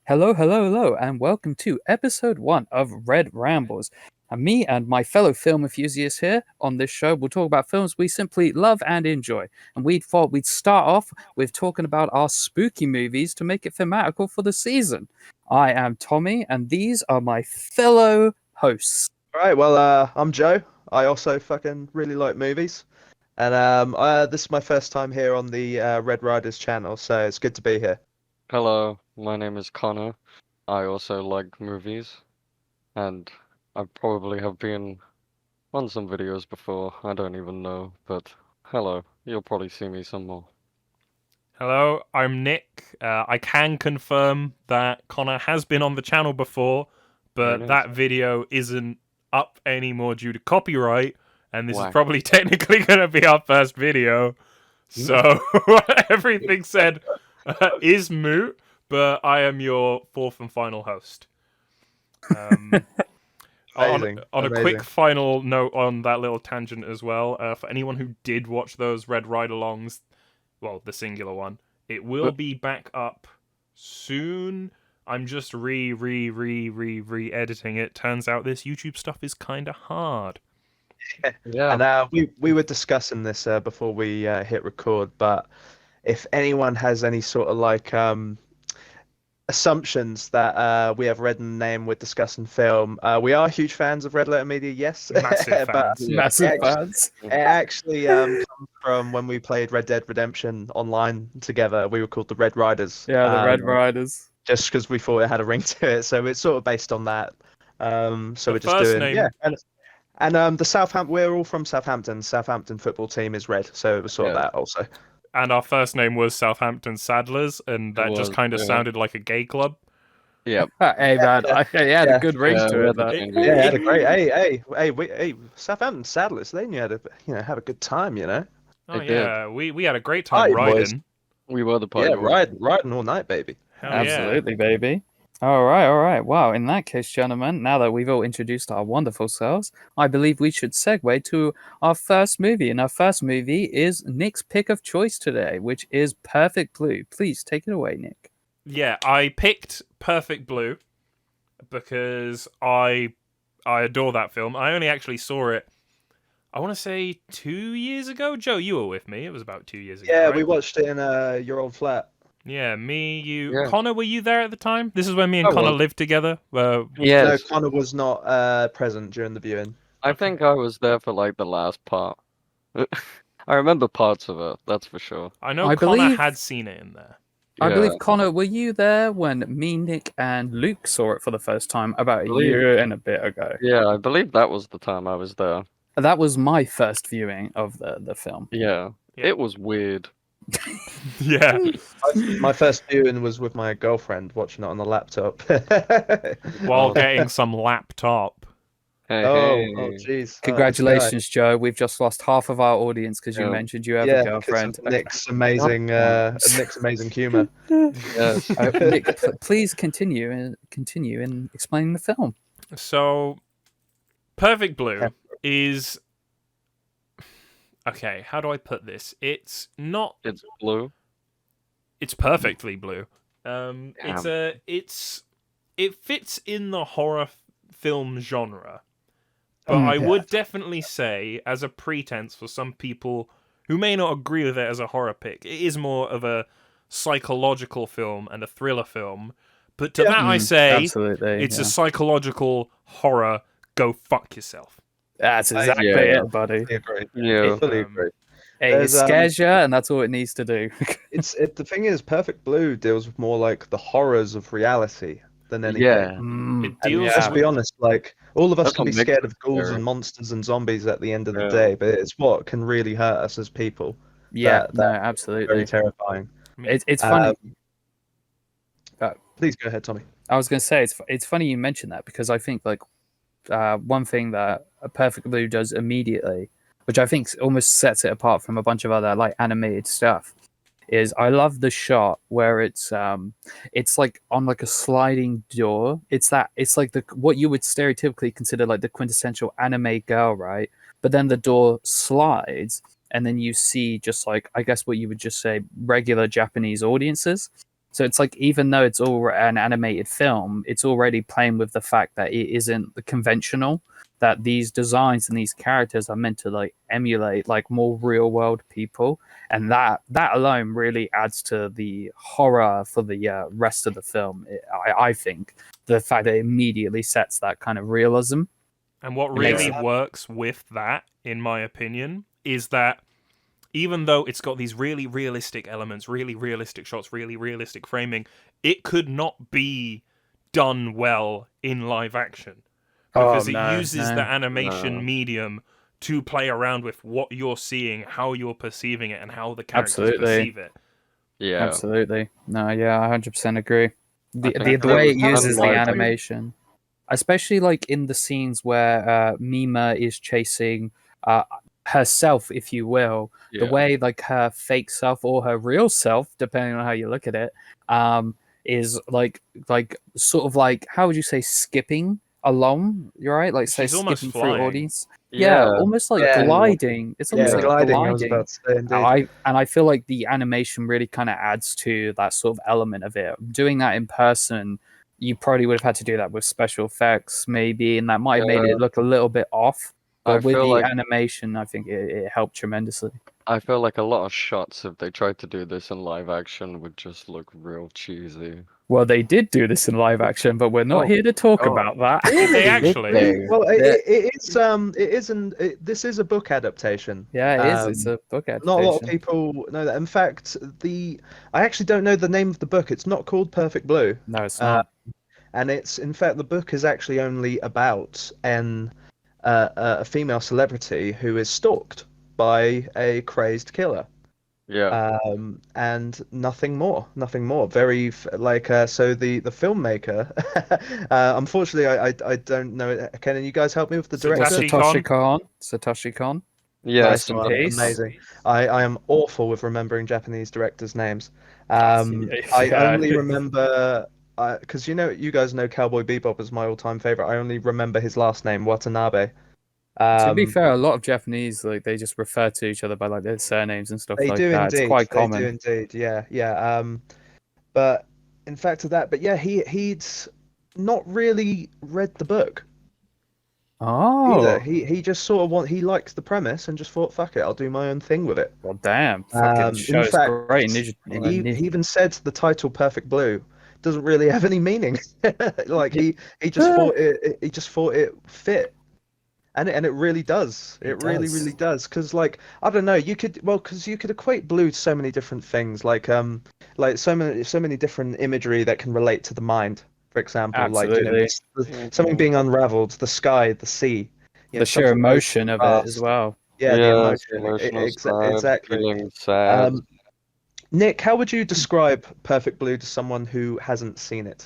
Hello, hello, hello, and welcome to episode 1 of Red Rambles. And me and my fellow film enthusiasts here on this show will talk about films we simply love and enjoy. And we thought we'd start off with talking about our spooky movies to make it thematical for the season. I am Tommy, and these are my fellow hosts. All right, I'm Joe. I also fucking really like movies. And this is my first time here on the Red Riders channel, so it's good to be here. Hello, my name is Connor. I also like movies, and I probably have been on some videos before. I don't even know, but hello, you'll probably see me some more. Hello, I'm Nick. I can confirm that Connor has been on the channel before, but Very nice. that video isn't up anymore due to copyright, and this Why? is probably technically going to be our first video. So everything said is moot, but I am your fourth and final host. Amazing. On a Amazing. quick final note on that little tangent as well, for anyone who did watch those Red Ride-alongs, well, the singular one, it will be back up soon. I'm just re-editing it. Turns out this YouTube stuff is kind of hard. Yeah. And we were discussing this before we hit record, but if anyone has any sort of like assumptions that we have read in the name, we're discussing film. We are huge fans of Red Letter Media, yes. Massive but fans. Massive it fans. actually comes from when we played Red Dead Redemption online together. We were called the Red Riders. Yeah, the Red Riders. Just because we thought it had a ring to it, so it's sort of based on that. So The we're just first doing name- yeah, and the Southampton. We're all from Southampton. Southampton football team is red, so it was sort of Yeah. that also. And our first name was Southampton Saddlers, and that just was, kind of yeah. sounded like a gay club. Yeah. Hey, man, it had a good ring Yeah, to we it, had the though. change. Yeah, it had a great. Hey, Southampton Saddlers. They knew how to, have a good time, Oh, They did. yeah, we had a great time Aye, boys. riding. We were the party. Yeah, boys. riding all night, baby. Hell Absolutely, baby. All right. Wow, in that case, gentlemen, now that we've all introduced our wonderful selves, I believe we should segue to our first movie. And our first movie is Nick's pick of choice today, which is Perfect Blue. Please take it away, Nick. Yeah, I picked Perfect Blue because I adore that film. I only actually saw it, I want to say 2 years ago. Joe, you were with me. It was about 2 years ago. Yeah, right? we watched it in your old flat. Yeah, me, you, Yeah. Connor. Were you there at the time? This is when me and I Connor was. lived together. Yes. No, Connor was not present during the viewing. I think I was there for like the last part. I remember parts of it, that's for sure. I know I Connor believe- had seen it in there. I Yeah. believe, Connor, were you there when me, Nick, and Luke saw it for the first time about a Believe- year and a bit ago? Yeah, I believe that was the time I was there. That was my first viewing of the film. Yeah. Yeah. It was weird. Yeah. My first viewing was with my girlfriend watching it on the laptop. While Oh. getting some laptop. Hey, Oh, hey. jeez. Congratulations, Joe. We've just lost half of our audience because you Yeah. mentioned you have Yeah, a because girlfriend. of Nick's amazing humor. Yes. Nick, please continue in explaining the film. So, Perfect Blue is... Okay, how do I put this? It's not... It's blue. It's perfectly blue. It fits in the horror film genre. But I would definitely say, as a pretense for some people who may not agree with it as a horror pick, it is more of a psychological film and a thriller film. But to that I say, Absolutely, it's a psychological horror. Go fuck yourself. That's exactly Yeah. it, buddy. I agree. Yeah. Fully Um, agree. Hey, it There's, scares you, and that's all it needs to do. The thing is, Perfect Blue deals with more like the horrors of reality than anything. Yeah. It And deals let's be with... honest, like all of us That's can be what makes scared it of ghouls scary. and monsters and zombies at the end of the Yeah. day, but it's what can really hurt us as people. Yeah, That- no, Very absolutely. terrifying. It's funny. Please go ahead, Tommy. I was going to say it's funny you mentioned that because I think like one thing that a Perfect Blue does immediately, which I think almost sets it apart from a bunch of other like animated stuff, is I love the shot where it's like on like a sliding door. It's like what you would stereotypically consider like the quintessential anime girl, right? But then the door slides, and then you see just like I guess what you would just say regular Japanese audiences. So it's like, even though it's all an animated film, it's already playing with the fact that it isn't the conventional, that these designs and these characters are meant to like emulate like more real world people, and that alone really adds to the horror for the rest of the film. I think the fact that it immediately sets that kind of realism. And what It makes really works with that, in my opinion, is that even though it's got these really realistic elements, really realistic shots, really realistic framing, it could not be done well in live action. Because it uses the animation medium to play around with what you're seeing, how you're perceiving it, and how the characters perceive it. Yeah. Absolutely. No, yeah, I 100% agree. The think way it it was uses the unlikely. animation, especially like in the scenes where Mima is chasing herself, if you will, the Yeah. way like her fake self or her real self, depending on how you look at it, is like sort of like, how would you say, skipping along? You're right, like say She's almost skipping through flying. audience. Yeah, almost like Yeah. gliding. It's almost like gliding. I was gliding. about to say, indeed. I feel like the animation really kind of adds to that sort of element of it. Doing that in person, you probably would have had to do that with special effects, maybe, and that might have made it look a little bit off. I But with feel the like- animation, I think it helped tremendously. I feel like a lot of shots, if they tried to do this in live action, would just look real cheesy. Well, they did do this in live action, but we're not Oh. here to talk Oh. about that. Did they actually? Well, this is a book adaptation. Yeah, it is. It's a book adaptation. Not a lot of people know that. In fact, I actually don't know the name of the book. It's not called Perfect Blue. No, it's not. And it's, in fact, the book is actually only about a female celebrity who is stalked by a crazed killer. Yeah. And nothing more. Very so the filmmaker. Unfortunately, I don't know it. Can you guys help me with the director? Satoshi Kon. Yeah. Nice one. peace. Amazing. I am awful with remembering Japanese directors' names. Yeah. I only remember because you guys know Cowboy Bebop is my all-time favorite. I only remember his last name, Watanabe. To be fair, a lot of Japanese, like, they just refer to each other by like their surnames and stuff They like do that. indeed. It's quite They common. do indeed. Yeah. But in fact of that, but yeah, he'd not really read the book Oh, either. He just sort of he liked the premise and just thought, fuck it, I'll do my own thing with it. well, damn! Fucking In show's fact, great. he even said the title "Perfect Blue" doesn't really have any meaning. Like he just thought it fit. And it really does. It really does. Because like, I don't know, you could equate blue to so many different things, like so many different imagery that can relate to the mind. For example, Absolutely. like something being unraveled, the sky, the sea, The sheer emotion of it as well. Yeah, the emotion. Emotional side, Exactly. feeling sad. Nick, how would you describe Perfect Blue to someone who hasn't seen it?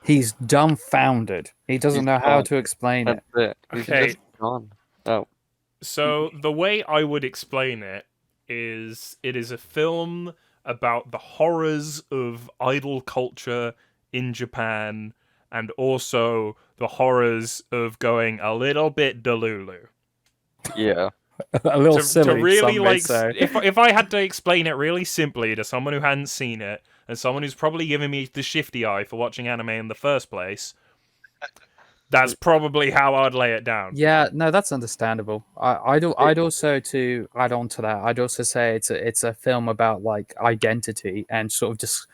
He's dumbfounded. He doesn't know how to explain it. That's it. He's Okay. just gone. Oh. So the way I would explain it is a film about the horrors of idol culture in Japan, and also the horrors of going a little bit delulu. Yeah. A little To silly, really some may like, say. if I had to explain it really simply to someone who hadn't seen it, and someone who's probably giving me the shifty eye for watching anime in the first place, that's probably how I'd lay it down. Yeah, no, that's understandable. I'd also, to add on to that, I'd also say it's a film about like identity and sort of just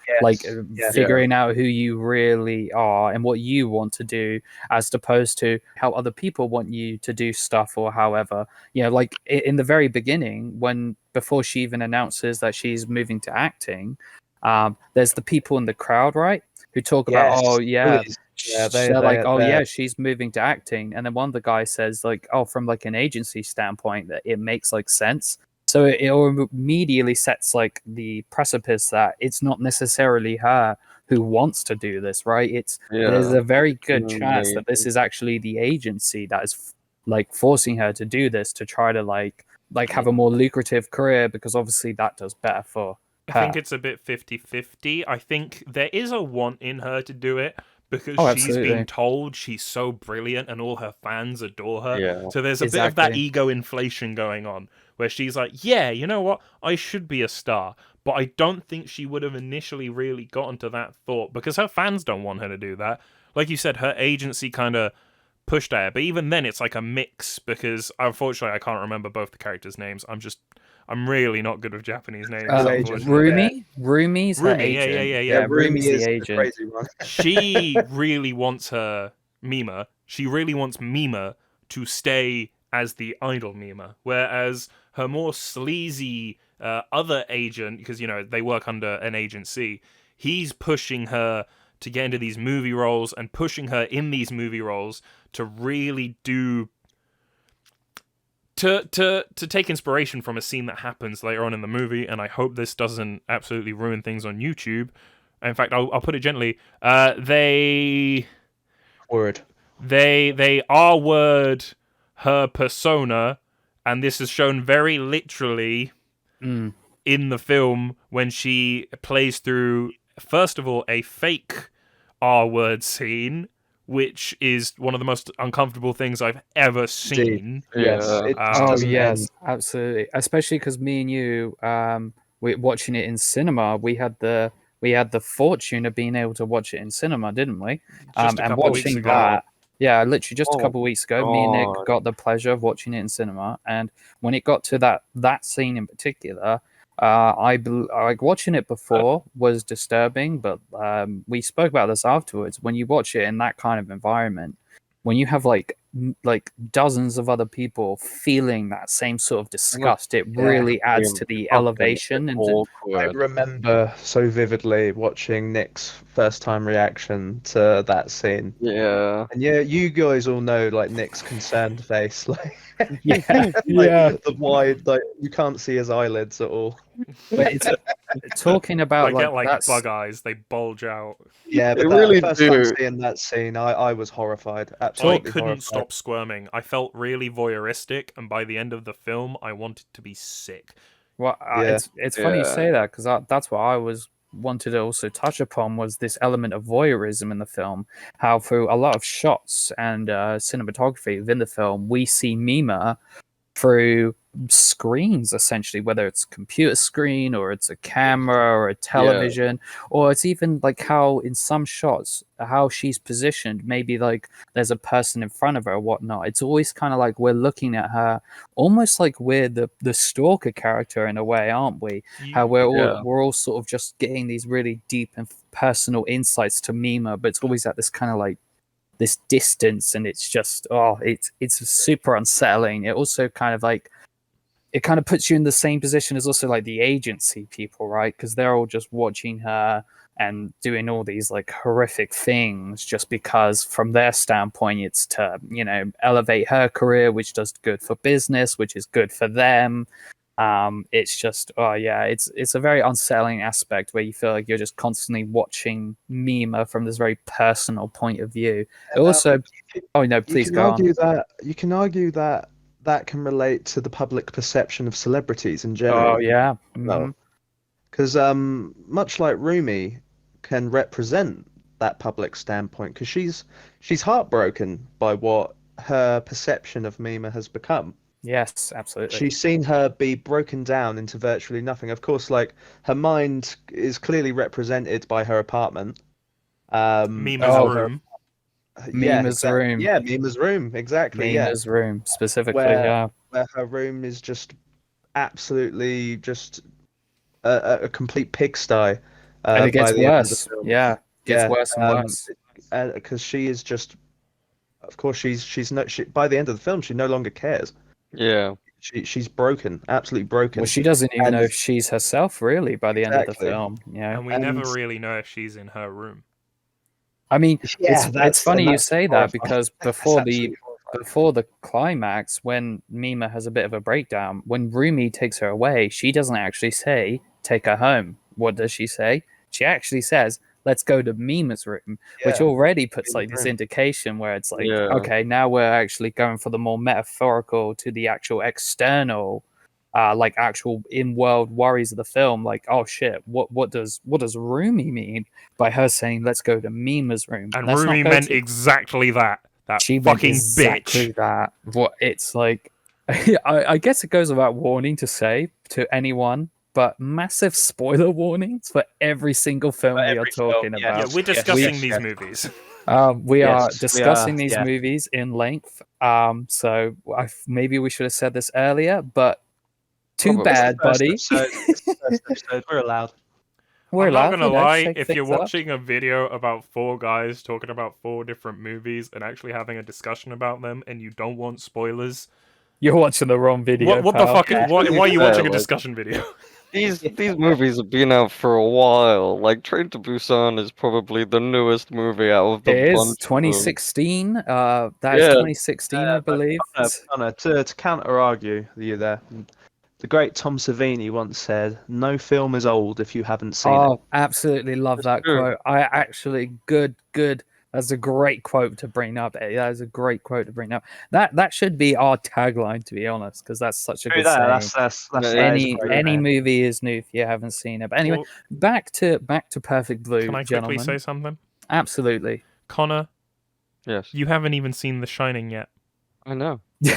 figuring out who you really are and what you want to do, as opposed to how other people want you to do stuff, or however, like in the very beginning, before she even announces that she's moving to acting, there's the people in the crowd, right, who talk about, oh yeah. Yeah, they're like, oh yeah, she's moving to acting, and then one of the guys says like, oh, from like an agency standpoint, that it makes like sense. So it immediately sets like the precipice that it's not necessarily her who wants to do this, right? There's a very good chance that this is actually the agency that is like forcing her to do this, to try to like have a more lucrative career, because obviously that does better for her. I think it's a bit 50-50. I think there is a want in her to do it, because she's absolutely. being told she's so brilliant and all her fans adore her. Yeah. So there's a bit of that ego inflation going on, where she's like, yeah, you know what, I should be a star. But I don't think she would have initially really gotten to that thought because her fans don't want her to do that. Like you said, her agency kind of pushed at her. But even then, it's like a mix because unfortunately, I can't remember both the characters' names. I'm really not good with Japanese names. Rumi? Rumi's her Rumi, agent. yeah. Rumi's Rumi the is the agent. crazy one. She really wants her Mima. She really wants Mima to stay as the idol Mima, whereas her more sleazy other agent, because they work under an agency, he's pushing her to get into these movie roles and pushing her in these movie roles to really do to take inspiration from a scene that happens later on in the movie. And I hope this doesn't absolutely ruin things on YouTube. In fact, I'll put it gently. They R-word her persona, and this is shown very literally in the film when she plays through, first of all, a fake R-word scene, which is one of the most uncomfortable things I've ever seen. Yes. Yeah. It just Oh doesn't yes, end. absolutely. Especially because me and you, we're watching it in cinema. We had the fortune of being able to watch it in cinema, didn't we? Just a And couple of weeks watching ago. that, yeah, literally just a Oh couple of weeks ago, me and Nick God. got the pleasure of watching it in cinema. And when it got to that scene in particular, like watching it before was disturbing, but we spoke about this afterwards. When you watch it in that kind of environment, when you have like dozens of other people feeling that same sort of disgust, it really adds to the elevation and I Awkward. remember so vividly watching Nick's first time reaction to that scene. Yeah. And yeah, you guys all know like Nick's concerned face, like, yeah, like yeah. the wide, like you can't see his eyelids at all. But it's talking I about get like that's bug eyes; they bulge out. Yeah, They but really that first time do. seeing that scene, I was horrified, I absolutely couldn't horrified. stop squirming. I felt really voyeuristic, and by the end of the film, I wanted to be sick. well, Yeah. it's funny you Yeah. say that because that's what I was wanted to also touch upon was this element of voyeurism in the film. How through a lot of shots and cinematography within the film, we see Mima through screens essentially, whether it's a computer screen or it's a camera or a television, or it's even like how in some shots how she's positioned, maybe like there's a person in front of her or whatnot. It's always kind of like we're looking at her almost like we're the stalker character in a way, aren't we? How we're all sort of just getting these really deep and personal insights to Mima, but it's always at this kind of like this distance, and it's just it's super unsettling. It also kind of like it kind of puts you in the same position as also like the agency people, right? Because they're all just watching her and doing all these like horrific things just because from their standpoint it's to elevate her career, which does good for business, which is good for them. It's just it's a very unsettling aspect where you feel like you're just constantly watching Mima from this very personal point of view. It also please go on. You can argue that that can relate to the public perception of celebrities in general. Oh yeah. Because much like Rumi can represent that public standpoint, because she's heartbroken by what her perception of Mima has become. Yes, absolutely. She's seen her be broken down into virtually nothing. Of course, like her mind is clearly represented by her apartment. Mima's room. Mima's room. Yeah, Mima's room. Exactly. Mima's room specifically. Where her room is just absolutely just a complete pigsty. And it gets by the end of the worse. film. Yeah, gets worse and worse. Because she is just, of course, she's by the end of the film, she no longer cares. Yeah. She's broken, absolutely broken. Well, she doesn't even know if she's herself really by the end of the Exactly. film. Yeah, And we never really know if she's in her room. I mean, Yeah, it's funny you that's say that horrifying. because before the climax, when Mima has a bit of a breakdown, when Rumi takes her away, she doesn't actually say take her home. What does she say? She actually says, let's go to Mima's room, which already puts like this indication where it's like, okay, now we're actually going for the more metaphorical to the actual external, like actual in-world worries of the film. Like, oh shit, what does Rumi mean by her saying let's go to Mima's room? And Let's Rumi not go meant to... exactly that. That She fucking meant exactly bitch. that. What it's like. I guess it goes without warning to say to anyone, but massive spoiler warnings for every single film For we are every film, talking yes. Yeah, about. we're discussing yes, these yes. movies. We are Yes, we discussing are, these yeah. movies in length. So maybe we should have said this earlier, but too Probably. This is bad, the first buddy. episode. This is the first episode. We're allowed. We're I'm not allowed, gonna you know, lie, shake if you're things up. watching a video about 4 guys talking about 4 different movies and actually having a discussion about them and you don't want spoilers, You're watching the wrong video. what the pal. fuck? Yeah. Why are you Yeah, watching a like- discussion video? These movies have been out for a while. Like Train to Busan is probably the newest movie out of the It is bunch. of them. 2016. That is Yeah. 2016, I But believe. Connor, to counter argue you there, the great Tom Savini once said, "No film is old if you haven't seen it." Oh, absolutely love That's that true. quote. I actually good. That's a great quote to bring up. That is a great quote to bring up. That should be our tagline, to be honest, because that's such a True good that. saying. That's Yeah, that is Any great, any man. movie is new if you haven't seen it. But anyway, Well, back to Perfect Blue, can I gentlemen. quickly say something? Absolutely. Connor, Yes, you haven't even seen The Shining yet. I know. yeah.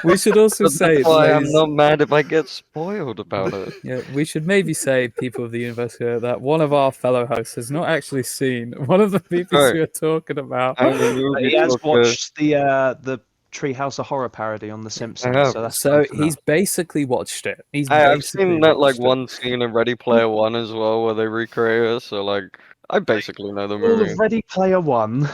We should also But say, that's why I'm ladies- not mad if I get spoiled about it. yeah, we should maybe say, people of the universe here, that one of our fellow hosts has not actually seen one of the movies Right. we are talking about. I'm a movie He has talker. watched the Treehouse of Horror parody on The Simpsons, have. so that's So close he's enough. basically watched it. I've seen that like watched it. one scene in Ready Player One as well, where they recreate it. So like, I basically know the All movie. of Ready Player One.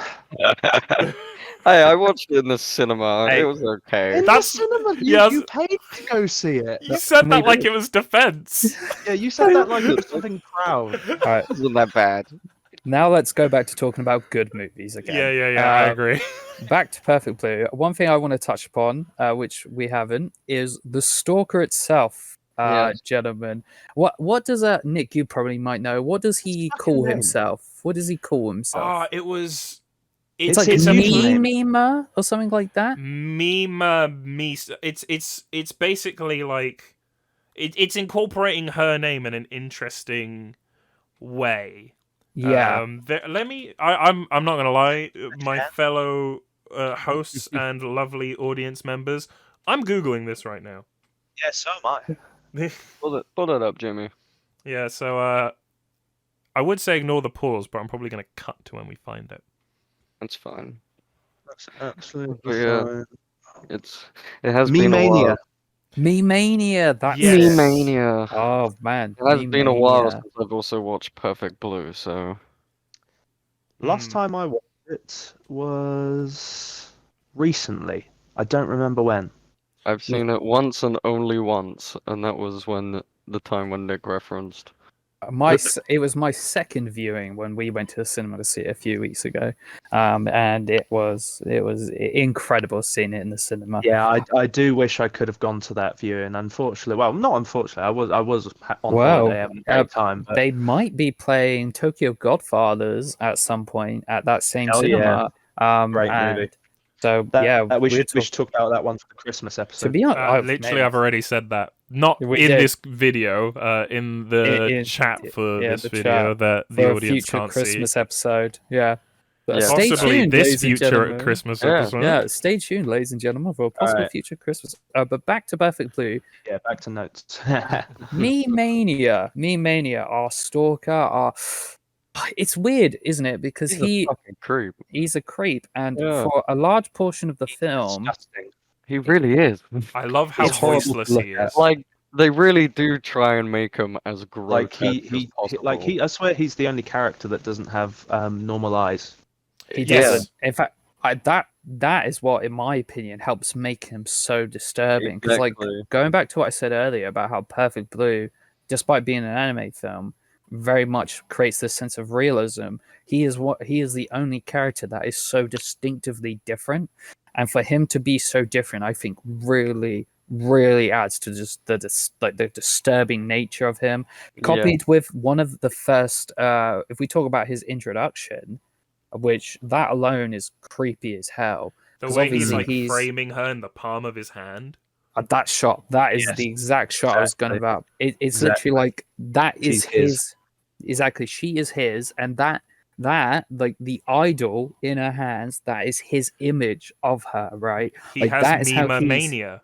Hey, I watched it in the cinema. Hey. It was okay. In That's- the cinema, yes. you paid to go see it. You said that maybe- like it was defense. Yeah, you said that like it was something proud. All right, It wasn't that bad. now let's go back to talking about good movies again. Yeah, I agree. Back to Perfect Blue. One thing I want to touch upon, which we haven't, is the Stalker itself, Yes. gentlemen. What does Nick? You probably might know. What does he fucking call name? himself? What does he call himself? Ah, it was. it's it's like his username. Mima or something like that. It's basically like it's incorporating her name in an interesting way. Yeah. I'm not gonna lie, my fellow hosts and lovely audience members. I'm googling this right now. Yeah, so am I. Pull it up, Jimmy. Yeah, so I would say ignore the pause, but I'm probably gonna cut to when we find it. That's fine. That's absolutely Yeah. fine. It has been a Me-mania. while. Me Mania. That's Yes. it. Mania. Oh man. It has been a while Me-mania. since I've also watched Perfect Blue, so Last time I watched it was recently. I don't remember when. I've seen it once and only once, and that was when the time when Nick referenced. It was my second viewing when we went to the cinema to see it a few weeks ago, and it was incredible seeing it in the cinema. Yeah, I do wish I could have gone to that viewing. Unfortunately, well, not unfortunately. I was on Well, holiday having a great time. But They might be playing Tokyo Godfathers at some point at that same Hell yeah. cinema. Great and movie. So we we're should talk about that one for the Christmas episode. to be honest, Literally, I've already said that. Not We in did. this video, in the In- chat for yeah, this the video chat that for the a audience future can't Christmas see. episode. Yeah. But Yeah. stay Possibly tuned, this ladies and future gentlemen. Christmas Yeah. episode. Yeah, stay tuned, ladies and gentlemen, for a possible Alright. future Christmas. But back to Perfect Blue. Yeah, back to notes. Me Mania, our stalker, it's weird, isn't it? Because He's a fucking creep. he's a creep, and Yeah. for a large portion of the film, Disgusting. He really is. I love how It's horrible to voiceless look he at. is. Like they really do try and make him as Like grotesque as possible. I swear he's the only character that doesn't have normal eyes. he Yeah. doesn't. In fact, that is what, in my opinion, helps make him so disturbing. Because, like, Exactly. going back to what I said earlier about how Perfect Blue, despite being an anime film, very much creates this sense of realism. He is the only character that is so distinctively different, and for him to be so different, I think really adds to just the disturbing nature of him. Copied with one of the first, if we talk about his introduction, which that alone is creepy as hell. The 'Cause way he's obviously like he's- framing her in the palm of his hand. That shot, that is Yes, the exact shot I was going exactly. about. It's Exactly. literally like that is She's his. his. Exactly, she is his, and that that, like the idol in her hands, that is his image of her, right? He Like has that is how meme he's mania,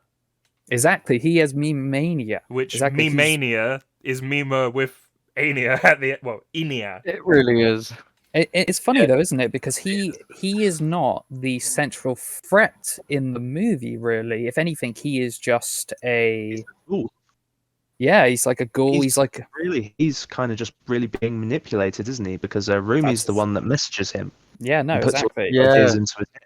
exactly. He has meme mania. which Exactly. meme mania is meme with Ania at the Inia. It really is. It's funny though, isn't it? Because he is not the central threat in the movie, really. If anything, he is just a Ooh, he's like a ghoul. He's like he's kind of just really being manipulated, isn't he? Because Rumi's the That's- one that messages him no, and puts all exactly. the ideas into his head.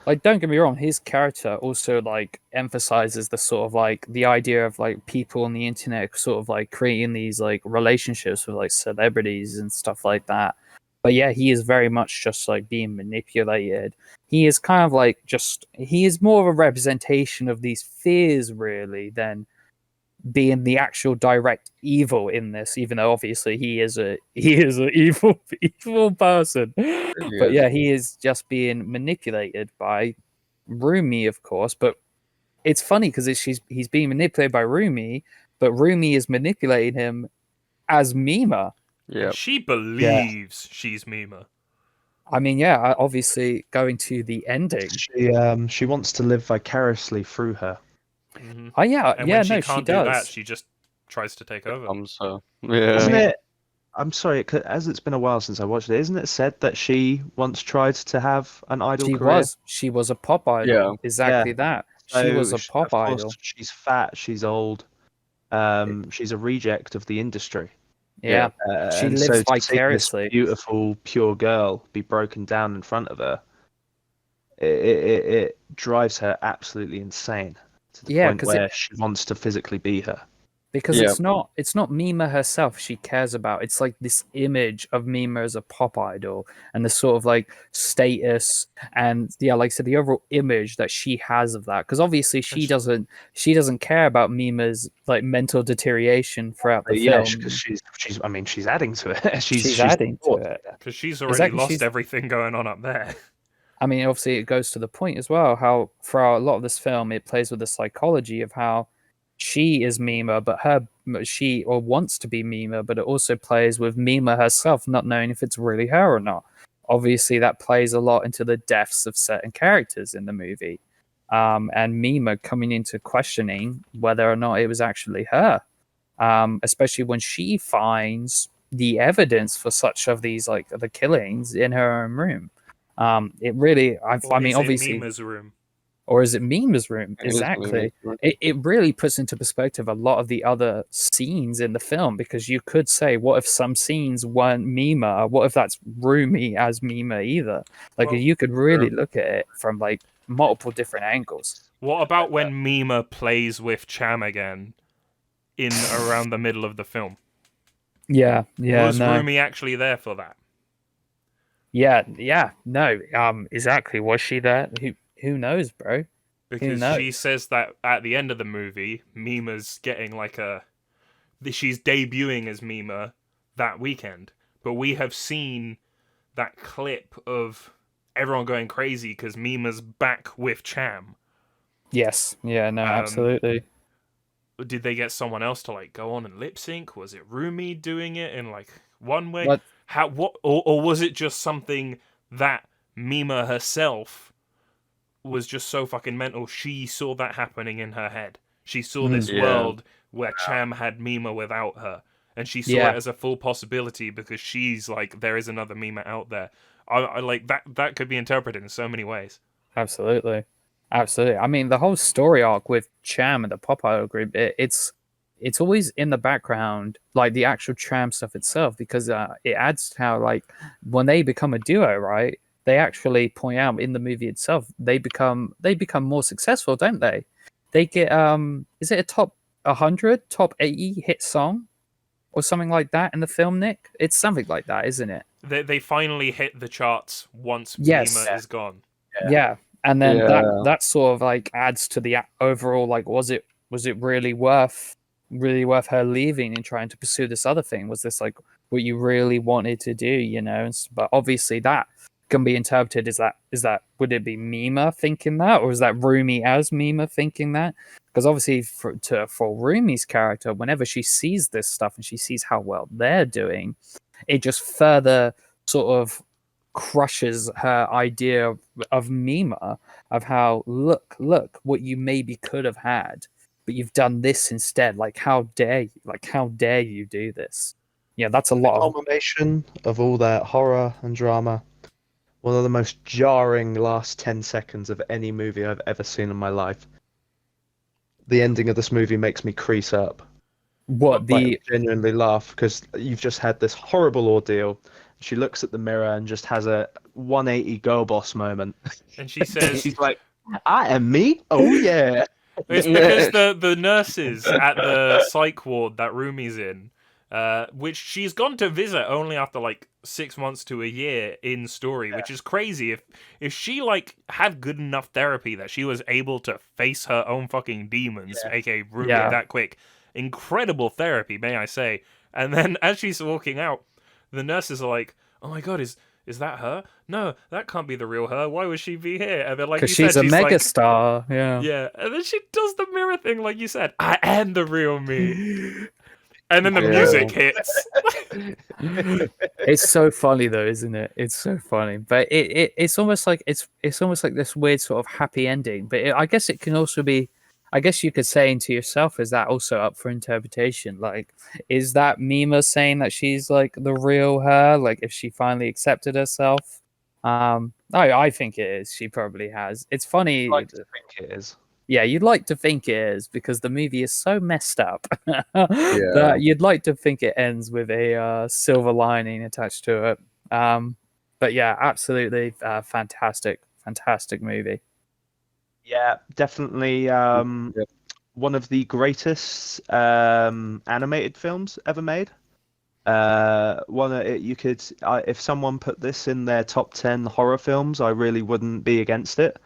Like, don't get me wrong, his character also like emphasizes the sort of like the idea of like people on the internet sort of like creating these like relationships with like celebrities and stuff like that. But yeah, he is very much just like being manipulated. He is kind of like he is more of a representation of these fears really than being the actual direct evil in this, even though obviously he is a evil person. Really But is. yeah, he is just being manipulated by Rumi, of course. But it's funny because he's being manipulated by Rumi, but Rumi is manipulating him as Mima. Yeah. And she believes she's Mima. I mean, yeah, obviously going to the ending. She wants to live vicariously through her. Hmm. Oh yeah, And yeah, when she no, can't she do does. that, she just tries to take over. So yeah. Isn't mean- it? I'm sorry, as it's been a while since I watched it. Isn't it said that she once tried to have an idol career? She was a pop idol. Yeah. Exactly that. She was a pop of course, idol. she's fat. She's old. She's a reject of the industry. Yeah. She and lives so to see this vicariously. beautiful, pure girl be broken down in front of her, it drives her absolutely insane to the Yeah, point 'cause where she wants to physically be her. Because Yeah. it's not Mima herself she cares about. It's like this image of Mima as a pop idol and the sort of like status and yeah, like I said, the overall image that she has of that. Because obviously she doesn't care about Mima's like mental deterioration throughout the But yeah, film. because she's I mean she's adding to it. She's adding to it. Because she's already Exactly, lost she's- everything going on up there. I mean, obviously, it goes to the point as well how throughout a lot of this film, it plays with the psychology of how she is Mima, but she or wants to be Mima, but it also plays with Mima herself not knowing if it's really her or not. Obviously, that plays a lot into the deaths of certain characters in the movie, and Mima coming into questioning whether or not it was actually her, especially when she finds the evidence for such of these like the killings in her own room. It really, I Or mean, is it obviously, Mima's room? or is it Mima's room? It is Exactly. Mima's room. It really puts into perspective a lot of the other scenes in the film because you could say, what if some scenes weren't Mima? What if that's Rumi as Mima either? Like, Well, you could really look at it from like multiple different angles. What about when Mima plays with Cham again in around the middle of the film? Yeah, yeah, Was no. Rumi actually there for that? Yeah, no. Exactly. Was she there? Who knows, bro? Because knows? she says that at the end of the movie, Mima's getting like she's debuting as Mima that weekend. But we have seen that clip of everyone going crazy because Mima's back with Cham. Yes. Yeah, no, absolutely. Did they get someone else to like go on and lip sync? Was it Rumi doing it in like one way? What? Or was it just something that Mima herself was just so fucking mental? She saw that happening in her head. She saw this Yeah. world where Cham had Mima without her, and she saw Yeah. it as a full possibility because she's like, there is another Mima out there. I like that. That could be interpreted in so many ways. Absolutely. Absolutely. I mean, the whole story arc with Cham and the Pop Idol group, it's always in the background, like the actual Cham stuff itself, because it adds to how, like, when they become a duo, right? They actually point out in the movie itself, they become more successful, don't they? They get is it a top 100, top 80 hit song or something like that in the film, Nick? It's something like that, isn't it? They finally hit the charts once Yes. Mima is gone. Yeah. And then Yeah. that sort of like adds to the overall like was it really worth her leaving and trying to pursue this other thing? Was this like what you really wanted to do, you know? But obviously that can be interpreted is that would it be Mima thinking that, or is that Rumi as Mima thinking that? Because obviously for Rumi's character, whenever she sees this stuff and she sees how well they're doing, it just further sort of crushes her idea of Mima, of how look what you maybe could have had, but you've done this instead. Like how dare you? Like how dare you do this? Yeah, that's a The lot of culmination of all that horror and drama. One of the most jarring last 10 seconds of any movie I've ever seen in my life. The ending of this movie makes me crease up. what the Like, genuinely laugh because you've just had this horrible ordeal. She looks at the mirror and just has a 180 girl boss moment. And she says, She's like, I am me? Oh, yeah. it's because the nurses at the psych ward that Rumi's in, which she's gone to visit only after like 6 months to a year in story, which is crazy. If she like had good enough therapy that she was able to face her own fucking demons, aka Rumi, Yeah. that quick, incredible therapy, may I say. And then as she's walking out, the nurses are like, "Oh my god, is that her? No, that can't be the real her. Why would she be here?" And then, like you because said, she's a like, megastar. Yeah. yeah, and then she does the mirror thing, like you said. I am the real me. And then the Yeah. music hits. It's so funny though, isn't it? It's so funny, but it's almost like it's almost like this weird sort of happy ending. But I guess it can also be, I guess you could say to yourself, is that also up for interpretation? Like, is that Mima saying that she's like the real her? Like, if she finally accepted herself? I think it is. She probably has. It's funny. I like to think it is. Yeah, you'd like to think it is because the movie is so messed up that you'd like to think it ends with a silver lining attached to it. But yeah, absolutely fantastic movie. Yeah, definitely one of the greatest animated films ever made. You could, if someone put this in their top 10 horror films, I really wouldn't be against it.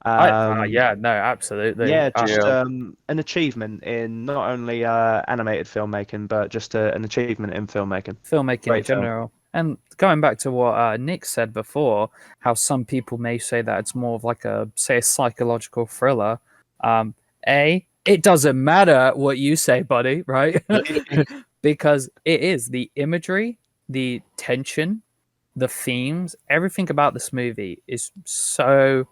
Yeah, no, absolutely. Yeah, just an achievement in not only animated filmmaking, but just an achievement in filmmaking. Filmmaking in Great film. general. And going back to what Nick said before, how some people may say that it's more of like a psychological thriller. It doesn't matter what you say, buddy, right? Because it is the imagery, the tension, the themes, everything about this movie is so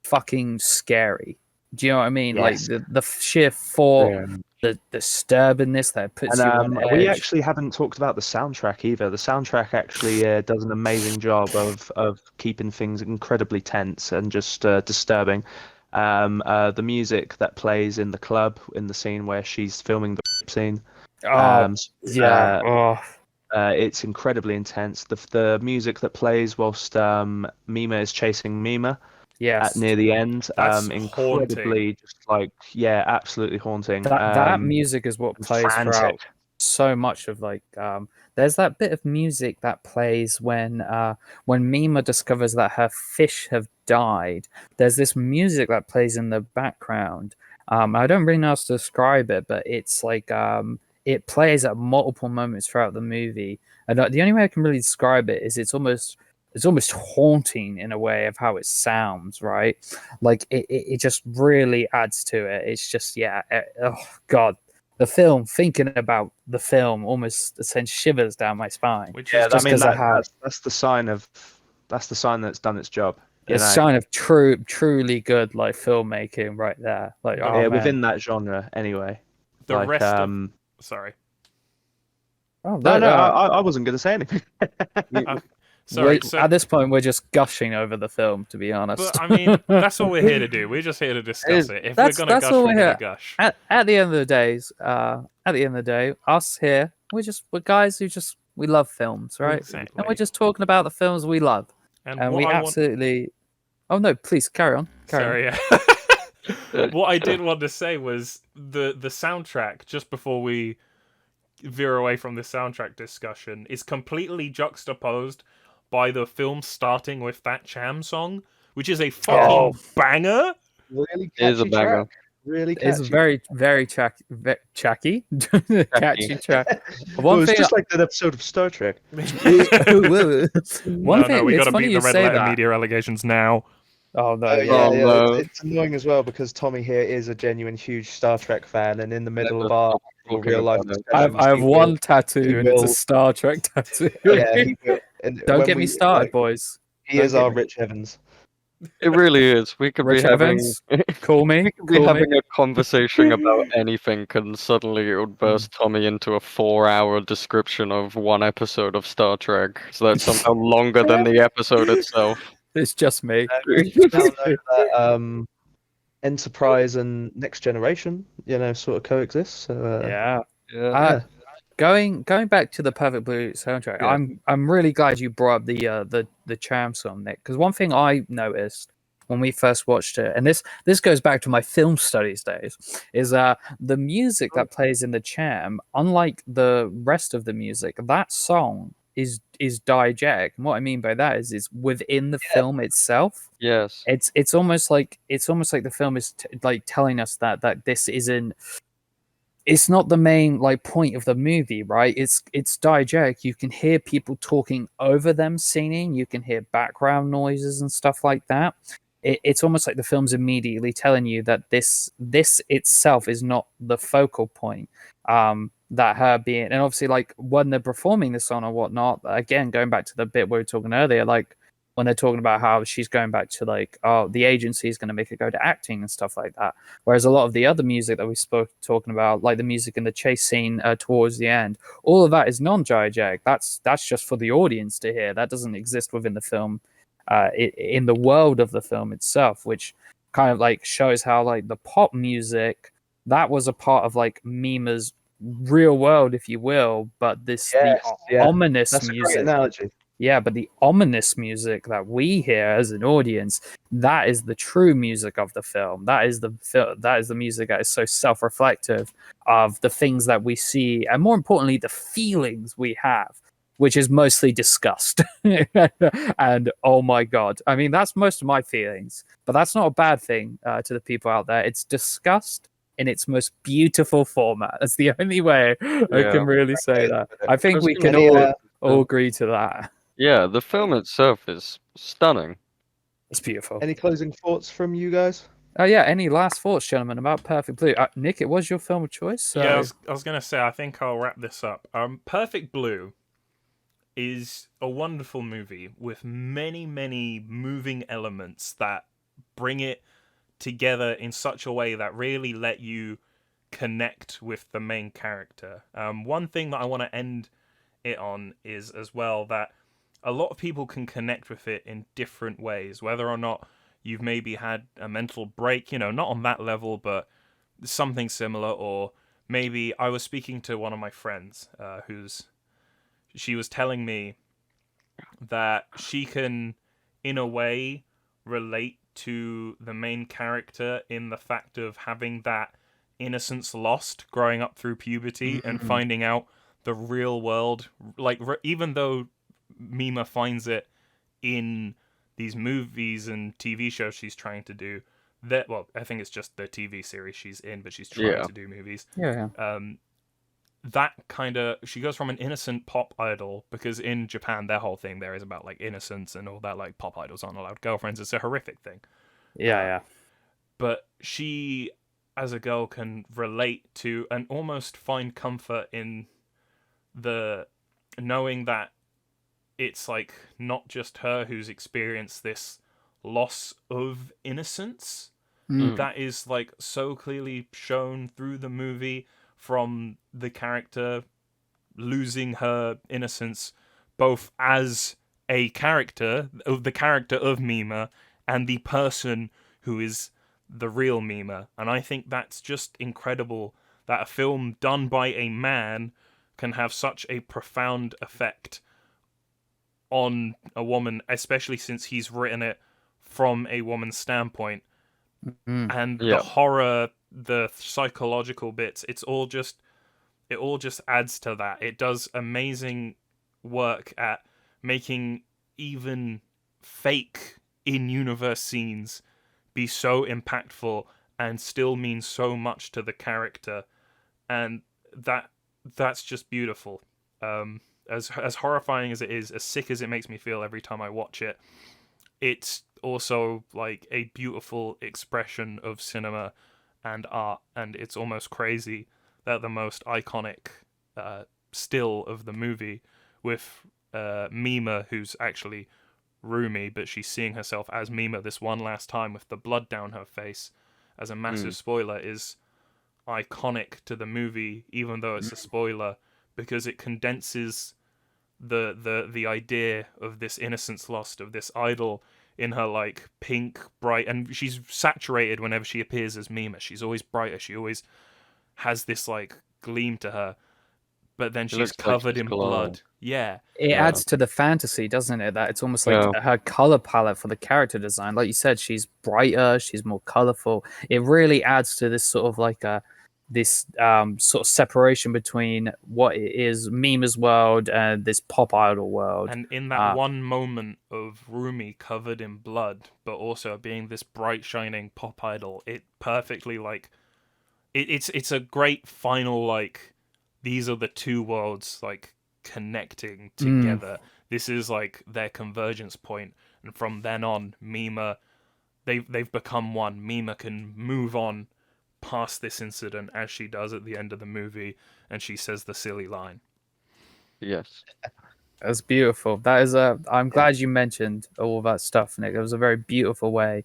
fucking scary. Do you know what I mean? Yes. Like the sheer thought, the disturbingness that puts you on edge. We actually haven't talked about the soundtrack either. The soundtrack actually does an amazing job of keeping things incredibly tense and just disturbing. The music that plays in the club in the scene where she's filming the scene. It's incredibly intense. The music that plays whilst Mima is chasing Mima. Yes. Near the end, That's incredibly haunting. just like absolutely haunting. That music is what and plays throughout frantic. so much of like there's that bit of music that plays when Mima discovers that her fish have died. There's this music that plays in the background. I don't really know how to describe it, but it's like it plays at multiple moments throughout the movie. And the only way I can really describe it is it's almost haunting in a way of how it sounds, right? Like it just really adds to it. It's just oh god, the film, thinking about the film almost sends shivers down my spine. Which is just because that's the sign that it's done its job. it's a sign of truly good like filmmaking right there. Like within that genre anyway. the like, rest of. Sorry. Oh, No, I wasn't going to say anything. Sorry. So, at this point, we're just gushing over the film, to be honest. but I mean, that's all we're here to do. We're just here to discuss it. If we're That's gonna gush, all we're we're gonna here. gush. At the end of the day, us here, we're guys who we love films, right? Exactly. And we're just talking about the films we love, and we what I absolutely. Oh no! Please carry on. Sorry. Yeah. What I did want to say was the soundtrack. Just before we veer away from the soundtrack discussion, is completely juxtaposed by the film starting with that Cham song, which is a fucking banger. Really It is a catchy banger. track. Really catchy. It's very catchy track. Well, One it's thing, just like that episode of Star Trek. one No, thing. we It's gotta funny beat you the red say letter that. media allegations now. Oh no! no. It's annoying as well because Tommy here is a genuine huge Star Trek fan, and in the middle of our talking real life about it. discussions, I have he one will- tattoo, he and it's a will- Star Trek tattoo. yeah, And Don't when get me we started, like, boys. he Don't is get our me- Rich Evans. It really is. We could Rich be having Evans, call me. we could be Call me. having a conversation about anything, and suddenly it would burst Tommy into a 4-hour description of one episode of Star Trek. So that's somehow longer than the episode itself. It's just me. We now know that Enterprise and Next Generation, sort of coexist. So Yeah. Yeah. Uh, going back to the Perfect Blue soundtrack, Yeah. I'm really glad you brought up the Charm song, Nick, because one thing I noticed when we first watched it, and this goes back to my film studies days, is the music that plays in the Charm, unlike the rest of the music, that song is diegetic. And what I mean by that is it's within the film itself. Yes. It's almost like the film is like telling us that this isn't, it's not the main like point of the movie, right? It's diegetic. You can hear people talking over them singing. You can hear background noises and stuff like that. It's almost like the film's immediately telling you that this itself is not the focal point. That her being, and obviously like when they're performing the song or whatnot. Again, going back to the bit we were talking earlier, like when they're talking about how she's going back to like, oh, the agency is going to make her go to acting and stuff like that. Whereas a lot of the other music that we spoke talking about, like the music in the chase scene towards the end, all of that is non-diegetic. That's just for the audience to hear. That doesn't exist within the film, in the world of the film itself, which kind of like shows how like the pop music that was a part of like Mima's real world, if you will, but ominous that's a great music. analogy. Yeah, but the ominous music that we hear as an audience, that is the true music of the film. That is the music that is so self-reflective of the things that we see, and more importantly, the feelings we have, which is mostly disgust. And oh my god, I mean that's most of my feelings, but that's not a bad thing to the people out there. It's disgust in its most beautiful format. That's the only way I can really say that. I think we can all agree to that. Yeah, the film itself is stunning. It's beautiful. Any closing thoughts from you guys? Oh yeah, any last thoughts, gentlemen, about Perfect Blue? Nick, it was your film of choice. So... Yeah, I was gonna say, I think I'll wrap this up. Perfect Blue is a wonderful movie with many, many moving elements that bring it together in such a way that really let you connect with the main character. One thing that I want to end it on is as well that a lot of people can connect with it in different ways, whether or not you've maybe had a mental break, not on that level, but something similar, or maybe I was speaking to one of my friends she was telling me that she can, in a way, relate to the main character in the fact of having that innocence lost growing up through puberty and finding out the real world. Like, even though Mima finds it in these movies and TV shows she's trying to do, I think it's just the TV series she's in, but she's trying to do movies. Yeah. That kind of, she goes from an innocent pop idol, because in Japan their whole thing there is about like innocence and all that, like pop idols aren't allowed girlfriends. It's a horrific thing. Yeah. But she, as a girl, can relate to and almost find comfort in the knowing that it's like not just her who's experienced this loss of innocence that is like so clearly shown through the movie, from the character losing her innocence both as a character of the character of Mima and the person who is the real Mima. And I think that's just incredible that a film done by a man can have such a profound effect on a woman, especially since he's written it from a woman's standpoint. And the horror, the psychological bits, it all just adds to that. It does amazing work at making even fake in-universe scenes be so impactful and still mean so much to the character, and that's just beautiful. As horrifying as it is, as sick as it makes me feel every time I watch it, it's also like a beautiful expression of cinema and art, and it's almost crazy that the most iconic still of the movie, with Mima, who's actually Rumi, but she's seeing herself as Mima this one last time with the blood down her face, as a massive spoiler, is iconic to the movie, even though it's a spoiler, because it condenses the idea of this innocence lost, of this idol in her like pink, bright, and she's saturated whenever she appears as Mima. She's always brighter. She always has this like gleam to her, but then she's looks like covered she's in glowing. blood. Yeah, It Yeah. adds to the fantasy, doesn't it? That it's almost like Yeah. her color palette for the character design. Like you said, she's brighter, she's more colorful. It really adds to this sort of like this sort of separation between what it is Mima's world and this pop idol world. and in that one moment of Rumi covered in blood, but also being this bright, shining pop idol, it perfectly like it's a great final like these are the two worlds like connecting together. This is like their convergence point, and from then on, Mima they've become one. Mima can move on past this incident as she does at the end of the movie, and she says the silly line. Yes. That's beautiful. That is I'm glad you mentioned all of that stuff, Nick. It was a very beautiful way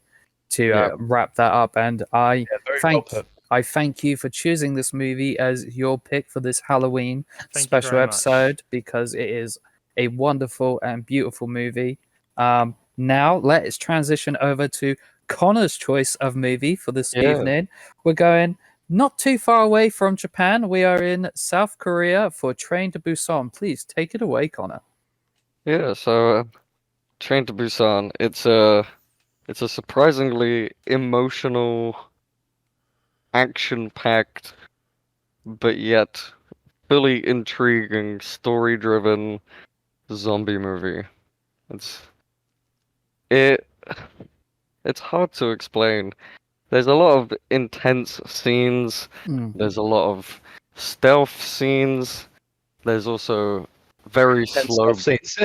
to wrap that up, and I very well put. thank you for choosing this movie as your pick for this Halloween Thank you special very much. episode, because it is a wonderful and beautiful movie. Now let's transition over to Connor's choice of movie for this evening. We're going not too far away from Japan. We are in South Korea for Train to Busan. Please take it away, Connor. Yeah, so Train to Busan, it's a surprisingly emotional, action-packed, but yet fully intriguing, story-driven zombie movie. It's hard to explain. There's a lot of intense scenes. There's a lot of stealth scenes. There's also very slow. Scenes.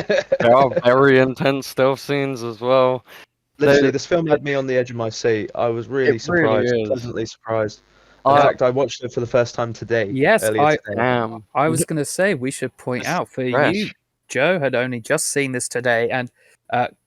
There are very intense stealth scenes as well. Literally, this film had me on the edge of my seat. I was really surprised, pleasantly surprised. In fact, I watched it for the first time today. Yes, earlier today. I was going to say we should point out for you, Joe had only just seen this today, and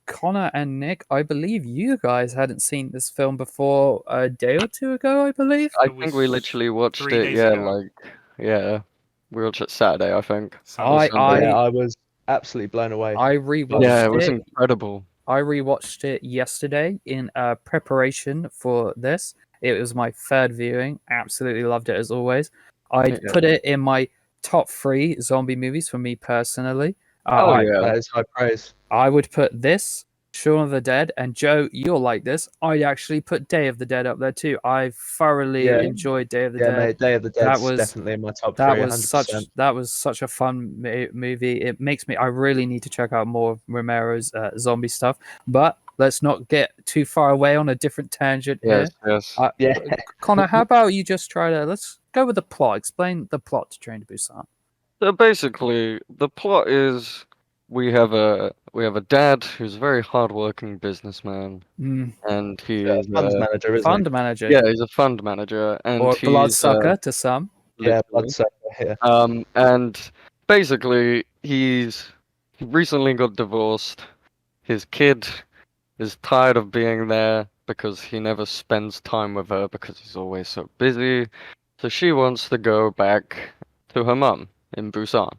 Connor and Nick, I believe you guys hadn't seen this film before a day or two ago, I believe. I think we literally watched 3 it, days ago. we watched it Saturday, I think. I was absolutely blown away. I rewatched it was incredible. I rewatched it yesterday in preparation for this. It was my third viewing. Absolutely loved it as always. I'd put it in my top 3 zombie movies for me personally. That is high praise. I would put this, Shaun of the Dead, and Joe, you'll like this. I'd actually put Day of the Dead up there too. I thoroughly enjoyed Day of the Dead. Mate, Day of the Dead was definitely in my top 3. That was such a fun movie. It makes me. I really need to check out more of Romero's zombie stuff. But let's not get too far away on a different tangent here. Yes. Connor, how about you just try to let's go with the plot. Explain the plot to Train to Busan. So basically, the plot is we have a dad who's a very hardworking businessman, and he's a fund manager, isn't fund manager. Yeah, he's a fund manager, and or he's bloodsucker to some. Yeah, bloodsucker. Yeah. And basically, he recently got divorced. His kid is tired of being there because he never spends time with her because he's always so busy. So she wants to go back to her mum in Busan.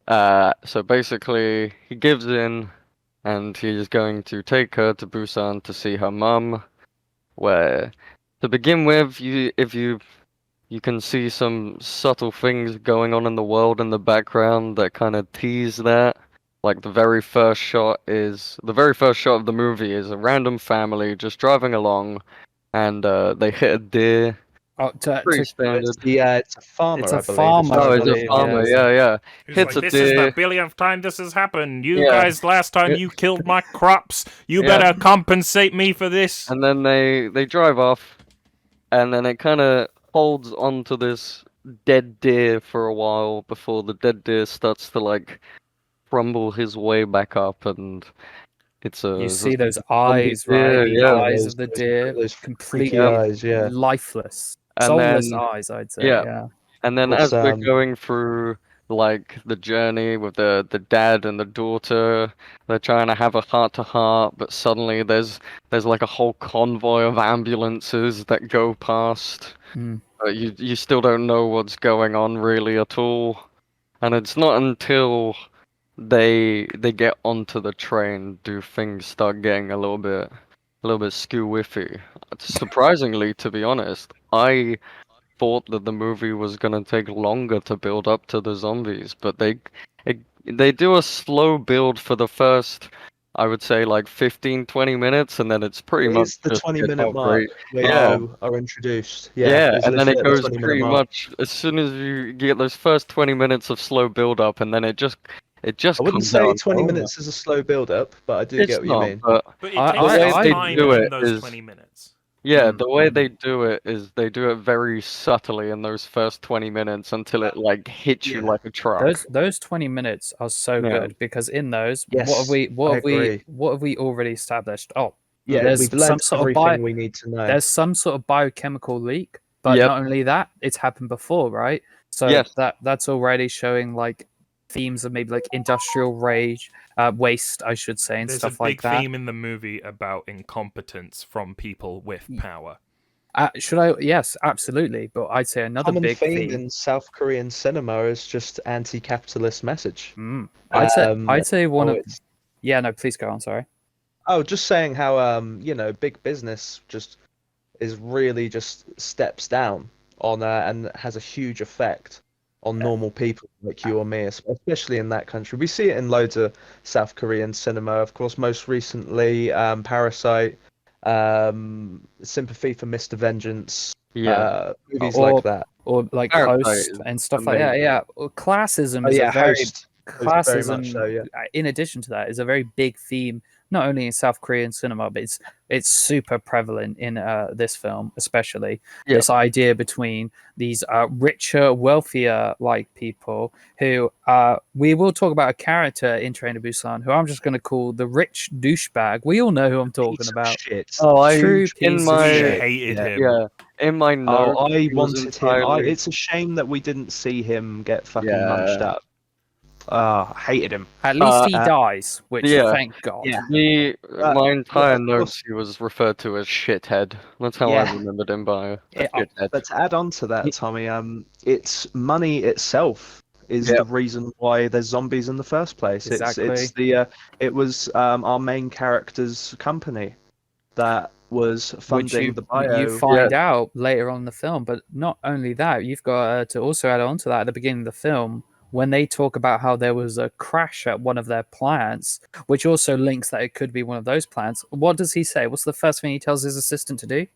So basically, he gives in, and he's going to take her to Busan to see her mum. Where, to begin with, you can see some subtle things going on in the world in the background that kind of tease that. Like the very first shot of the movie is a random family just driving along, and they hit a deer. Pretty standard. It's a farmer. It's a I believe. farmer. Oh, it's a farmer. Yeah. Hits like, this is the billionth time this has happened. You guys, last time you killed my crops. You better compensate me for this. And then they drive off, and then it kind of holds onto this dead deer for a while before the dead deer starts to like crumble his way back up, and you see those eyes, right? The eyes of the deer, completely lifeless, soulless eyes. I'd say. Yeah. And then as we're going through like the journey with the dad and the daughter. They're trying to have a heart to heart, but suddenly there's like a whole convoy of ambulances that go past. Mm. You still don't know what's going on really at all, and it's not until they get onto the train do things start getting a little bit skew-whiffy. Surprisingly, to be honest, I thought that the movie was gonna take longer to build up to the zombies, but it, they do a slow build for the first, I would say, like 15-20 minutes, and then it's pretty It much is the just 20-minute out mark great. where Yeah. you are introduced. Yeah, it's and then it literally at the goes 20-minute pretty mark. much as soon as you get those first 20 minutes of slow build up, and then it just I wouldn't comes say out. 20 minutes is a slow build-up, but I do It's get what you not, mean. but But it I- takes the way its they time do in it those is 20 minutes. yeah, Mm, the way they do it is they do it very subtly in those first 20 minutes until it like hits you Yeah. like a truck. Those 20 minutes are so Yeah. good because in those, Yes, I agree. what have we already established? Oh, Yeah, there's we've some learned sort of everything we need to know. there's some sort of biochemical leak, but Yep. not only that, it's happened before, right? So Yes. that's already showing like themes of maybe like industrial rage, waste, I should say, and There's a stuff big like that. theme in the movie about incompetence from people with power. Should I? Yes, absolutely. But I'd say another Common big theme theme. in South Korean cinema is just anti-capitalist message. I'd say one oh, of. it's Yeah, no, please go on. Sorry. just saying how big business just is really just steps down on and has a huge effect on normal people like you or me, especially in that country. We see it in loads of South Korean cinema, of course. Most recently, Parasite, Sympathy for Mr. Vengeance, Yeah. movies Or like that. or like Parasite Host is and stuff like that. amazing. Yeah, Well, classism Oh is a yeah, very Host very much so. Yeah. in addition to that, is a very big theme, not only in South Korean cinema, but it's super prevalent in this film, especially Yeah. this idea between these richer, wealthier like people who we will talk about a character in Train to Busan who I'm just going to call the rich douchebag. We all know who I'm talking Piece of about. shit. Oh, True in piece of my We shit. hated him. yeah, in my notes, Oh, I he was wanted him. entirely It's a shame that we didn't see him get fucking Yeah. munched up. I hated him. At least he Uh, dies, which yeah. thank God. Yeah. My entire of notes, course- he was referred to as shithead. That's how Yeah. I remembered him by a Yeah, shithead. But to add on to that, Tommy, it's money itself is Yep. the reason why there's zombies in the first place. Exactly. It's the it was our main character's company that was which funding the bio. you find out later on in the film. But not only that, you've got to also add on to that at the beginning of the film when they talk about how there was a crash at one of their plants, which also links that it could be one of those plants. What does he say? What's the first thing he tells his assistant to do?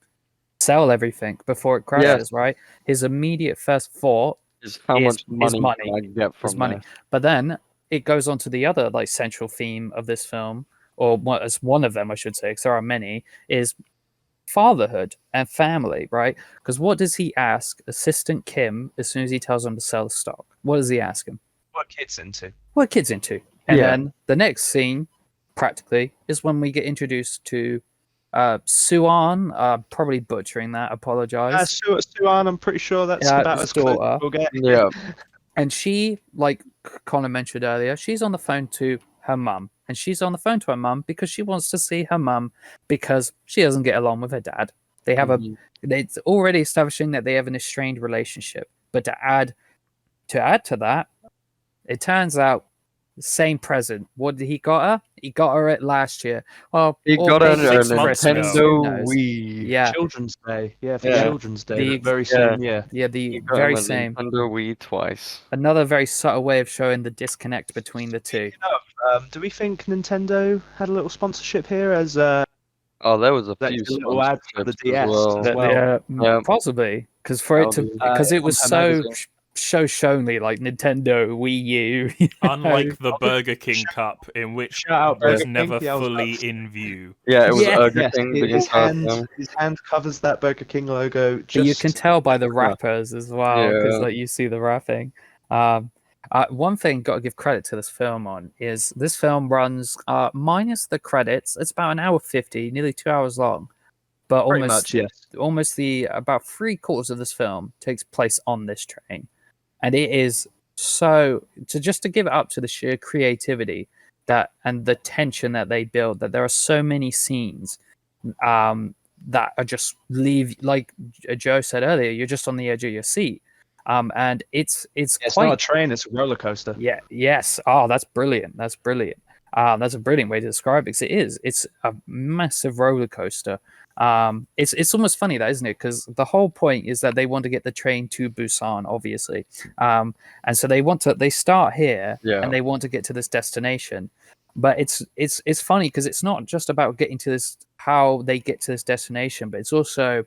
Sell everything before it crashes, right? His immediate first thought Is how is much money money. can I get from money. this? But then it goes on to the other like central theme of this film, or as one of them, I should say, because there are many, is fatherhood and family, right? Because what does he ask Assistant Kim as soon as he tells him to sell the stock? What does he ask him? What kids into? What are kids into? And Yeah. then the next scene, practically, is when we get introduced to Suan. Probably butchering that. Apologize. Suan, I'm pretty sure that's about as close daughter. as we'll get. Yeah. And she, like Connor mentioned earlier, she's on the phone to her mum. And she's on the phone to her mum because she wants to see her mum because she doesn't get along with her dad. They have Mhm. it's already establishing that they have an estranged relationship. But to add to that, it turns out the same present. What did he got her? He got her it last year. Well, He or got maybe a it's Christmas, who Nintendo knows? Wii. Yeah, Children's Day. Yeah, for Yeah. Children's Day. The- The very yeah. same year. yeah, He the got very him a same. Nintendo Wii twice. Another very subtle way of showing the disconnect between the two. Do we think Nintendo had a little sponsorship here as Oh, there was a that's few a little ad for the sponsorships as DS well. as well? Yeah. Possibly because for it to That'll be- because it was on her so magazine. shonely like Nintendo Wii U. you Unlike know? the Burger King Cup, in which Shout out was Burger King, never yeah, I was about fully to- in view. Yeah, it was Yeah. Burger Yes, King the his entire hand, time. his hand covers that Burger King logo. But you Just can tell by the wrappers as well because Yeah. like you see the wrapping. One thing got to give credit to this film on is this film runs minus the credits. It's about an hour 50, nearly 2 hours long, but pretty almost much, yes. almost the about 3/4 of this film takes place on this train, and it is so to give it up to the sheer creativity that and the tension that they build, that there are so many scenes that are just leave, like Joe said earlier, you're just on the edge of your seat. And it's It's quite not a train; it's a roller coaster. yes. Oh, that's brilliant. That's brilliant. That's a brilliant way to describe it. 'Cause it is. It's a massive roller coaster. It's almost funny, that isn't it? Because the whole point is that they want to get the train to Busan, obviously. And so they start here Yeah. and they want to get to this destination. But it's funny because it's not just about getting to this, how they get to this destination, but it's also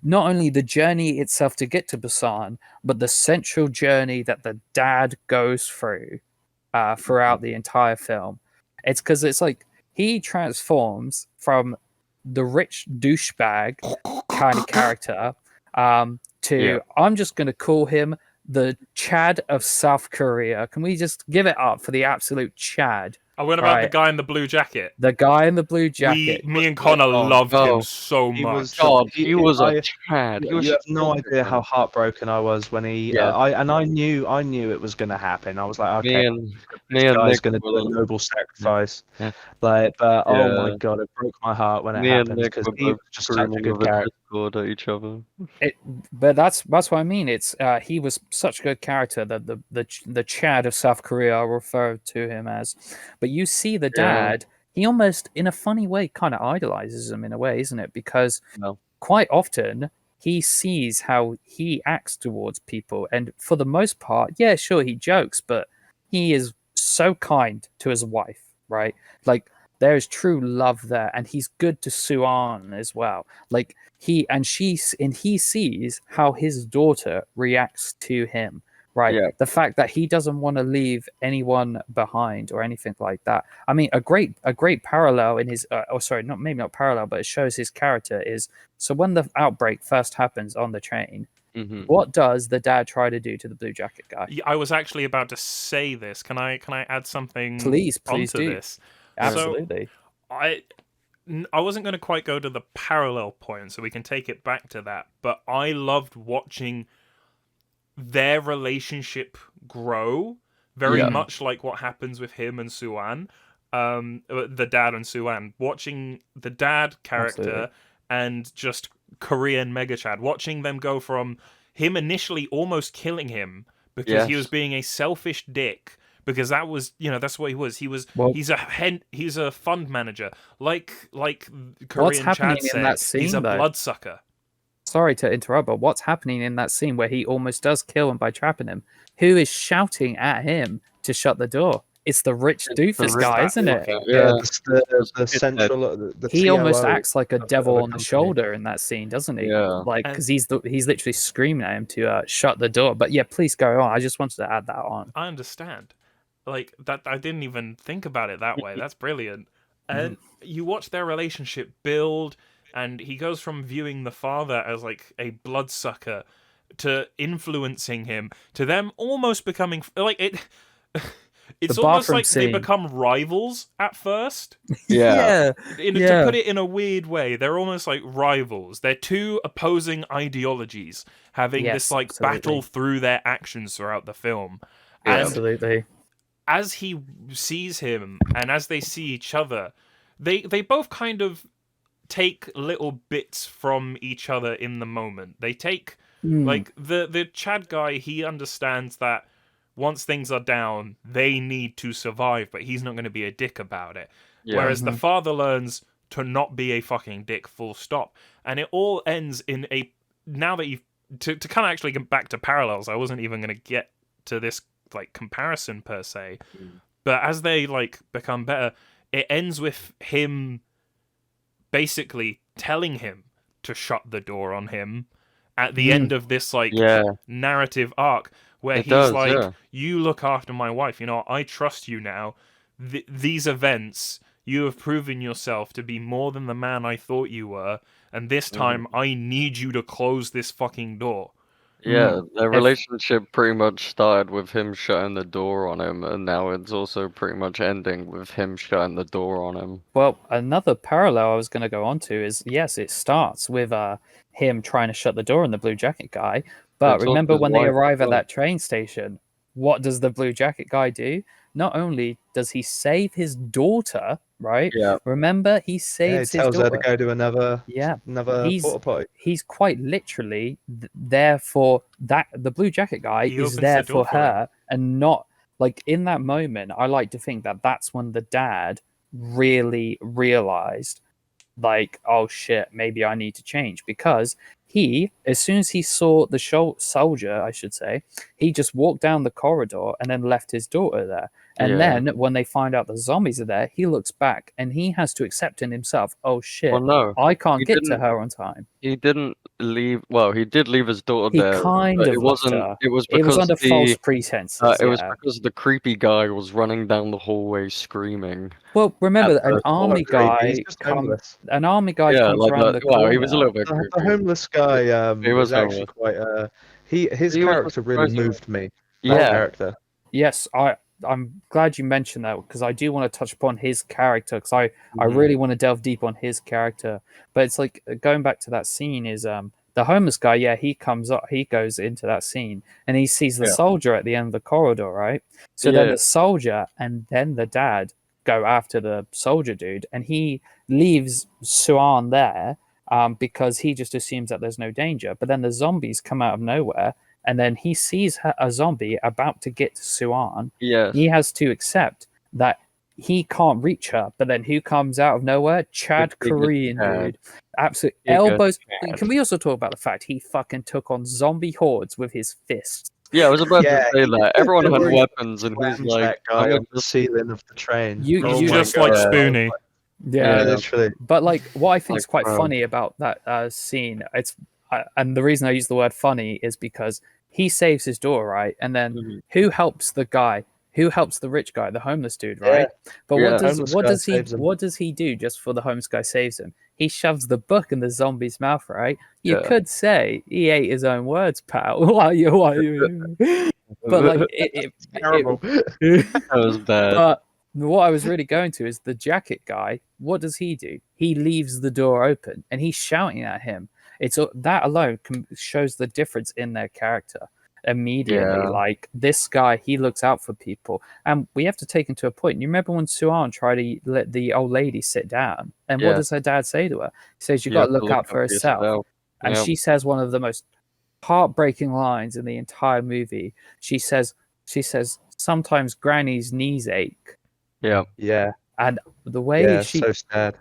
not only the journey itself to get to Busan, but the central journey that the dad goes through throughout the entire film. It's because it's like he transforms from the rich douchebag kind of character to I'm just going to call him the Chad of South Korea. Can we just give it up for the absolute Chad? I went about the guy in the blue jacket. The guy in the blue jacket. Me and Connor loved him so He much. was He was a Chad. You have no idea how heartbroken I was when he. I knew it was going to happen. I was like, okay, me this and guy's Nick going to do a noble sacrifice. Yeah. But oh Yeah. my god, it broke my heart when it Me and happened Nick because were he was both just such a screaming good over character. Discord at each other. But that's what I mean. It's he was such a good character that the Chad of South Korea are referred to him as. But you see the dad, he almost in a funny way kind of idolizes him in a way, isn't it? Because quite often he sees how he acts towards people, and for the most part, yeah, sure, he jokes, but he is so kind to his wife, right? Like there is true love there, and he's good to Suan as well. Like he sees how his daughter reacts to him, right? Yeah. The fact that he doesn't want to leave anyone behind or anything like that. I mean, a great parallel in his maybe not parallel, but it shows his character is, so when the outbreak first happens on the train, what does the dad try to do to the blue jacket guy? I was actually about to say this. Can I add something Please onto do. this? Absolutely. So, I wasn't going to quite go to the parallel point, so we can take it back to that. But I loved watching their relationship grow, very much like what happens with him and Suan, the dad and Suan. Watching the dad character and just Korean Mega Chad, watching them go from him initially almost killing him because he was being a selfish dick. Because that was, that's what he was. He's a fund manager, like Korean Chad said. He's a bloodsucker. Sorry to interrupt, but what's happening in that scene where he almost does kill him by trapping him? Who is shouting at him to shut the door? It's the rich doofus guy, isn't it? Yeah, the central. He almost COO acts like a devil on the company. shoulder in that scene, doesn't he? Yeah. Like, because he's literally screaming at him to shut the door. But yeah, please go on. I just wanted to add that on. I understand. Like that, I didn't even think about it that way. That's brilliant. And you watch their relationship build, and he goes from viewing the father as like a bloodsucker to influencing him to them almost becoming like it. It's almost like they become rivals at first. Yeah. To put it in a weird way, they're almost like rivals. They're two opposing ideologies having this like battle through their actions throughout the film. And Absolutely. as he sees him and as they see each other, they both kind of take little bits from each other in the moment. They take like the Chad guy, he understands that once things are down, they need to survive, but he's not going to be a dick about it. Yeah. Whereas the father learns to not be a fucking dick, full stop. And it all ends in a... Now that you've... To kind of actually get back to parallels, I wasn't even going to get to this like comparison per se. But as they like become better, it ends with him basically telling him to shut the door on him at the end of this like narrative arc. Where he's you look after my wife, I trust you now. These events, you have proven yourself to be more than the man I thought you were, and this time I need you to close this fucking door. Yeah, their relationship pretty much started with him shutting the door on him, and now it's also pretty much ending with him shutting the door on him. Well, another parallel I was going to go on to is, yes, it starts with him trying to shut the door on the blue jacket guy, But It's remember also his when they wife as arrive at well. that train station, what does the blue jacket guy do? Not only does he save his daughter, right? Yeah. Remember, he Yeah, he saves his tells her to daughter. go to another Yeah, porta potty. he's quite literally there for that. The blue jacket guy He is opens there the door for for him. her, and not like in that moment. I like to think that that's when the dad really realized, like, oh shit, maybe I need to change, because he, as soon as he saw the soldier, I should say, he just walked down the corridor and then left his daughter there. And Yeah. then when they find out the zombies are there, he looks back and he has to accept in himself, oh shit, Well, no, I can't he get to didn't. her on time. He didn't leave. Well, he did leave his daughter He there, kind but of it left wasn't. her. It was It was because under false the. pretenses, It was yeah. because the creepy guy was running down the hallway screaming. Well, remember, At an the army Creepy, he's guy just homeless. Yeah, comes like around that. the Well, he was a corner. little bit The creepy. homeless guy He was is actually homeless. quite his He was character really surprisingly. moved me. That Yeah. character. Yes, I'm glad you mentioned that, because I do want to touch upon his character, because I Mhm. really want to delve deep on his character. But it's like, going back to that scene is the homeless guy, yeah, he goes into that scene and he sees the Yeah. soldier at the end of the corridor, right? So then Yeah. the soldier and then the dad go after the soldier dude, and he leaves Suan there because he just assumes that there's no danger. But then the zombies come out of nowhere, and then he sees a zombie about to get to Suan. Yes. He has to accept that he can't reach her. But then who comes out of nowhere? Chad The biggest Korean, Chad. dude. Absolute Biggest elbows. Chad. Can we also talk about the fact he fucking took on zombie hordes with his fists? Yeah, I was about to Yeah, say he that. Everyone had literally weapons, and he's slams like, that guy "I'm on gonna the ceiling of the train. You- He's Oh my just like God. Spoonie. Yeah. Yeah, literally. But like, what I think is Like, quite bro. funny about that scene, and the reason I use the word funny is because he saves his daughter, right? And then Mhm. who helps the guy? Who helps the rich guy, the homeless dude, right? But Yeah. Homeless guy saves him. what does he do just for the homeless guy saves him? He shoves the book in the zombie's mouth, right? You Yeah. could say he ate his own words, pal. Why you? But like Terrible. That was bad. But what I was really going to is the jacket guy. What does he do? He leaves the door open and he's shouting at him. It's that alone shows the difference in their character immediately. Yeah. Like, this guy, he looks out for people, and we have to take into a point. You remember when Suan tried to let the old lady sit down, and what Yeah. does her dad say to her? He says, "You You got have to look out for herself." yourself. And Yeah. she says one of the most heartbreaking lines in the entire movie. She says, "Sometimes Granny's knees ache," Yeah. Yeah, and the way yeah, she so sad.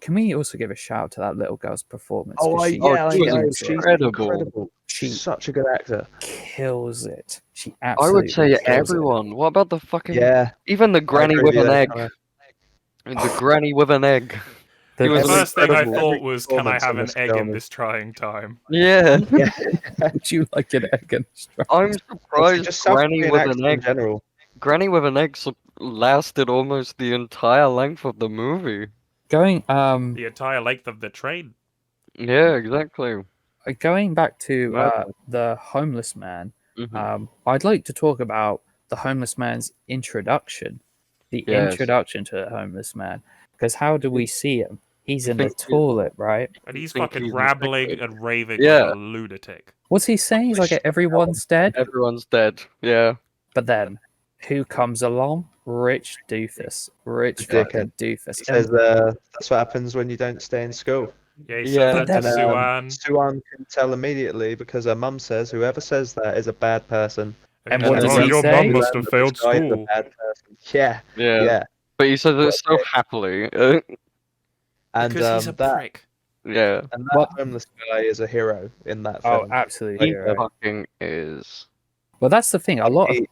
can we also give a shout out to that little girl's performance? Oh, 'Cause I she yeah, I she was know. kills She's it. incredible. She She's such a good actor. kills it. She I absolutely would say kills it. everyone. What about the fucking Yeah, even the I granny agree with with you an there, egg? Connor. The granny with an egg. The He was The best- first thing I incredible. thought was, can I performance have in an this egg film in is- this trying time? Yeah. Yeah, Would you like an egg and a I'm surprised just South Granny Korean with actors an in egg. general. Granny with an egg lasted almost the entire length of the movie. going The entire length of the train. Yeah, exactly. going back to Madness. the homeless man. Mhm. I'd like to talk about the homeless man's introduction. The Yes. introduction to the homeless man, because how do we see him? He's You in the think he's- toilet, right? And he's think fucking he's rambling infected. and raving Yeah. like a lunatic. What's he saying? He's like, everyone's dead. Everyone's dead. Yeah. But then, who comes along? Rich doofus. Rich The fucking He doofus. says that's what happens when you don't stay in school. Yeah, he Yeah. said that And to Suan. Suan can tell immediately because her mum says whoever says that is a bad person. And he what said, does "Oh, he your say? mum You must learn have that this failed guy is a school. bad person. Yeah, Yeah. yeah. But he says it so Well, happily. And Because he's a that prick. Yeah. and What- that homeless guy is a hero in that Oh, film. absolutely. He hero. fucking is. Well, that's the thing. A lot of. He-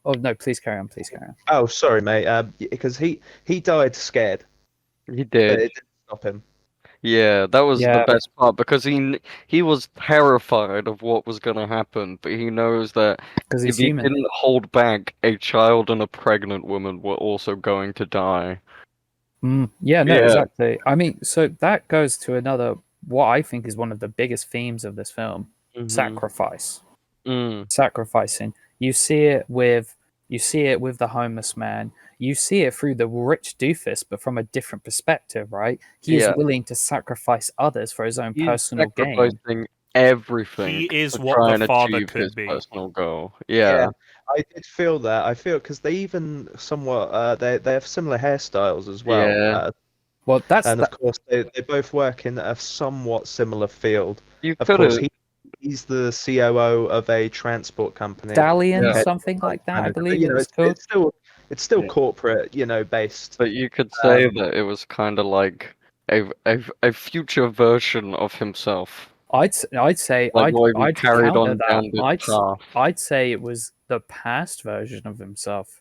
Oh no! Please carry on. Please carry on. Oh, sorry, mate. Because he died scared, He but did. it didn't stop him. Yeah, that was Yeah. the best part because he was terrified of what was gonna happen, but he knows that Because if he's he human. didn't hold back, a child and a pregnant woman were also going to die. Yeah, no, Yeah. exactly. I mean, so that goes to another, what I think is one of the biggest themes of this film: Mhm. sacrifice. Mm. Sacrificing. You see it with the homeless man. You see it through the rich doofus, but from a different perspective, right? He is Yeah. willing to sacrifice others for his own He's personal gain. sacrificing everything He is to what try the and father achieve could his be. personal goal. Yeah, Yeah, I did feel that. I feel because they even somewhat they have similar hairstyles as well. yeah. Well, that's And of course they both work in a somewhat similar field. You Of could course, have. he's the COO of a transport company. Stallion, Yeah. something like that, I Manager, but, believe you it know, was called. it's still Yeah. corporate, based. But you could say Um, that it was kind of like a future version of himself, I'd say like what he I'd carried counter on that. down this path. I'd say it was the past version of himself.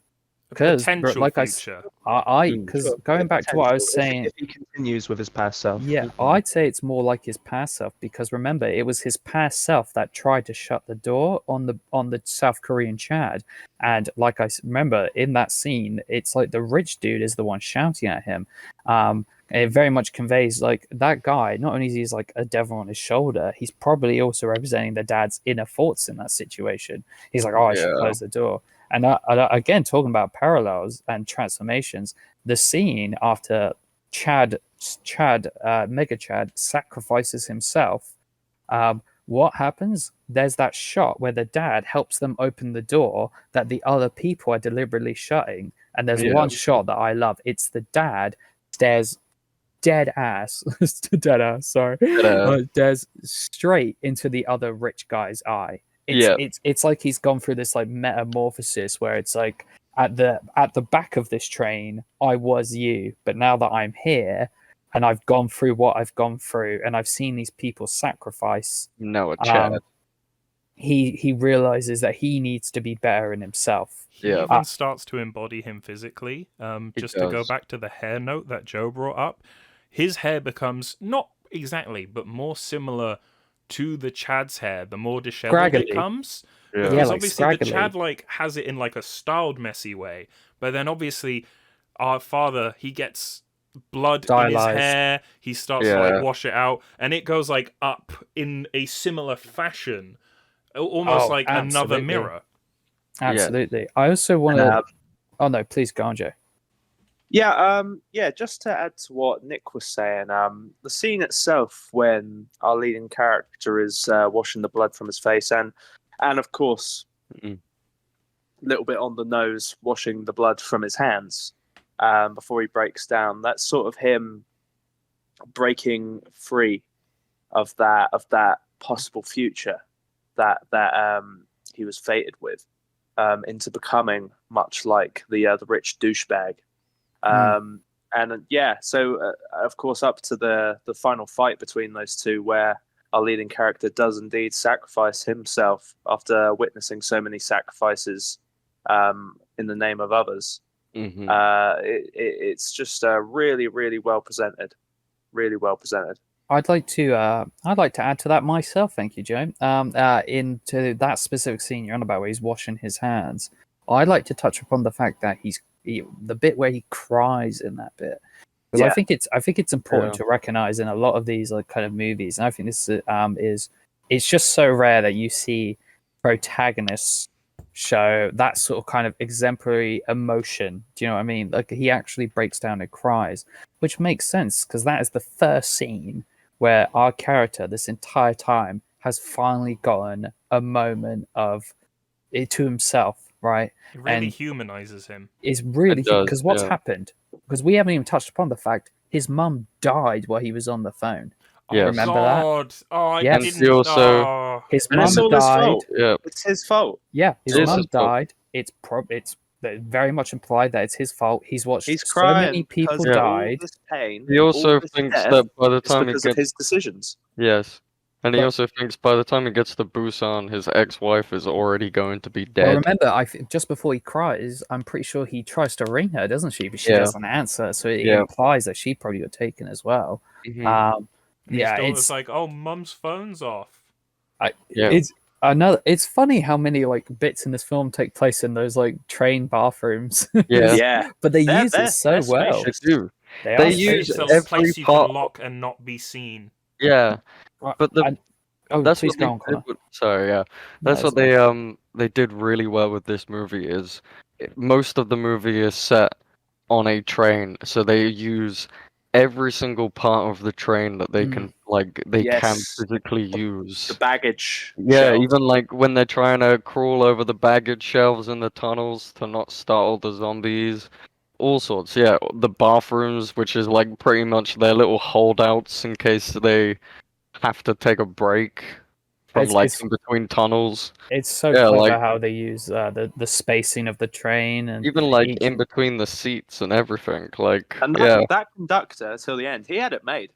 A Because, potential like future. because sure, going the back to what I was potential, saying, if he continues with his past self. yeah, I'd say it's more like his past self. Because remember, it was his past self that tried to shut the door on the South Korean Chad, and like remember in that scene, it's like the rich dude is the one shouting at him. It very much conveys like that guy. Not only is he like a devil on his shoulder, he's probably also representing the dad's inner thoughts in that situation. He's like, oh, I should Yeah. close the door. And again, talking about parallels and transformations, the scene after Mega Chad sacrifices himself. What happens? There's that shot where the dad helps them open the door that the other people are deliberately shutting. And there's Yeah. one shot that I love. It's the dad stares dead ass, dead ass, sorry, stares straight into the other rich guy's eye. Yeah. It's like he's gone through this like metamorphosis where it's like at the back of this train, I was you, but now that I'm here and I've gone through what I've gone through and I've seen these people sacrifice, No, a Chad. he realizes that he needs to be better in himself. He Yeah. even starts to embody him physically. He Just to go does. back to the hair note that Joe brought up, his hair becomes not exactly, but more similar to the Chad's hair the more disheveled Scraggly. it comes. Yeah. Because Yeah, like obviously the scraggly. Chad like has it in like a styled messy way, but then obviously our father, he gets blood in his Stylized. hair, he starts to Yeah. like wash it out, and it goes like up in a similar fashion, almost Oh, like another absolutely. mirror. Absolutely. I also want to. Oh no, please go on, Joe. Yeah, just to add to what Nick was saying, the scene itself when our leading character is washing the blood from his face and of course, Mm. a little bit on the nose, washing the blood from his hands before he breaks down. That's sort of him breaking free of that possible future that he was fated with, into becoming much like the rich douchebag. And yeah, so of course, up to the final fight between those two, where our leading character does indeed sacrifice himself after witnessing so many sacrifices in the name of others. Mhm. It's just really, really well presented. Really well presented. I'd like to add to that myself. Thank you, Joe. Into that specific scene you're on about where he's washing his hands. I'd like to touch upon the fact that the bit where he cries in that bit, because Yeah. I think it's important Yeah. to recognize in a lot of these like kind of movies, and I think this is it's just so rare that you see protagonists show that sort of kind of exemplary emotion. Do you know what I mean? Like he actually breaks down and cries, which makes sense because that is the first scene where our character this entire time has finally gotten a moment of it to himself, right? It really And humanizes him. is really It does, because what's yeah. happened, because we haven't even touched upon the fact his mum died while he was on the phone. Yes. Remember that? God. Oh, I Yes. didn't. And he also- Oh. His And mum it's all his died. fault. Yeah. It's his fault. Yeah, his It is mum his fault. died. It's very much implied that it's his fault. He's watched He's so many crying people because of all died. this pain. He also all this thinks death that by the is time he because of gets his decisions. yes, and he But- also thinks by the time he gets to Busan, his ex-wife is already going to be Well, dead. remember, just before he cries, I'm pretty sure he tries to ring her, doesn't she? But she Yeah. doesn't answer, so it Yeah. implies that she probably got taken as well. Mhm. And his Yeah, daughter's it's like, "Oh, mum's phone's off." Yeah. it's another. It's funny how many like bits in this film take place in those like train bathrooms. Yeah. Yeah. but they They're- use they're- it so they're well. They spacious. do. They They are use It's spacious. a every place you part- can lock and not be seen. Yeah, but the oh, that's please what go they on, Connor. did. Sorry, yeah, No, that's what they did really well with this movie. Is most of the movie is set on a train, so they use every single part of the train that they can can Yes. physically The use. baggage. Yeah, shelves. even like when they're trying to crawl over the baggage shelves in the tunnels to not startle the zombies. All sorts, yeah. The bathrooms, which is like pretty much their little holdouts in case they have to take a break from like It's in between tunnels. it's so Yeah, clever like how they use the spacing of the train and even like each. in between the seats and everything. Like, And yeah, that conductor, till the end, he had it made.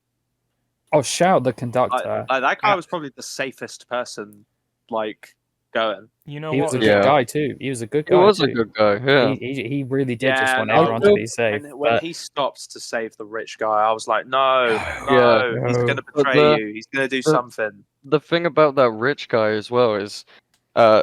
Oh, shout the Like, conductor! that guy was probably the safest person, like, going. You know He was what? a as good Yeah. well? guy too. He was a good he guy was a too. good guy. Yeah, He really did just Yeah, want no, everyone to be safe. when But he stops to save the rich guy, I was like, no, yeah. no, he's No. going to But betray you. He's going to do something. the thing about that rich guy as well is,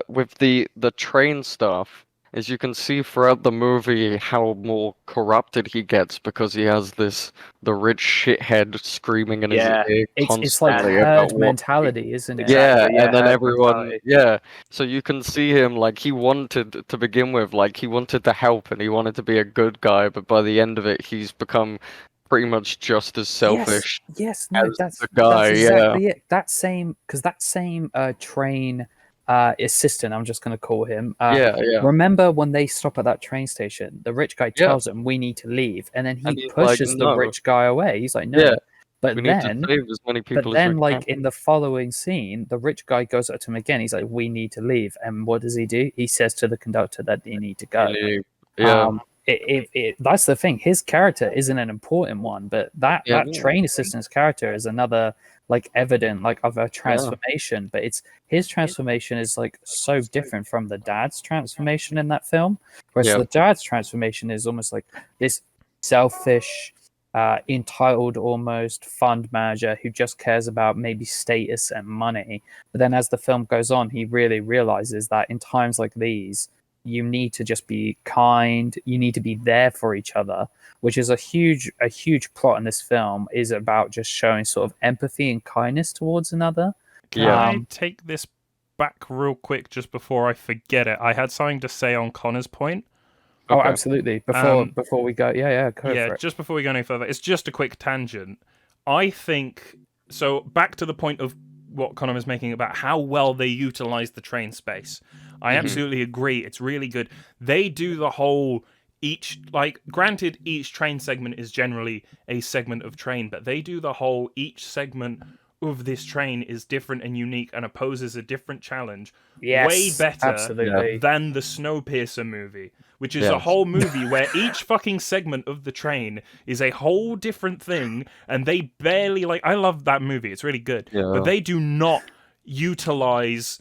with the train stuff, is you can see throughout the movie how more corrupted he gets because he has the rich shithead screaming in his Yeah. ear it's like constantly herd about what. mentality, isn't it? Yeah, Exactly, yeah, and then herd everyone, mentality. yeah. So you can see him like he wanted to begin with, like he wanted to help and he wanted to be a good guy, but by the end of it, he's become pretty much just as selfish No, as that's the guy. Yeah, exactly it. That same train assistant, I'm just going to call him. yeah. Remember when they stop at that train station? The rich guy Yeah. tells him we need to leave, and then he And he's like, pushes the no. rich guy away. He's like, no. Yeah, But we need to then, save as many people as we like can. in the following scene, the rich guy goes up to him again. He's like, we need to leave, and what does he do? He says to the conductor that they need to go. Yeah, That's the thing. His character isn't an important one, but that Yeah, that train assistant's character is another like evident like of a yeah, transformation. But it's his transformation is like so different from the dad's transformation in that film. Whereas yeah, the dad's transformation is almost like this selfish, entitled, almost fund manager who just cares about maybe status and money. But then as the film goes on, he really realizes that in times like these you need to just be kind, you need to be there for each other, which is a huge plot in this film, is about just showing sort of empathy and kindness towards another. Can yeah. I take this back real quick just before I forget it? I had something to say on Connor's point. Oh, Okay. absolutely. Um, Before we go, go for it. Just before we go any further, it's just a quick tangent. I think so. Back to the point of what Connor was making about how well they utilize the train space. I absolutely agree. It's really good. They do the whole granted, each train segment is generally a segment of train, but they do the whole each segment of this train is different and unique and opposes a different challenge way better absolutely. than the Snowpiercer movie, which is a Yes. whole movie where each fucking segment of the train is a whole different thing, and they barely I love that movie, it's really good, Yeah. but they do not utilize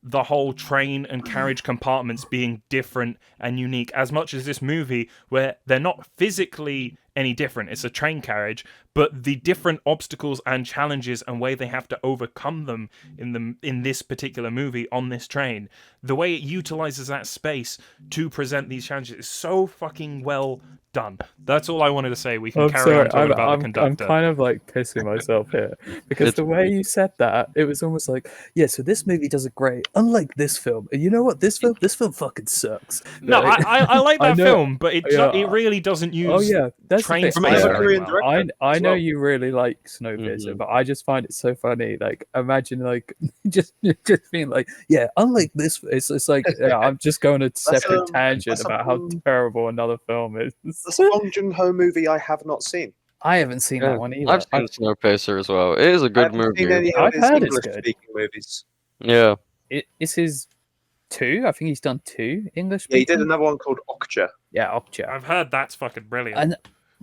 the whole train and carriage compartments being different and unique as much as this movie, where they're not physically any different. It's a train carriage, but the different obstacles and challenges and way they have to overcome them in this particular movie on this train, the way it utilizes that space to present these challenges is so fucking well done. That's all I wanted to say. We can carry on talking about the I'm conductor. kind of like pissing myself here because It's the way you said that, it was almost like, yeah, so this movie does it great, unlike this film. And you know what? This film fucking sucks. No, Like, I like I that know- film, but it yeah. it really doesn't use Oh yeah, that's the train thing. From space another Yeah. very Korean well. director. I as know well. you really like Snowpiercer, Mhm. but I just find it so funny. Like, imagine like just being like, yeah, unlike this, it's like I'm just going a separate tangent that's about how terrible another film is. That's a Bong Joon-ho movie I have not seen. I haven't seen Yeah. that one either. I've seen Snowpiercer as well. It is a I good haven't seen movie. any of I've his heard it's English-speaking movies. Yeah. It's his two. I think he's done two English. Yeah, he did speaking. another one called Okja. Yeah, Okja. I've heard that's fucking brilliant. And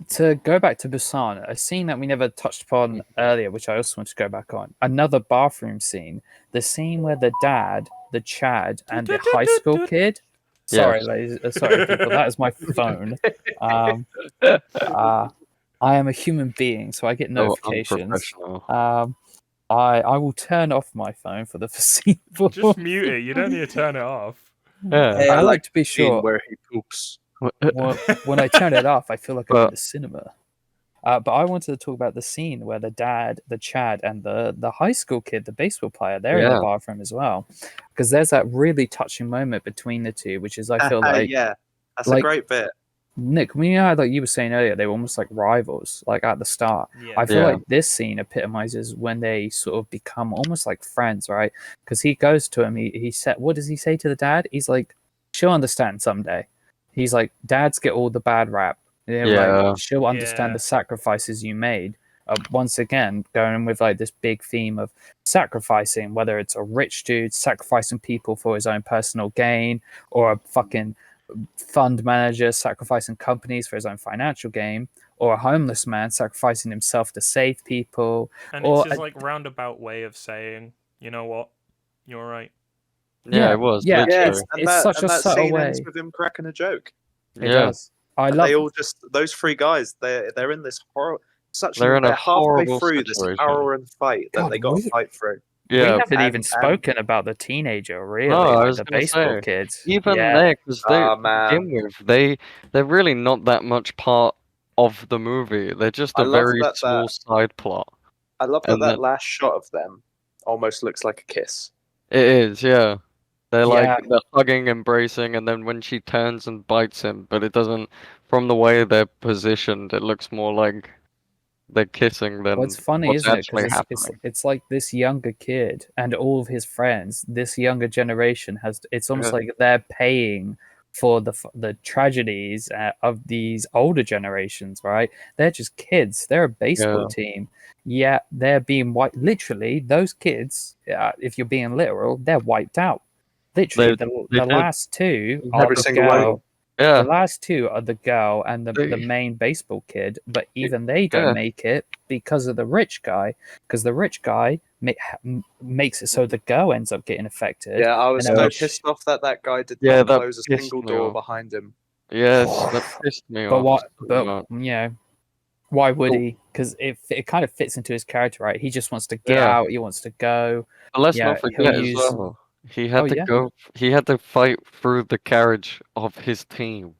to go back to Busan, a scene that we never touched upon earlier, which I also want to go back on, another bathroom scene, the scene where the dad, the Chad, and the high school kid. Sorry, Yes. ladies, sorry, people. That is my phone. I am a human being, so I get Oh, notifications. unprofessional. I will turn off my phone for the foreseeable. Just mute it. You don't need to turn it off. Yeah. Hey, I I like to be Scene sure. where he poops. When I turn it off, I feel like I'm in But- the cinema. But I wanted to talk about the scene where the dad, the Chad, and the high school kid, the baseball player, they're in Yeah. the bathroom as well. Because there's that really touching moment between the two, which is I feel like yeah, that's like- a great bit. Nick, you know how like you were saying earlier, they were almost like rivals, like at the start. Yeah. I feel Yeah. like this scene epitomizes when they sort of become almost like friends, right? Because he goes to him, he said, what does he say to the dad? He's like, she'll understand someday. He's like, dads get all the bad rap. You know, Yeah. like she'll understand Yeah. the sacrifices you made. Once again, going with like this big theme of sacrificing, whether it's a rich dude sacrificing people for his own personal gain, or a fucking fund manager sacrificing companies for his own financial gain, or a homeless man sacrificing himself to save people, And or it's his like roundabout way of saying, you know what, you're right. Yeah, it was yeah, literally. it's such a that subtle scene ends way. with him cracking a joke. It Yeah, does. I And love. they all just those three guys. They're in this horror. They're in a They're halfway horrible through this situation. hour-and fight that God, they got to fight through. We Yeah, haven't even and- spoken about the teenager, really, No, I like was the gonna baseball say, kids. even yeah, there, because they Ah, to man. begin with, they're really not that much part of the movie. They're just I a love very that- small side plot. I love that And that last shot of them almost looks like a kiss. It is, yeah. They're Yeah. like they're hugging, embracing, and then when she turns and bites him, but it doesn't. From the way they're positioned, it looks more like they're kissing than what's funny, what's isn't it? actually Because happening. it's like this younger kid and all of his friends, this younger generation has. It's almost Yeah. like they're paying for the tragedies of these older generations, right? They're just kids. They're a baseball team. Yeah, they're being wiped. Literally, those kids, if you're being literal, they're wiped out. Literally, They the did. last two are Every the single one of girl. them. Yeah, The last two are the girl and the They- main baseball kid, but even they don't Yeah. make it because of the rich guy. Because the rich guy makes it so the girl ends up getting affected. Yeah, I was And so then pissed off that guy did Yeah, not that close a pissed single me door off. behind him. Yes, that pissed me But off. what? so But much. you know, why would Oh. he? Because it kind of fits into his character, right? He just wants to get Yeah. out. He wants to go. But let's Yeah, not he'll forget as use- well. He had Oh, to yeah. go. He had to fight through the carriage of his team.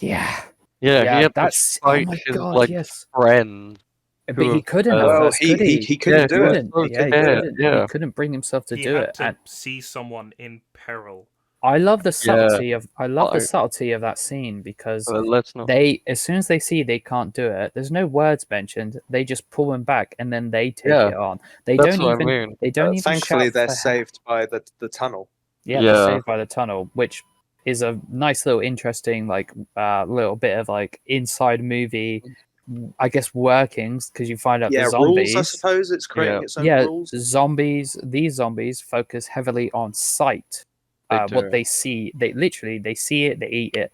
Yeah, Yeah, he had that's to fight oh my his god, like yes. friend. But who he couldn't have, at Well, first, could he? he couldn't do he it. was couldn't. so Yeah, he scared, couldn't. yeah. He couldn't bring himself to He do had it. to And see someone in peril. I love the Yeah. subtlety of the Like- subtlety of that scene because let's not. they, as soon as they see they can't do it, there's no words mentioned. They just pull him back and then they take Yeah, it on. They That's don't what even. I mean. They don't even. Thankfully, shout they're for help. saved by the tunnel. Yeah, Yeah. they're saved by the tunnel, which is a nice little interesting little bit of like inside movie, I guess, workings, because you find out Yeah, the zombies. rules. I suppose it's creating its own Yeah, rules. these zombies focus heavily on sight. They What do. they see, they see it, they eat it,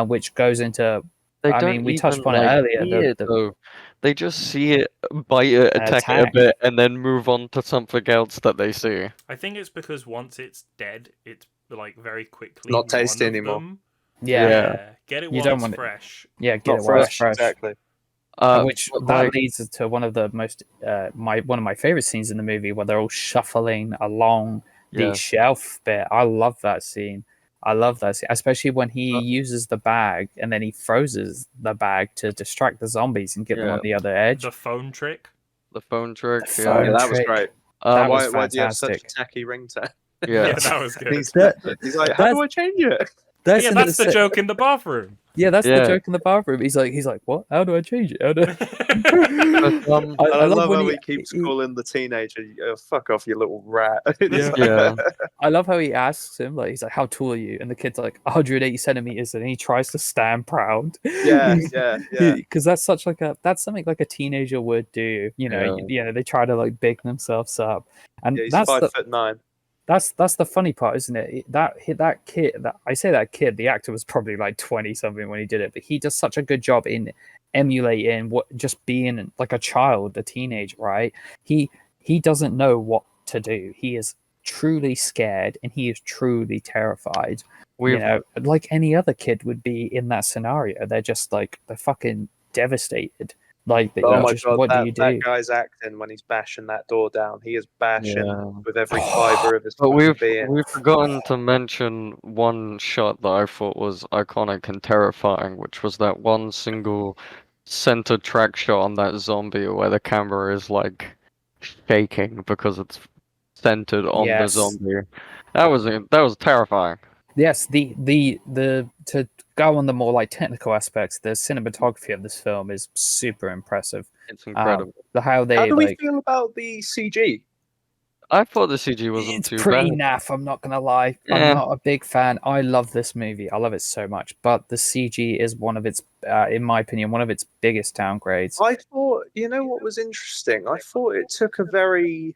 which goes into. They I don't mean, we touched even, upon it like, earlier. see it, The though. They just see it, bite it, attack it a attack. bit, and then move on to something else that they see. I think it's because once it's dead, it's like very quickly Not tasty one of anymore. them. yeah, Get it You while don't it's want it- fresh. yeah, get Not it while it's fresh, fresh. exactly. Which but, that like, leads to one of the most one of my favorite scenes in the movie where they're all shuffling along the Yeah. shelf bit. I love that scene. I love that scene, especially when he Uh, uses the bag and then he throws the bag to distract the zombies and get them Yeah. on the other edge. The phone trick. the phone trick. The Yeah. phone Yeah, that was trick. great. That was Why do you have such a fantastic. tacky ringtone? Yeah. Yeah, that was good. He's, That- he's like, how do I change it? That's Yeah, in that's the se- joke in the bathroom. Yeah, that's Yeah. the joke in the bathroom. He's like, what? How do I change it? How do But, I love when how he keeps he- calling the teenager, "Fuck off, you little rat." Yeah. yeah. I love how he asks him, like, he's like, how tall are you? And the kid's like, 180 centimeters, and he tries to stand proud. yeah, yeah, yeah. Because that's that's something like a teenager would do. You know, they try to like big themselves up, and Yeah, he's that's 5'9". that's the funny part, isn't it? That kid, that kid, the actor was probably like 20 something when he did it, but he does such a good job in emulating what just being like a child, a teenager, right? He doesn't know what to do. He is truly scared and he is truly terrified. We've Like any other kid would be in that scenario. They're just like they're fucking devastated. Like, Oh my just, god, what do you that do? guy's acting when he's bashing that door down. He is bashing Yeah. with every fiber of his But fucking being. we've forgotten to mention one shot that I thought was iconic and terrifying, which was that one single center track shot on that zombie where the camera is like shaking because it's centered on the Yes. zombie. That was terrifying. Yes, the to go on the more like technical aspects, the cinematography of this film is super impressive. It's incredible. How How they do we like feel about the CG? I thought the CG wasn't it's too pretty bad. naff. I'm not gonna lie. Yeah. I'm not a big fan. I love this movie. I love it so much. But the CG is one of its, in my opinion, one of its biggest downgrades. I thought, you know what was interesting? I thought it took a very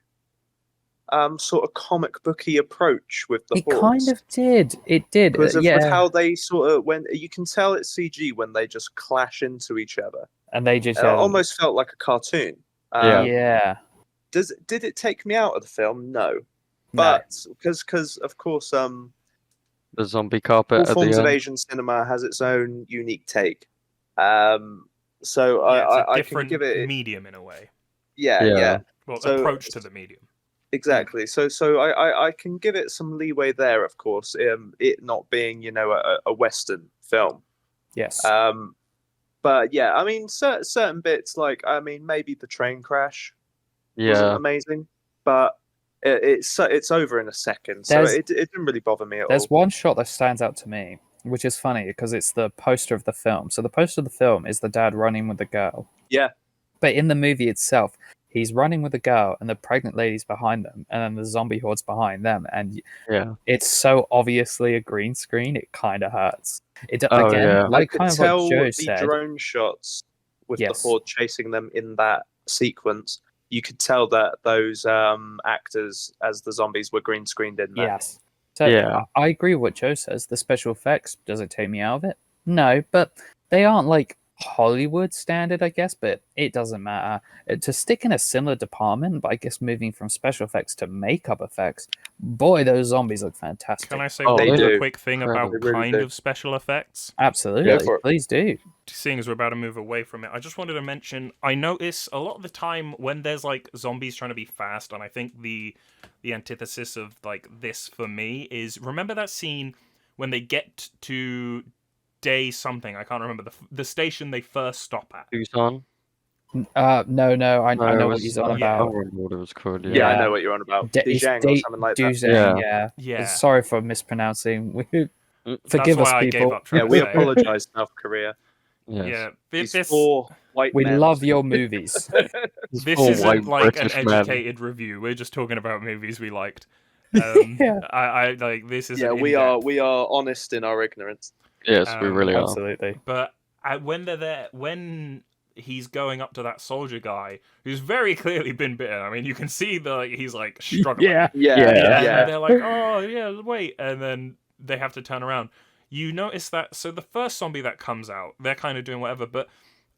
sort of comic booky approach with the It hordes. kind of did. It did. Because of with Yeah. how they sort of when you can tell it's CG when they just clash into each other. And they just It almost felt like a cartoon. Yeah. yeah. Did it take me out of the film? No, No. but because of course The zombie all carpet at forms the of end. Asian cinema has its own unique take. So Yeah, it's a I can different give it medium in a way. yeah. Yeah. Well, So- approach to the medium. Exactly. So I can give it some leeway there, of course. It not being a Western film. Yes. But yeah, I mean certain bits like maybe the train crash wasn't Yeah. amazing, but it's over in a second, so There's- it didn't really bother me at There's all. one shot that stands out to me, which is funny because it's the poster of the film. So the poster of the film is the dad running with the girl. Yeah. But in the movie itself, he's running with the girl and the pregnant lady's behind them, and then the zombie horde's behind them, and Yeah. it's so obviously a green screen, it kind of hurts. It Oh, again, yeah. I like could kind of tell like Joe the said. drone shots with Yes. the horde chasing them in that sequence. You could tell that those actors as the zombies were green screened in there. Yes. So Yeah. I agree with what Joe says. The special effects, does it take me out of it? No, but they aren't like Hollywood standard, I guess, but it doesn't matter. To stick in a similar department, but I guess moving from special effects to makeup effects, boy, those zombies look fantastic. Can I say Oh, one they do. quick thing Incredible. about They really kind do. of special effects? Absolutely. for it. Please do. Seeing as we're about to move away from it, I just wanted to mention I notice a lot of the time when there's like zombies trying to be fast, and I think the antithesis of like this for me is, remember that scene when they get to day something, I can't remember the station they first stop at. Tucson. No, I No, know it what was- he's on I about. can't remember what it was called. Yeah, I Yeah. know what you're on about. It's Dijang or something like that. Duzang, Yeah. yeah. Yeah. Sorry for mispronouncing. That's Forgive why us, I gave people. up trying Yeah, to we say it. apologize, South Korea. Yes. Yeah, These this four white We men. love your movies. These this poor isn't white like an British men. educated review. We're just talking about movies we liked. Yeah. I like this is Yeah, we are honest in our ignorance. Yes, we really are. Absolutely. But when they're there, when he's going up to that soldier guy who's very clearly been bitten. I mean, you can see he's like struggling. Yeah. Yeah, Yeah. And they're like, oh yeah, wait, and then they have to turn around. You notice that, so the first zombie that comes out, they're kind of doing whatever, but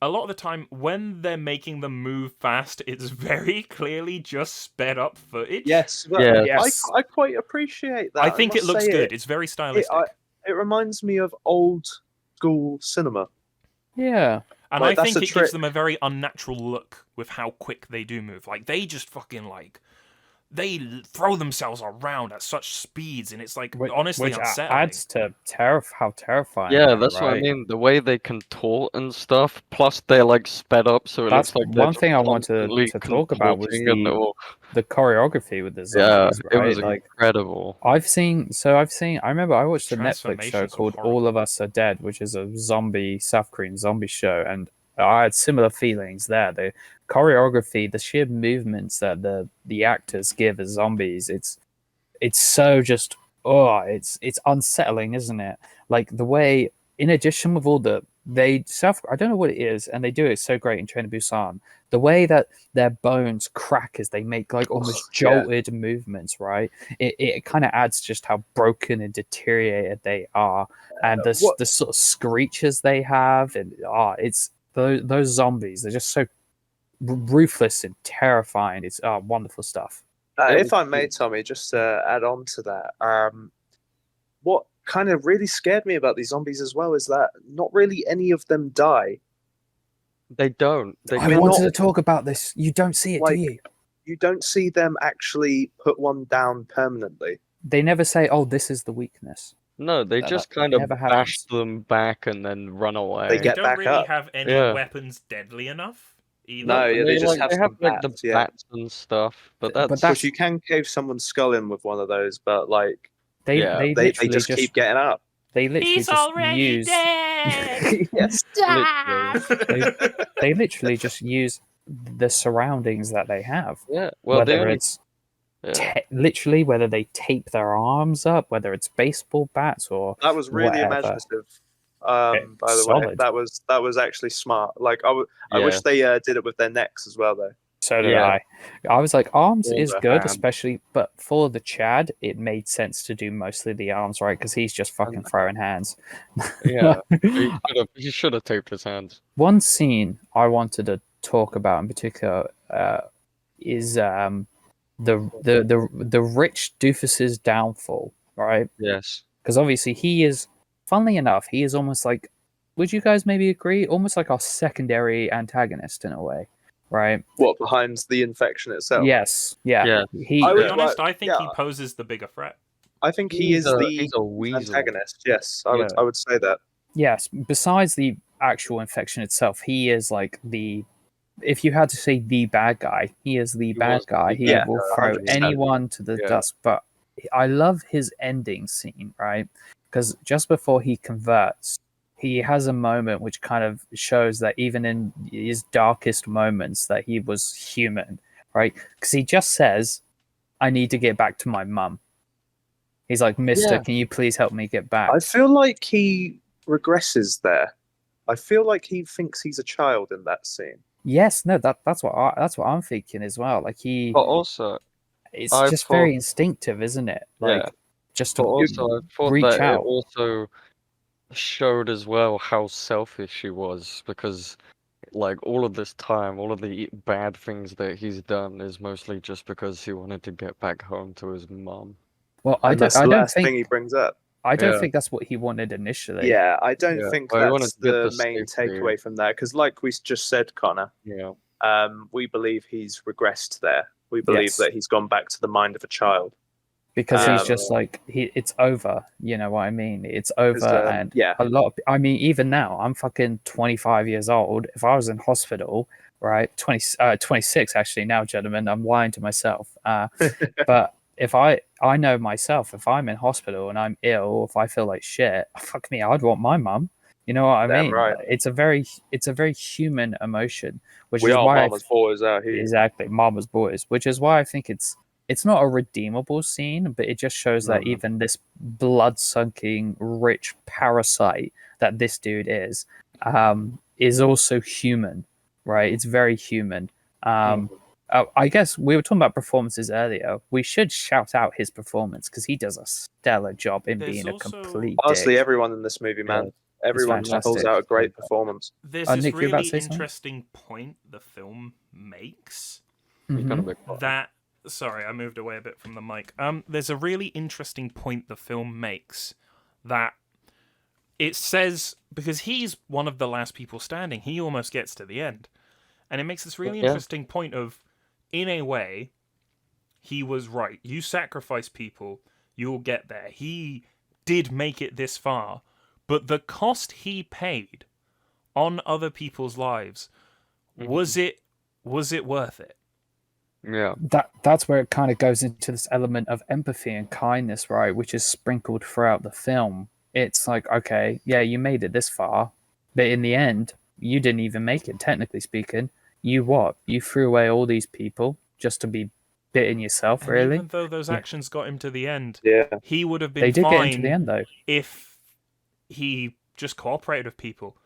a lot of the time when they're making them move fast, it's very clearly just sped up footage. Yes, but Yeah. Yes. I quite appreciate that. I think it must looks say good. It's very stylistic. It reminds me of old school cinema. Yeah. And Like, I that's think a it trick. gives them a very unnatural look with how quick they do move. Like, they just fucking, they throw themselves around at such speeds, and it's, honestly which unsettling. adds to how terrifying. Yeah, they are, that's what I right? mean. The way they contort and stuff, plus they're sped up, so it That's looks like they're one thing I want to constantly talk about was contorting and all. the choreography with the Yeah, zombies, it right? was Like incredible. I remember I watched a Netflix show Transformations were called horrible. All of Us Are Dead, which is a South Korean zombie show, and I had similar feelings there. The choreography, the sheer movements that the actors give as zombies, it's so just it's unsettling, isn't it? Like the way, in addition with all I don't know what it is, and they do it so great in Train to Busan. The way that their bones crack as they make like almost Yeah. jolted movements, right? It kind of adds just how broken and deteriorated they are, and the sort of screeches they have, and it's those zombies. They're just so ruthless and terrifying. It's wonderful stuff. If I may, Tommy, just to add on to that, what kind of really scared me about these zombies as well is that not really any of them die. They don't. They I mean, wanted not- to talk about this. You don't see it, Like- do you? You don't see them actually put one down permanently. They never say, "Oh, this is the weakness." No, they That- just that kind of never bash happens. them back and then run away. They They get don't back really up. have any Yeah. weapons deadly enough either. No, yeah, they just like, have some like bats, the yeah. bats and stuff, but But that's that's- Because you can cave someone's skull in with one of those, but like They Yeah. they They literally just keep getting up. they literally He's just already use dead. Yes. Literally. they literally just use the surroundings that they have. Yeah. Well, they Whether only. it's Yeah. literally whether they tape their arms up, whether it's baseball bats or That was really whatever. imaginative. Okay, By the way, solid. that was actually smart. Like I Yeah. wish they did it with their necks as well, though. So did Yeah. I. I was like, arms All is the good, hand. especially, but for the Chad, it made sense to do mostly the arms, right? Because he's just fucking throwing hands. Yeah. He should have taped his hands. One scene I wanted to talk about in particular is the rich doofus's downfall, right? Yes. Because obviously he is, funnily enough, he is almost like, would you guys maybe agree, almost like our secondary antagonist in a way, right? What behind the infection itself? Yes, yeah. Yeah. He, I To would be honest, like- I think yeah. he poses the bigger threat. I think he is He's a weasel. antagonist. Yes, I Yeah. would say that. yes. Besides the actual infection itself, he is like the. If you had to say the bad guy, he is the He bad was guy. the He bad will guy, throw 100%. anyone to the Yeah. dust. But I love his ending scene, right? Because just before he converts, he has a moment which kind of shows that even in his darkest moments, that he was human, right? Because he just says, "I need to get back to my mum." He's like, "Mister, Yeah. can you please help me get back?" I feel like he regresses there. I feel like he thinks he's a child in that scene. Yes, no, that's what I'm thinking as well. Like But also, it's I just thought- very instinctive, isn't it? Like Yeah. just but to also I thought reach that it out. also showed as well how selfish he was, because like all of this time, all of the bad things that he's done is mostly just because he wanted to get back home to his mum. Well, And that's I the don't last thing he think brings up. I don't Yeah. think that's what he wanted initially. Yeah, I don't Yeah, think but I wanted that's to get the the main safety. takeaway from that. Because, like we just said, Connor, Yeah. we believe he's regressed there. We believe Yes. that he's gone back to the mind of a child. Because he's Um, just like it's over. You know what I mean? It's over, and yeah, a lot. I mean, even now, I'm fucking 25 years old. If I was in hospital, right, 26 actually now, gentlemen, I'm lying to myself. But if I know myself, if I'm in hospital and I'm ill, if I feel like shit, fuck me, I'd want my mum. You know what I Damn mean? right. It's a very human emotion, which we is are why mama's boys out here. exactly mama's boys, which is why I think it's not a redeemable scene, but it just shows that Mhm. even this blood-sucking rich parasite that this dude is also human, right? It's very human. I guess we were talking about performances earlier. We should shout out his performance because he does a stellar job in There's being a also- complete Honestly, dick. everyone in this movie, man, everyone fantastic. pulls out a great performance. There's Oh, this Nick, you were about really to say something? interesting point the film makes He's Mhm. got a big part. that. Sorry, I moved away a bit from the mic. There's a really interesting point the film makes that it says, because he's one of the last people standing, he almost gets to the end, and it makes this really Yeah. interesting point of, in a way, he was right. You sacrifice people, you'll get there. He did make it this far, but the cost he paid on other people's lives, was it worth it? Yeah. That's where it kind of goes into this element of empathy and kindness, right? Which is sprinkled throughout the film. It's like, okay, yeah, you made it this far, but in the end, you didn't even make it, technically speaking. You what? You threw away all these people just to be bitten yourself, And really? even though those Yeah. actions got him to the end, Yeah, he would have been They did get into fine the end, though. if he just cooperated with people.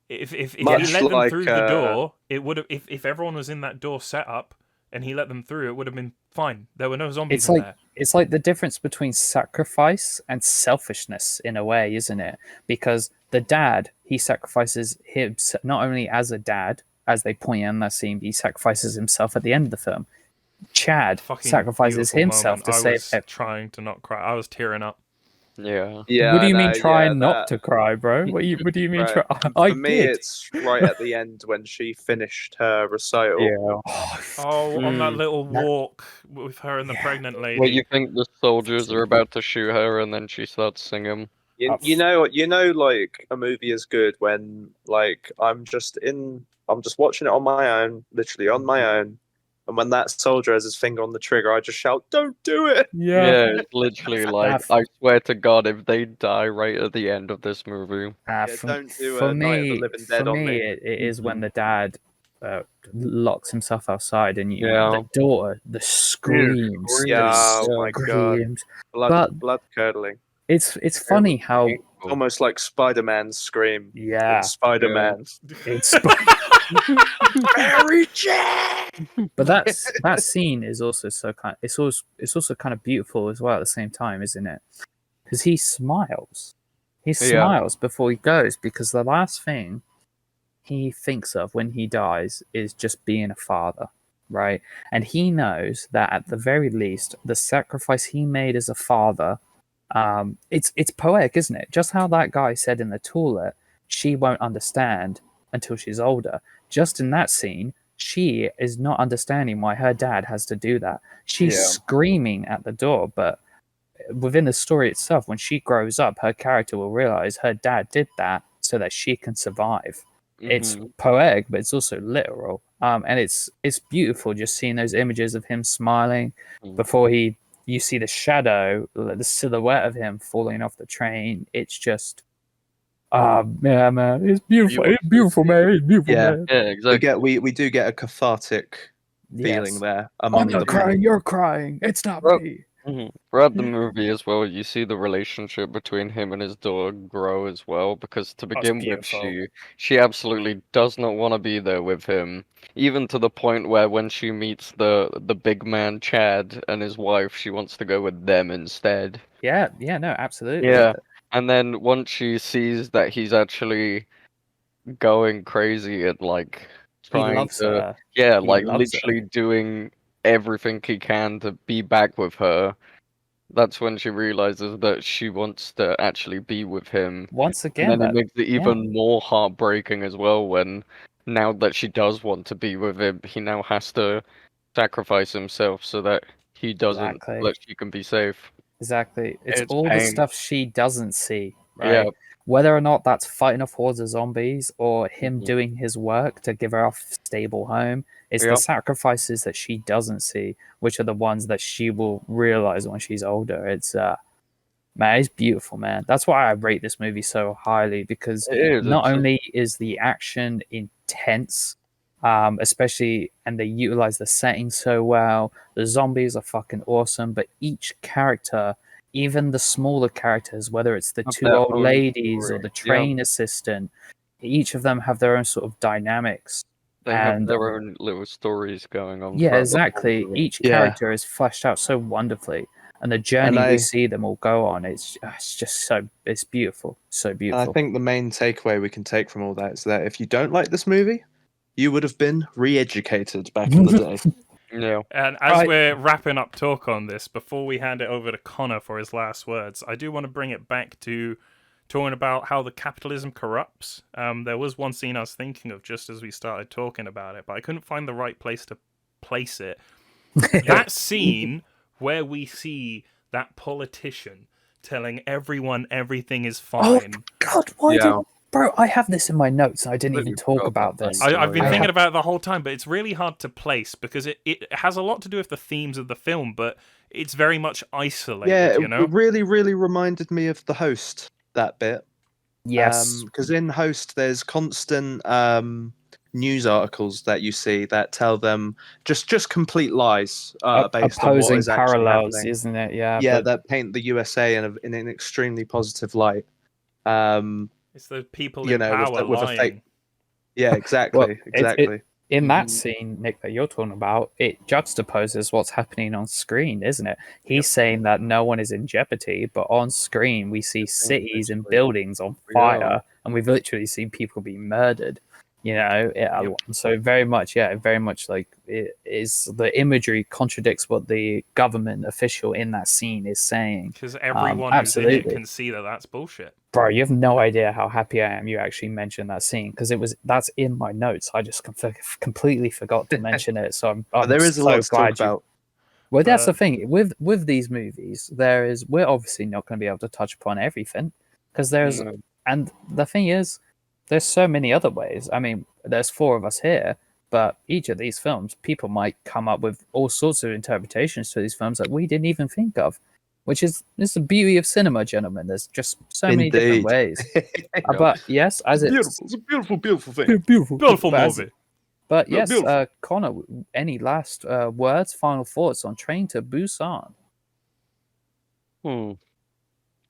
If he Much let them like, through the door, it would have. If everyone was in that door set up and he let them through, it would have been fine. There were no zombies in there. It's like the difference between sacrifice and selfishness in a way, isn't it? Because the dad, he sacrifices him not only as a dad, as they point out in that scene, but he sacrifices himself at the end of the film. Chad Fucking sacrifices beautiful himself moment. to I save was him. trying to not cry. I was tearing up. Yeah. yeah. What do I you mean know, trying yeah, not that- to cry, bro? What do you mean Right. try? For I me, did. it's right at the end when she finished her recital. Yeah. Oh, on that Mm. little That- walk with her and the Yeah. pregnant lady. Where you think the soldiers are about to shoot her, and then she starts singing. You know, like a movie is good when like I'm just watching it on my own, literally on my own, And when that soldier has his finger on the trigger, I just shout, "Don't do it!" Yeah, it's literally like, F- I swear to God, if they die right at the end of this movie. Yeah, don't do a Night of the Living Dead on me. it is when the dad locks himself outside, and Yeah. the daughter, the screams, screams. Yeah, the oh my God. screams. Blood, But blood curdling. it's funny how Almost like Spider-Man's scream. yeah, In Spider-Man. it's Mary Jane! but that scene is also so kind. It's also kind of beautiful as well at the same time, isn't it? Because he smiles. He smiles before he goes, because the last thing he thinks of when he dies is just being a father, right? And he knows that at the very least, the sacrifice he made as a father, it's poetic, isn't it? Just how that guy said in the toilet, she won't understand until she's older. Just in that scene, she is not understanding why her dad has to do that. She's screaming at the door, but within the story itself, when she grows up, her character will realize her dad did that so that she can survive. It's poetic, but it's also literal. And it's beautiful just seeing those images of him smiling before you see the shadow, the silhouette of him falling off the train. It's just, yeah, man, it's beautiful. It's beautiful, man. It's beautiful, Yeah. man. Yeah, exactly. We do get a cathartic feeling Yes. there I'm among not the crying. You're crying. It's not Well, me. Throughout the movie as well, you see the relationship between him and his daughter grow as well, because to begin with, beautiful. she absolutely does not want to be there with him, even to the point where when she meets the big man Chad and his wife, she wants to go with them instead. Yeah, no, absolutely. Yeah, and then once she sees that he's actually going crazy and like He trying loves to, her. yeah, He like loves her. literally doing everything he can to be back with her. That's when she realizes that she wants to actually be with him. Once And again, then it that makes it even more heartbreaking as well when now that she does want to be with him, he now has to sacrifice himself so that he doesn't, Exactly. that she can be safe. Exactly. It's It's all the pain. stuff she doesn't see, Yeah. right? Whether or not that's fighting off hordes of zombies or him Mhm. doing his work to give her a stable home, it's the Yep. sacrifices that she doesn't see, which are the ones that she will realize when she's older. It's man, it's beautiful, man. That's why I rate this movie so highly, because It is. not It's only is the action intense, especially, and they utilize the setting so well. The zombies are fucking awesome, but each character, even the smaller characters, whether it's the Have two their old own ladies or story. the Yeah. train assistant, each of them have their own sort of dynamics. They have And their own little stories going on. yeah, throughout the whole exactly. movie. Each Yeah. character is fleshed out so wonderfully, and the journey I- we see them all go on, it's just so, it's beautiful, so And I beautiful. think the main takeaway we can take from all that is that if you don't like this movie, you would have been re-educated back in the day. Yeah. And as Right. we're wrapping up talk on this, before we hand it over to Connor for his last words, I do want to bring it back to talking about how the capitalism corrupts. There was one scene I was thinking of just as we started talking about it, but I couldn't find the right place to place it. That scene where we see that politician telling everyone everything is fine. God, why Yeah. bro? I have this in my notes, and I didn't even Completely talk forgot about about this. that. I've been I thinking have- about it the whole time, but it's really hard to place because it has a lot to do with the themes of the film, but it's very much isolated, Yeah, you know? it really, really reminded me of The Host, that bit. Yes, Because in Host, there's constant news articles that you see that tell them just complete lies based on what opposing is actually parallels, happening. isn't it? Yeah, Yeah, but that paint the USA in an extremely positive light. It's the people You in know, power with a lying. fake- Yeah, exactly, Well, exactly. in that Mhm. scene, Nick, that you're talking about, it juxtaposes what's happening on screen, isn't it? He's Yep. saying that no one is in jeopardy, but on screen we see cities and literally. buildings on Yeah. fire, and we've literally seen people be murdered. You know, so very much, very much like it is. The imagery contradicts what the government official in that scene is saying. Because everyone who's in it absolutely. can see that that's bullshit. Bro, you have no idea how happy I am you actually mentioned that scene, because that's in my notes. I just completely forgot to mention it. So I'm But there is a so lot to talk glad you. about. Well, that's the But- thing with these movies. We're obviously not going to be able to touch upon everything, because there's No. and the thing is, there's so many other ways. I mean, there's four of us here. But each of these films, people might come up with all sorts of interpretations to these films that we didn't even think of, which is the beauty of cinema, gentlemen. There's just so many different Indeed. ways. But yes, as it's It's a beautiful, beautiful thing. Beautiful But as- movie. But yes, Beautiful. Connor, any last words, final thoughts on Train to Busan?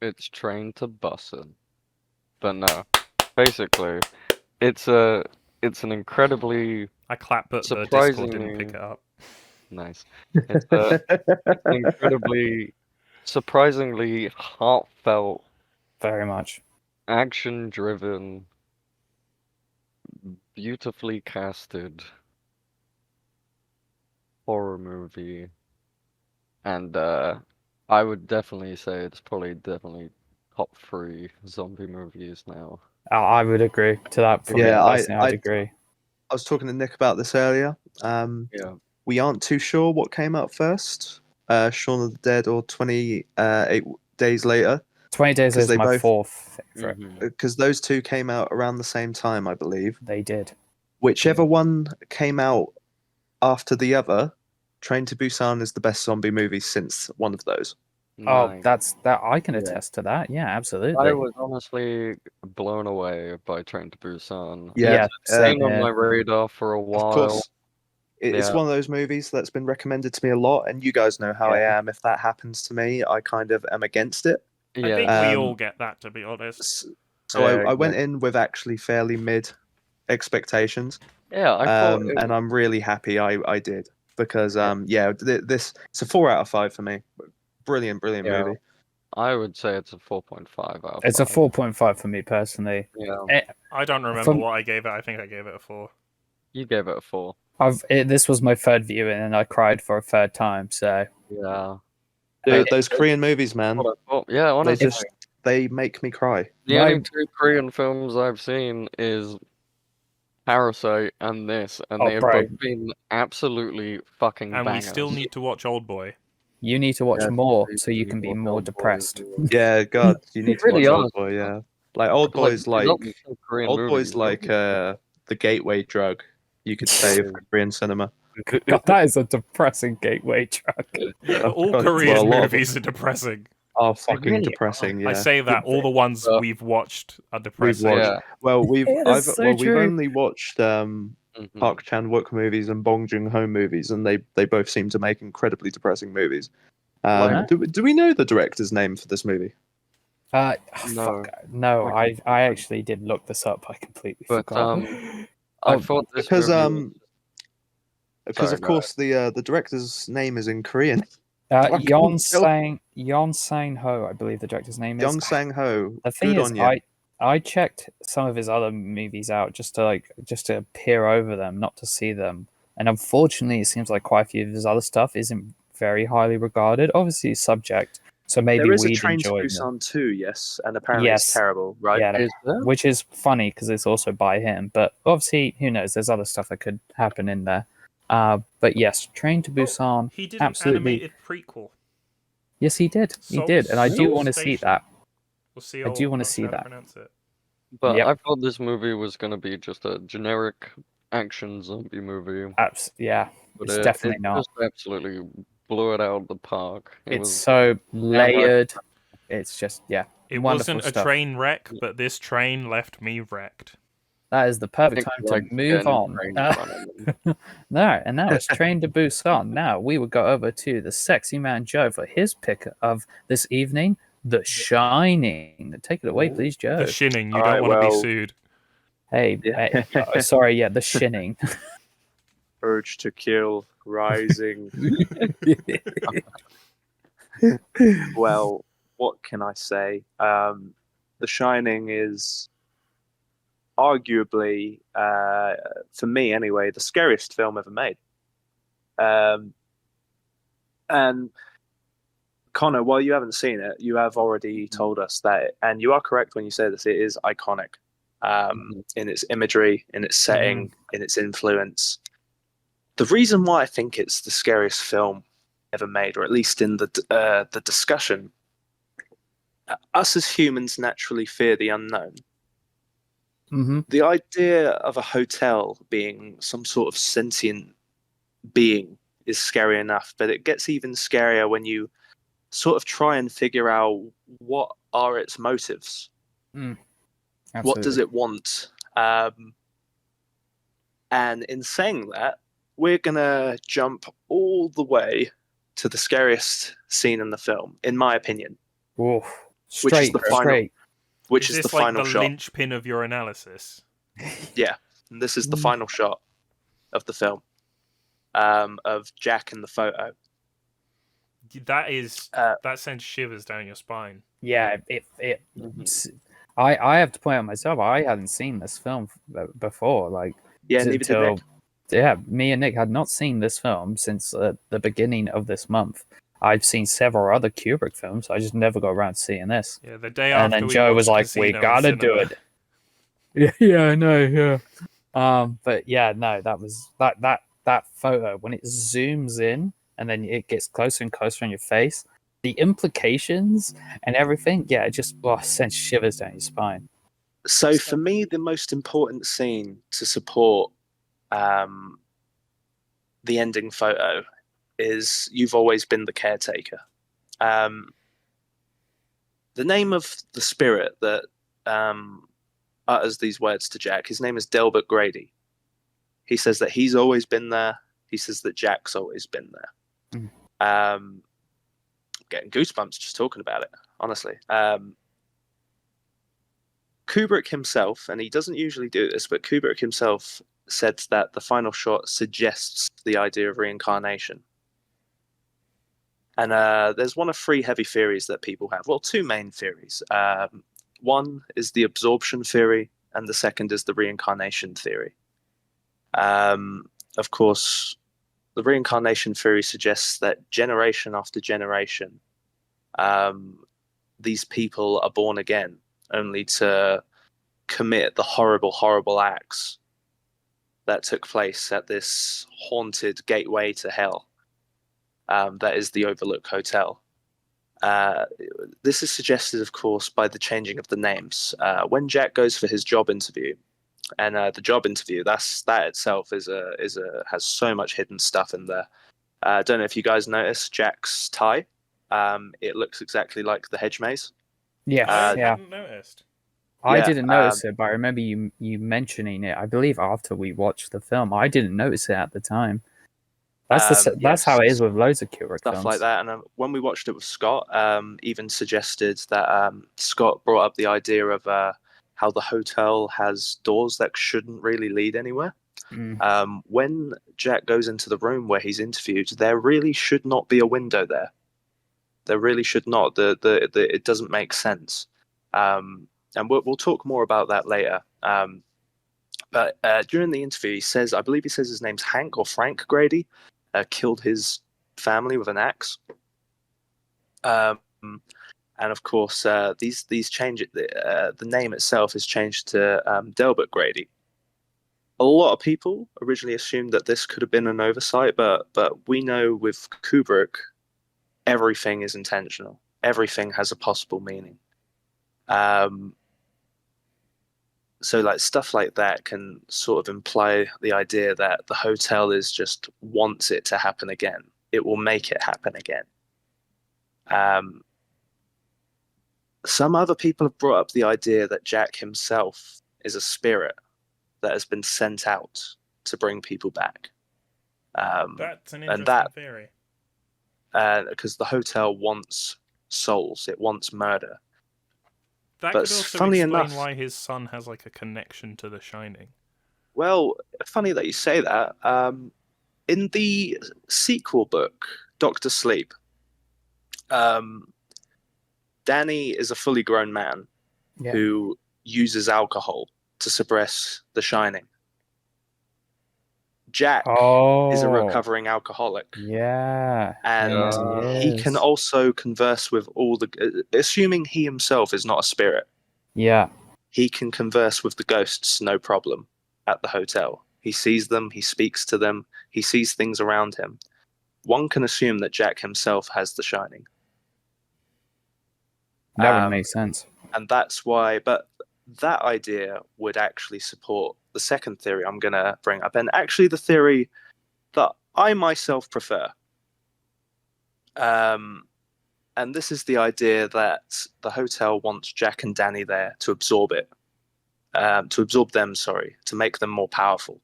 It's Train to Busan. But no. Basically, it's an incredibly I clap, but the Discord didn't surprisingly pick it up. nice. It's an incredibly surprisingly heartfelt, Very much. action-driven, beautifully casted horror movie. And I would definitely say it's probably definitely top 3 zombie movies now. I would agree to that. For Yeah, me, personally, I'd agree. I was talking to Nick about this earlier. Yeah. We aren't too sure what came out first, Shaun of the Dead or 28 Days Later, 20 Days 'Cause is they my both- fourth favorite. because those two came out around the same time, I believe. They did. Whichever one came out after the other, Train to Busan is the best zombie movie since one of those. Oh, Nice. that's that. I can Yeah. attest to that. Yeah, absolutely. I was honestly blown away by Train to Busan. Yeah, It's same been on here. my radar for a Of while. course, it's Yeah. one of those movies that's been recommended to me a lot, and you guys know how I Yeah. am. If that happens to me, I kind of am against it. I Yeah. think we Um, all get that, to be honest. So Yeah, I went in with actually fairly mid expectations, Yeah, I thought it and I'm really happy I did because Yeah. this it's a 4 out of 5 for me. Brilliant Yeah. movie. I would say it's a 4.5 out of It's a 5. 4.5 for me personally. Yeah. I don't remember From- what I gave it. I think I gave it a 4. You gave it a 4. This was my third viewing, and I cried for a third time. So Yeah. Those Korean movies, man, What I thought. Yeah, they honestly. just they make me cry. The My- only 2 Korean films I've seen is Parasite and this, and Oh, they have bro. both been absolutely fucking And bangers. we still need to watch Old Boy. you need to watch Yeah, more we so you need can be more more Old Boy depressed. as well. Yeah, God, you need to really watch are. Old Boy. Yeah, like Old Boy's Like, like there's some Korean Old movies, Boy's like the gateway drug, you could say, of Korean cinema. God, that is a depressing gateway drug. Yeah, but all God, well, Korean a lot of movies are depressing. Oh, fucking really depressing! Yeah, I say that all the ones But- we've watched are we've depressing. watched. Yeah. Well, we've Yeah, that's so we've true. only watched Mhm. Park Chan Wook movies and Bong Joon Ho movies, and they both seem to make incredibly depressing movies. Wow. Do we know the director's name for this movie? No. No, I actually did look this up. I completely But, forgot. I Oh, thought this Because movie... because Sorry, of go course the director's name is in Korean. Yon Fucking Sang Ho, I believe the director's name is. Young Sang Ho. The thing Good is, on you. I checked some of his other movies out just to peer over them, not to see them. And unfortunately, it seems like quite a few of his other stuff isn't very highly regarded. Obviously, he's subject, so maybe There is a we'd Train to enjoy them. Busan 2, yes, and apparently Yes. it's terrible, right? Yeah, Is there? which is funny because it's also by him. But obviously, who knows? There's other stuff that could happen in there. But yes, Train to Busan. He did an absolutely. animated prequel. Yes, he did. He Seoul- did, and I do Seoul want to see Station. that. We'll see. I do wanna see that. Pronounce it. But Yep. I thought this movie was going to be just a generic action zombie movie. Yeah, But it's definitely it not. just absolutely blew it out of the park. It It's was so layered. It's just It wonderful wasn't a stuff. train wreck, but this train left me wrecked. That is the perfect Nick time to likes move getting on. trained on him. Now it's Train to Busan. Now we will go over to the sexy man Joe for his pick of this evening, The Shining. Take it away, please, Joe. The shinning. You All don't right, want to be well- sued. Hey, Yeah. sorry, yeah, The Shinning. Urge to kill rising. Well, what can I say? The Shining is arguably, for me anyway, the scariest film ever made. And Connor, while you haven't seen it, you have already told us that, and you are correct when you say this, it is iconic in its imagery, in its setting, in its influence. The reason why I think it's the scariest film ever made, or at least in the discussion, us as humans naturally fear the unknown. Mm-hmm. The idea of a hotel being some sort of sentient being is scary enough, but it gets even scarier when you sort of try and figure out what are its motives. What does Absolutely. it want? And in saying that, we're gonna jump all the way to the scariest scene in the film, in my opinion, Oof. which is Straight, the final, straight. which Is is the this like final the shot. linchpin of your analysis? Yeah, and this is the final shot of the film, of Jack in the photo. That sends shivers down your spine. Yeah, Mhm. I have to point out myself, I hadn't seen this film before, like, Yeah, neither did until, Nick. yeah, me and Nick had not seen this film since the beginning of this month. I've seen several other Kubrick films, I just never got around to seeing this. Yeah, the day And after then we Joe was watched like, "We Casino in gotta do cinema. it." Yeah, I know, yeah. But yeah, no, that photo when it zooms in and then it gets closer and closer on your face, the implications and everything, yeah, it just sends shivers down your spine. So for me, the most important scene to support um, the ending photo is "You've Always Been the Caretaker." Um, the name of the spirit that utters these words to Jack, his name is Delbert Grady. He says that he's always been there. He says that Jack's always been there. Getting goosebumps just talking about it, honestly. Kubrick himself, and he doesn't usually do this, but Kubrick himself said that the final shot suggests the idea of reincarnation. And there's one of three heavy theories that people have. Well, two main theories. One is the absorption theory, and the second is the reincarnation theory. Of course, the reincarnation theory suggests that generation after generation, these people are born again, only to commit the horrible, horrible acts that took place at this haunted gateway to hell. That is the Overlook Hotel. This is suggested, of course, by the changing of the names. When Jack goes for his job interview, and the job interview, that itself has so much hidden stuff in there. I don't know if you guys noticed Jack's tie. It looks exactly like the hedge maze. Yes, I yeah. hadn't noticed. I Yeah, didn't notice it, but I remember you mentioning it. I believe after we watched the film, I didn't notice it at the time. That's yes, how it is with loads of Kubrick stuff films. like that. And when we watched it with Scott, even suggested that Scott brought up the idea of how the hotel has doors that shouldn't really lead anywhere. When Jack goes into the room where he's interviewed, there really should not be a window there. There really should not. It doesn't make sense. And we'll talk more about that later. But during the interview, I believe he says his name's Hank or Frank Grady, killed his family with an axe. And of course, these change. The name itself is changed to Delbert Grady. A lot of people originally assumed that this could have been an oversight, but we know with Kubrick, everything is intentional. Everything has a possible meaning. So like stuff like that can sort of imply the idea that the hotel is just wants it to happen again. It will make it happen again. Some other people have brought up the idea that Jack himself is a spirit that has been sent out to bring people back. That's an and interesting theory. Because the hotel wants souls, it wants murder. That But could also funny explain enough, why his son has like a connection to The Shining. well, funny that you say that. In the sequel book, Doctor Sleep, Danny is a fully grown man who uses alcohol to suppress The Shining. Jack is a recovering alcoholic. Yeah. And he can also converse with all the... assuming he himself is not a spirit. Yeah. He can converse with the ghosts, no problem, at the hotel. He sees them, he speaks to them, he sees things around him. One can assume that Jack himself has The Shining. That would make sense. And that's why... But that idea would actually support the second theory I'm going to bring up, and actually the theory that I myself prefer. And this is the idea that the hotel wants Jack and Danny there to absorb it, to absorb them, sorry, to make them more powerful.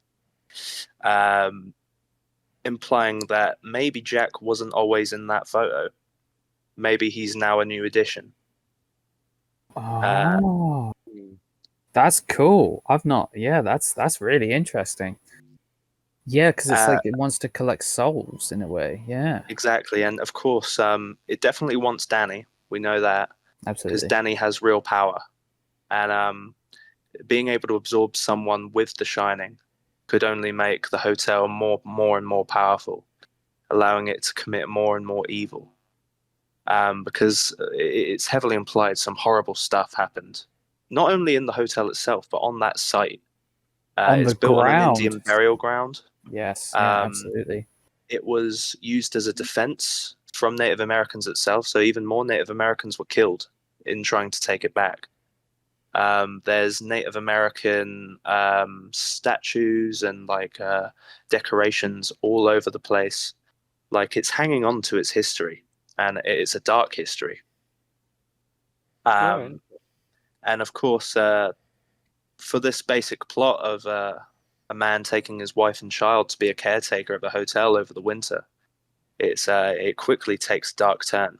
Implying that maybe Jack wasn't always in that photo. Maybe he's now a new addition. Oh, that's cool. I've not. Yeah, that's really interesting. Yeah, because it's like it wants to collect souls in a way. Yeah, Exactly, and of course, it definitely wants Danny. We know that because absolutely. Danny has real power, and being able to absorb someone with the Shining could only make the hotel more and more powerful, allowing it to commit more and more evil. Because it's heavily implied some horrible stuff happened, not only in the hotel itself, but on that site. On It's the built on an ground. Indian burial ground. Yes, yeah, Um, absolutely. It was used as a defense from Native Americans itself, so even more Native Americans were killed in trying to take it back. There's Native American statues and like decorations all over the place. Like it's hanging on to its history, and it's a dark history. Right. And of course, for this basic plot of a man taking his wife and child to be a caretaker of a hotel over the winter, it quickly takes a dark turn.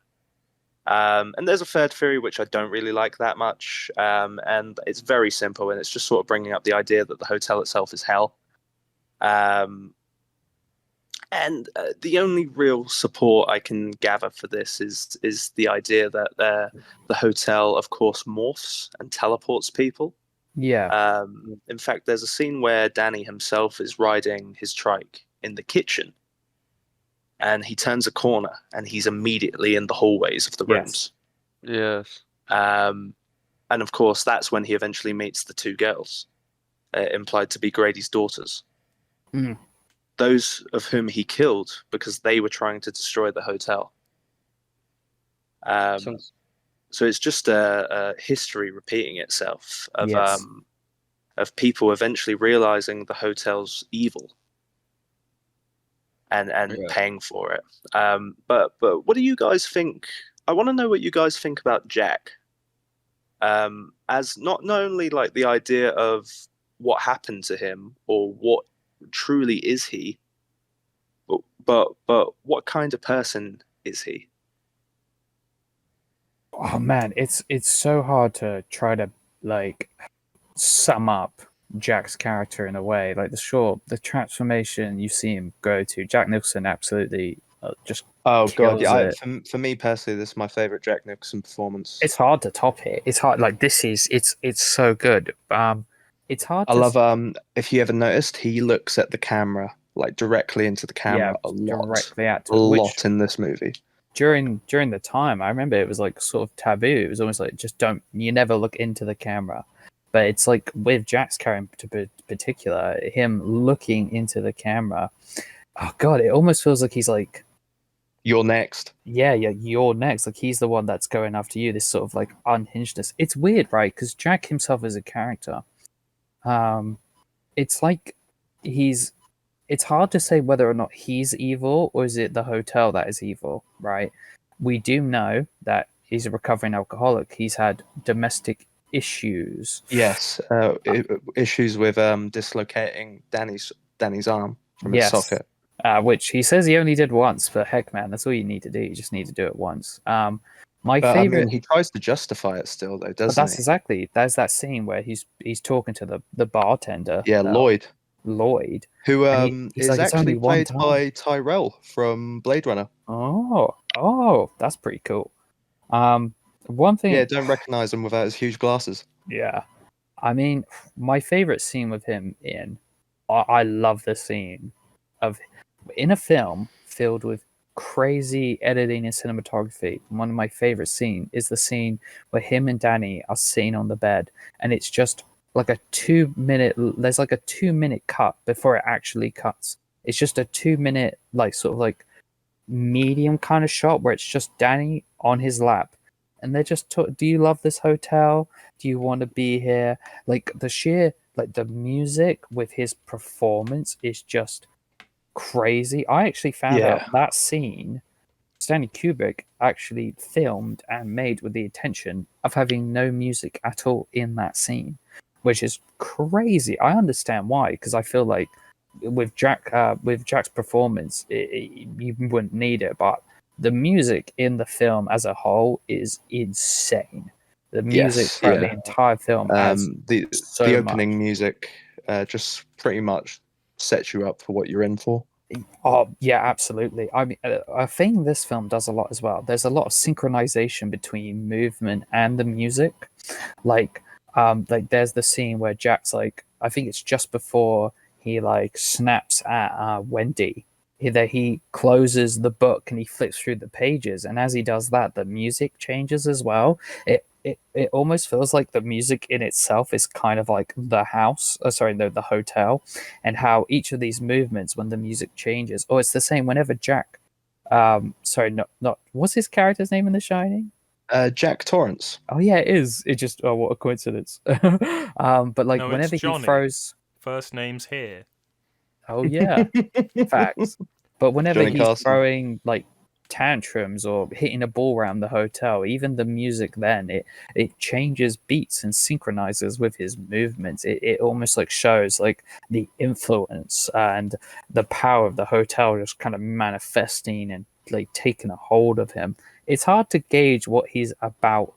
And there's a third theory which I don't really like that much, and it's very simple, and it's just sort of bringing up the idea that the hotel itself is hell. And the only real support I can gather for this is the idea that the hotel, of course, morphs and teleports people. Yeah. In fact, there's a scene where Danny himself is riding his trike in the kitchen, and he turns a corner, and he's immediately in the hallways of the Yes. rooms. Yes. And of course, that's when he eventually meets the two girls, implied to be Grady's daughters. Mm. Those of whom he killed because they were trying to destroy the hotel. So it's just a history repeating itself of Yes. of people eventually realizing the hotel's evil and Yeah. paying for it. But what do you guys think? I want to know what you guys think about Jack. As not only like the idea of what happened to him or what truly is he, but what kind of person is he? Oh man, it's so hard to try to like sum up Jack's character in a way. Like the transformation you see him go to. Jack Nicholson absolutely just Oh god, kills yeah. it. For me personally, this is my favorite Jack Nicholson performance. It's hard to top it. It's hard. Like this is it's so good. It's hard. I to love if you ever noticed, he looks at the camera like directly into the camera a lot, directly at a lot in this movie. During the time, I remember it was like sort of taboo. It was almost like you never look into the camera. But it's like with Jack's character in particular, him looking into the camera. Oh god, it almost feels like he's like, you're next. Yeah, you're next. Like he's the one that's going after you. This sort of like unhingedness. It's weird, right? Because Jack himself as a character, it's like it's hard to say whether or not he's evil or is it the hotel that is evil, right? We do know that he's a recovering alcoholic. He's had domestic issues. Yes, issues with dislocating Danny's arm from his socket. Which he says he only did once, but heck, man, that's all you need to do. You just need to do it once. My But, favorite. I mean, he tries to justify it still, though, doesn't he? Exactly. There's that scene where he's talking to the bartender. Yeah, Lloyd, who is like, actually played by Tyrell from Blade Runner. Oh, that's pretty cool. One thing. Yeah, don't recognize him without his huge glasses. Yeah, I mean, my favorite scene with him I love the scene of in a film filled with crazy editing and cinematography. One of my favorite scenes is the scene where him and Danny are sitting on the bed, and it's just like a 2-minute. There's like a 2-minute cut before it actually cuts. It's just a 2-minute, like sort of like medium kind of shot where it's just Danny on his lap, and they're just do you love this hotel? Do you want to be here? Like the music with his performance is just crazy. I actually found out that scene Stanley Kubrick actually filmed and made with the intention of having no music at all in that scene, which is crazy. I understand why, because I feel like with Jack's performance, you wouldn't need it, but the music in the film as a whole is insane. The music Yes, throughout the yeah. entire film adds The so opening much. music just pretty much sets you up for what you're in for. Oh yeah, absolutely. I mean, a thing this film does a lot as well. There's a lot of synchronization between movement and the music. Like there's the scene where Jack's like, I think it's just before he like snaps at Wendy. He closes the book and he flips through the pages, and as he does that, the music changes as well. It almost feels like the music in itself is kind of like the house, sorry, the hotel, and how each of these movements, when the music changes, or it's the same whenever Jack, sorry, not what's his character's name in The Shining? Jack Torrance. Oh yeah, it is. It just what a coincidence. But like No, it's whenever he Johnny. throws, First name's here. oh yeah, facts. But whenever Johnny he's Carson. throwing like tantrums or hitting a ball around the hotel, even the music then it changes beats and synchronizes with his movements. It almost like shows like the influence and the power of the hotel just kind of manifesting and like taking a hold of him. It's hard to gauge what he's about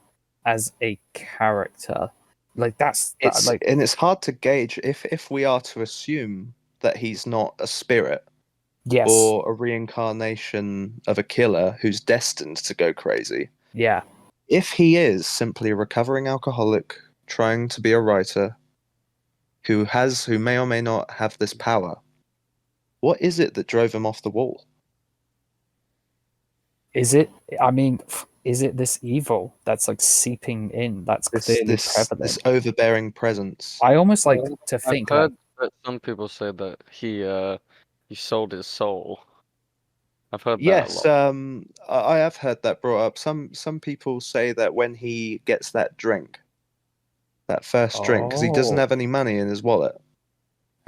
as a character. Like It's hard to gauge if we are to assume that he's not a spirit yes, or a reincarnation of a killer who's destined to go crazy. yeah. If he is simply a recovering alcoholic trying to be a writer who may or may not have this power, what is it that drove him off the wall? Is it? I mean, is it this evil that's like seeping in? That's clearly prevalent. This overbearing presence. I almost like to I've think like heard that some people say that he sold his soul. I've heard that a Yes, lot. I have heard that brought up. Some people say that when he gets that drink, that first drink, because he doesn't Oh. have any money in his wallet,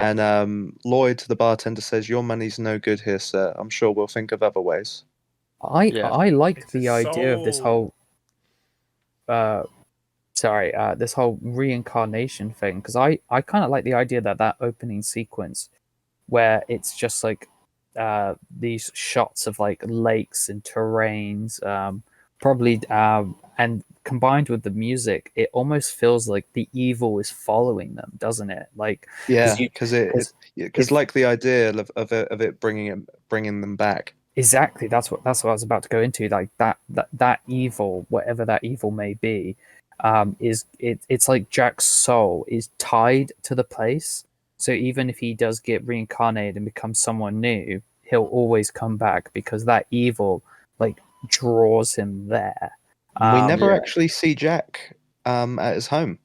and Lloyd, the bartender, says, "Your money's no good here, sir. I'm sure we'll think of other ways." Yeah. I like It's the a idea of this soul. whole this whole reincarnation thing, because I kind of like the idea that that opening sequence where it's just like these shots of like lakes and terrains, probably and combined with the music, it almost feels like the evil is following them, doesn't it? Like Yeah, you because because like the idea of it bringing them back. exactly, that's what I was about to go into. Like that evil, whatever that evil may be, it's like Jack's soul is tied to the place. So even if he does get reincarnated and become someone new, he'll always come back because that evil like draws him there. We never Yeah. actually see Jack at his home.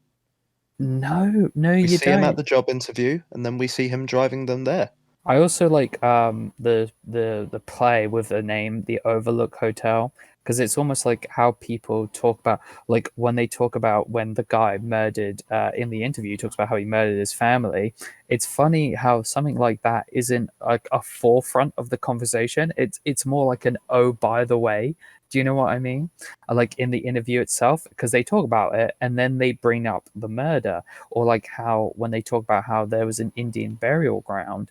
No, We you see him at don't. the job interview, and then we see him driving them there. I also like the play with the name, the Overlook Hotel, because it's almost like how people talk about, like when they talk about when the guy murdered in the interview talks about how he murdered his family. It's funny how something like that isn't like a forefront of the conversation. It's more like an oh by the way. Do you know what I mean? Like in the interview itself, because they talk about it and then they bring up the murder, or like how when they talk about how there was an Indian burial ground,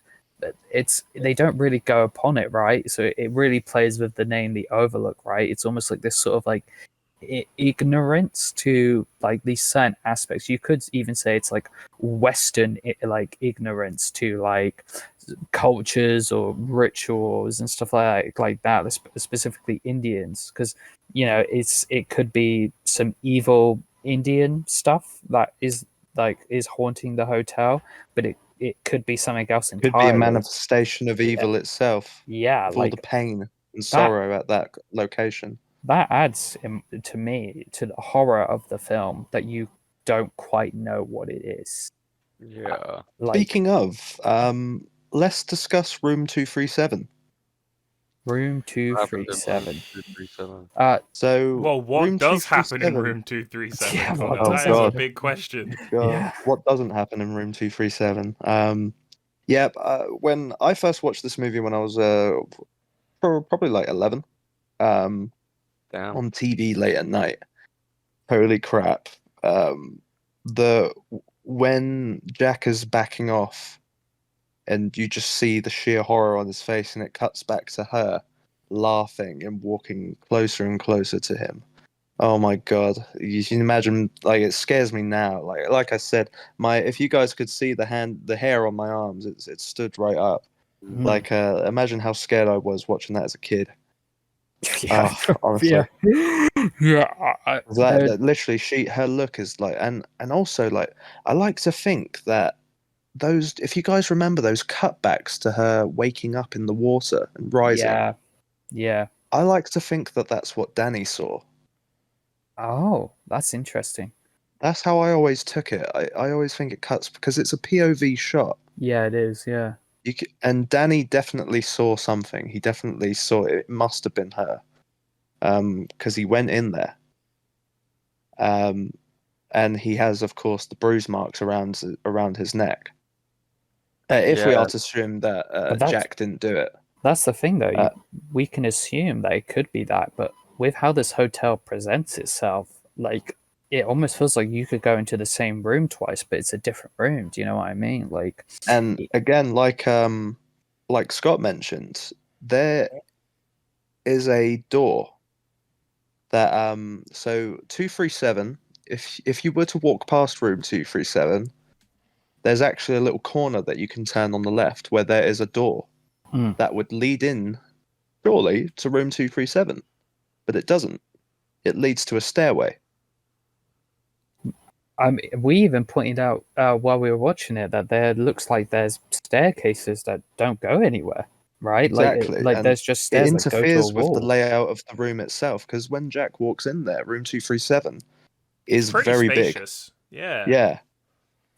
they don't really go upon it, right? So it really plays with the name, the Overlook, right? It's almost like this sort of like ignorance to like these certain aspects. You could even say it's like Western like ignorance to like cultures or rituals and stuff like that, specifically Indians, because it could be some evil Indian stuff that is haunting the hotel, but it could be something else Could be a entirely. manifestation of evil itself, Yeah, with all the like pain and that sorrow at that location. that adds to me to the horror of the film that you don't quite know what it is. Yeah. Like Speaking of, let's discuss Room 237. Room What happened in 237. room 237? So Well, what room does happen in 237. room 237, Yeah, Connor? what Oh, does That is a God. big question. God, Yeah. what doesn't happen in room 237? Yeah, when I first watched this movie when I was probably like 11, um, Damn. on TV late at night. Holy crap! The when Jack is backing off, and you just see the sheer horror on his face, and it cuts back to her laughing and walking closer and closer to him. Oh my God! You can imagine, like it scares me now. Like I said, if you guys could see the hair on my arms, it stood right up. Mm. Like imagine how scared I was watching that as a kid. Yeah. Honestly. Yeah. Yeah. That literally her look is like, and also like I like to think that those, if you guys remember those cutbacks to her waking up in the water and rising, Yeah. Yeah. I like to think that that's what Danny saw. Oh, that's interesting. That's how I always took it. I always think it cuts because it's a POV shot. Yeah, it is. Yeah. And Danny definitely saw something. He definitely saw it. It must have been her, because he went in there. And he has, of course, the bruise marks around his neck. If we Yeah. are to assume that But that's- Jack didn't do it. That's the thing, though. Uh, We can assume that it could be that, but with how this hotel presents itself, like it almost feels like you could go into the same room twice, but it's a different room. Do you know what I mean? Like, And again, like Scott mentioned, there is a door that so 237. If you were to walk past room 237, there's actually a little corner that you can turn on the left where there is a door Mm. that would lead in surely to room 237, but it doesn't. It leads to a stairway. we even pointed out while we were watching it that there looks like there's staircases that don't go anywhere, right? Exactly. Like And there's just it stairs that go to a interferes with the wall. layout of the room itself, because when Jack walks in there, room 237 is Pretty very big. spacious. Yeah. Yeah.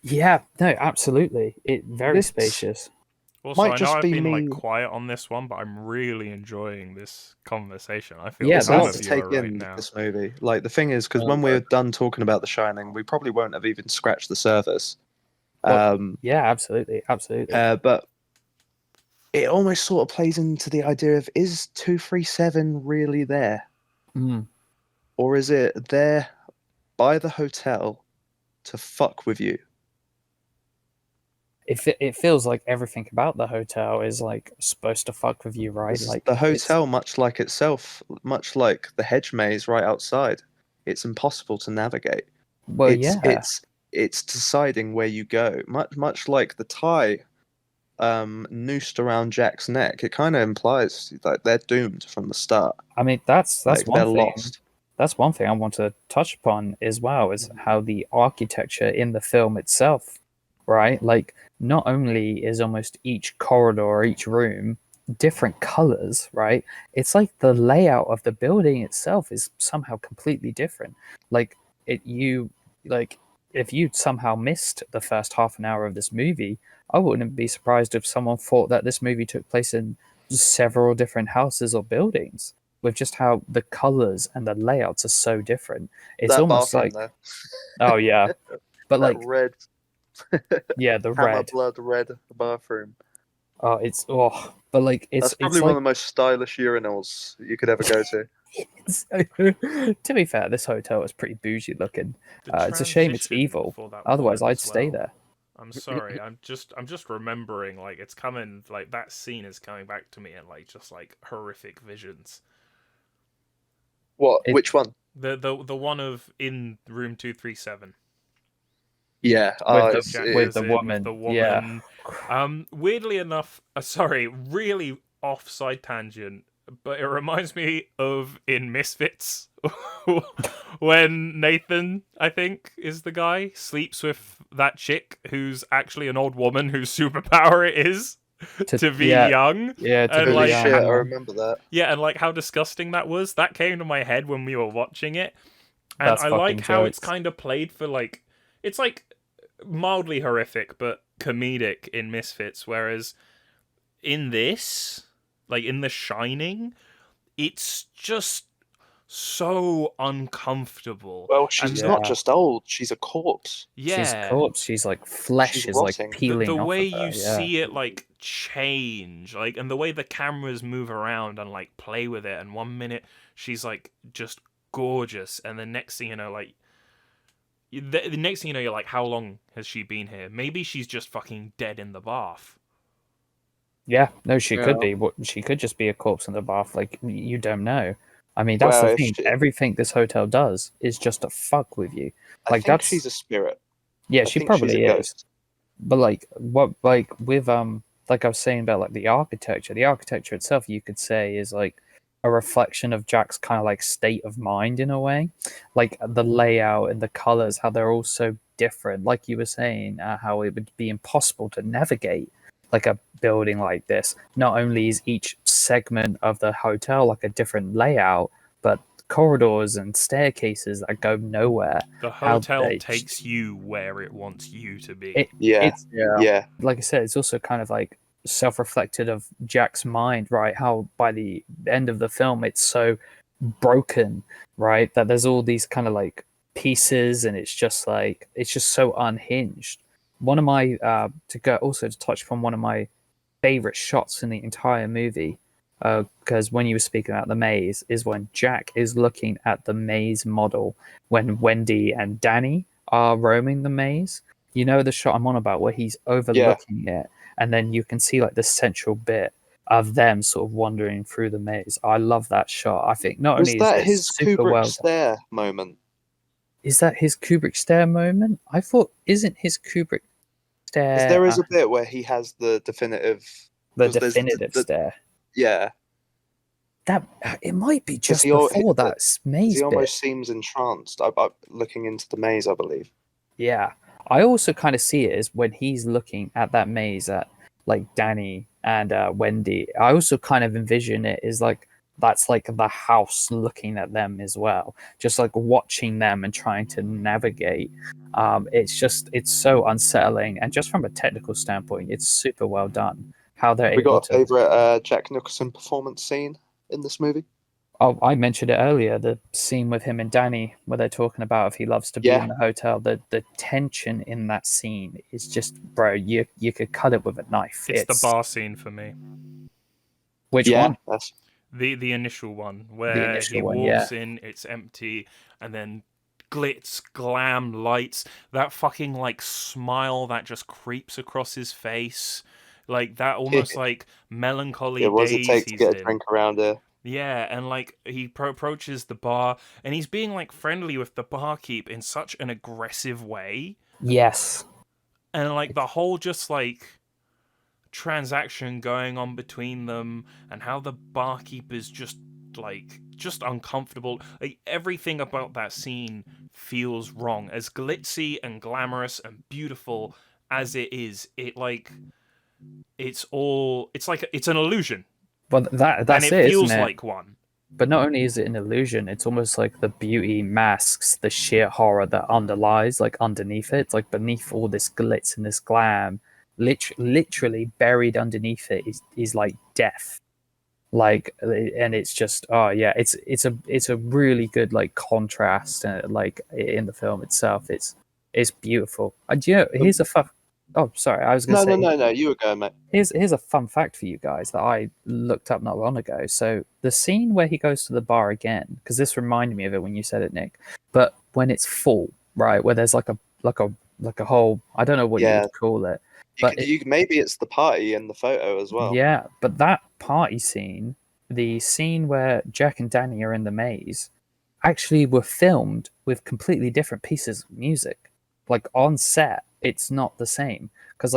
Yeah, no, absolutely. It very This- spacious. Also, Might I know just I've be been me. like quiet on this one, but I'm really enjoying this conversation. I feel Yeah, It's a like lot a to that's- take viewer right in now. this movie. Like the thing is, because when we're done talking about The Shining, we probably won't have even scratched the surface. Well, Yeah, absolutely, absolutely. But it almost sort of plays into the idea of, is 237 really there, Mm. or is it there by the hotel to fuck with you? It feels like everything about the hotel is like supposed to fuck with you, right? Like The it's- hotel, much like itself, much like the hedge maze right outside, it's impossible to navigate. Well, it's yeah. it's deciding where you go. Much like the tie noosed around Jack's neck, it kind of implies that they're doomed from the start. I mean, that's Like one they're thing. lost. That's one thing I want to touch upon as well, is how the architecture in the film itself, right? Like, not only is almost each corridor or each room different colors, right? It's like the layout of the building itself is somehow completely different. Like, like if you somehow missed the first half an hour of this movie, I wouldn't be surprised if someone thought that this movie took place in several different houses or buildings, with just how the colors and the layouts are so different. It's That almost bathroom like, there, oh yeah, but that like, red yeah, the hammer red. blood red bathroom. Oh, it's but like That's probably it's one like, of the most stylish urinals you could ever go to. to be fair, this hotel is pretty bougie looking. The It's a shame it's transition evil. for that Otherwise, woman I'd as stay well. there. I'm sorry. I'm just remembering, like, it's coming, like that scene is coming back to me in like just like horrific visions. What? Which one? The one of in room 237. Yeah, With Jack with goes the in woman. with the Yeah. woman. Weirdly enough, sorry, really offside tangent, but it reminds me of in Misfits when Nathan, I think, is the guy, sleeps with that chick who's actually an old woman whose superpower it is to be yeah, young. Yeah, to And, be holy like, shit, I young. remember that. Yeah, and like how disgusting that was. That came to my head when we were watching it. And That's I like fucking how it's jokes. kind of played for like, it's like mildly horrific but comedic in Misfits, whereas in this, like in The Shining, it's just so uncomfortable. Well, she's And not just old; she's a corpse. She's a yeah, corpse. She's like flesh She's is like rotting. peeling the off way of her. you see it like change, like, and the way the cameras move around and like play with it, and 1 minute she's like just gorgeous, and the next thing you know, like the next thing you know, you're like, how long has she been here? Maybe she's just fucking dead in the bath. Yeah, no, she Yeah. could be. She could just be a corpse in the bath. Like, you don't know. I mean, that's Well, the if thing. she- Everything this hotel does is just to fuck with you. I Like, think that's she's a spirit. yeah, I she think she's a probably is. ghost. But like, what, like with like I was saying about like the architecture itself, you could say is like a reflection of Jack's kind of like state of mind in a way. Like the layout and the colors, how they're all so different. Like you were saying, how it would be impossible to navigate like a building like this. Not only is each segment of the hotel like a different layout, but corridors and staircases that go nowhere. The How hotel they- takes you where it wants you to be. It, Yeah, it's yeah. like I said, it's also kind of like self-reflected of Jack's mind, right? How by the end of the film, it's so broken, right? That there's all these kind of like pieces, and it's just so unhinged. One of my to touch upon one of my favorite shots in the entire movie, because when you were speaking about the maze, is when Jack is looking at the maze model when Wendy and Danny are roaming the maze. You know the shot I'm on about where he's overlooking it, and then you can see like the central bit of them sort of wandering through the maze. I love that shot. I think not Was only is that it his super Kubrick well done, stare moment? is that his Kubrick stare moment? I thought isn't his Kubrick Because stare there is a bit where he has the definitive. the 'cause there's definitive stare? Yeah, That it might be just he al- before he- that maze he bit. almost seems entranced. Looking into the maze, I believe. Yeah, I also kind of see it as when he's looking at that maze at like Danny and Wendy. I also kind of envision it as like that's like the house looking at them as well, just like watching them and trying to navigate. It's so unsettling, and just from a technical standpoint, it's super well done. How they're We able got a to. favorite Jack Nicholson performance scene in this movie. Oh, I mentioned it earlier, the scene with him and Danny where they're talking about if he loves to be Yeah. in the hotel. The tension in that scene is just, bro, you could cut it with a knife. It's the bar scene for me. Which one? That's The initial one where initial he one, walks in, it's empty, and then glitz, glam, lights, that fucking like smile that just creeps across his face, like that almost like melancholy what does it daze take to he's get a in. drink around here? Yeah, and like he approaches the bar, and he's being like friendly with the barkeep in such an aggressive way, Yes. and like the whole just like transaction going on between them, and how the barkeep is just uncomfortable. Like everything about that scene feels wrong. As glitzy and glamorous and beautiful as it is, it's an illusion, Well, that's and it, it feels isn't it? like one. But not only is it an illusion, it's almost like the beauty masks the sheer horror that underlies, like underneath it. It's like beneath all this glitz and this glam, literally buried underneath it is like death. Like, and it's just, oh yeah, it's a really good like contrast, like in the film itself. It's beautiful. Do you know? Here's a fun. Oh, sorry, I was gonna say. No. You were going, mate. Here's a fun fact for you guys that I looked up not long ago. So the scene where he goes to the bar again, because this reminded me of it when you said it, Nick. But when it's full, right, where there's like a whole, I don't know what you Yeah. would call it. Maybe it's the party in the photo as well. Yeah, but that party scene, the scene where Jack and Danny are in the maze, actually were filmed with completely different pieces of music. Like on set, it's not the same because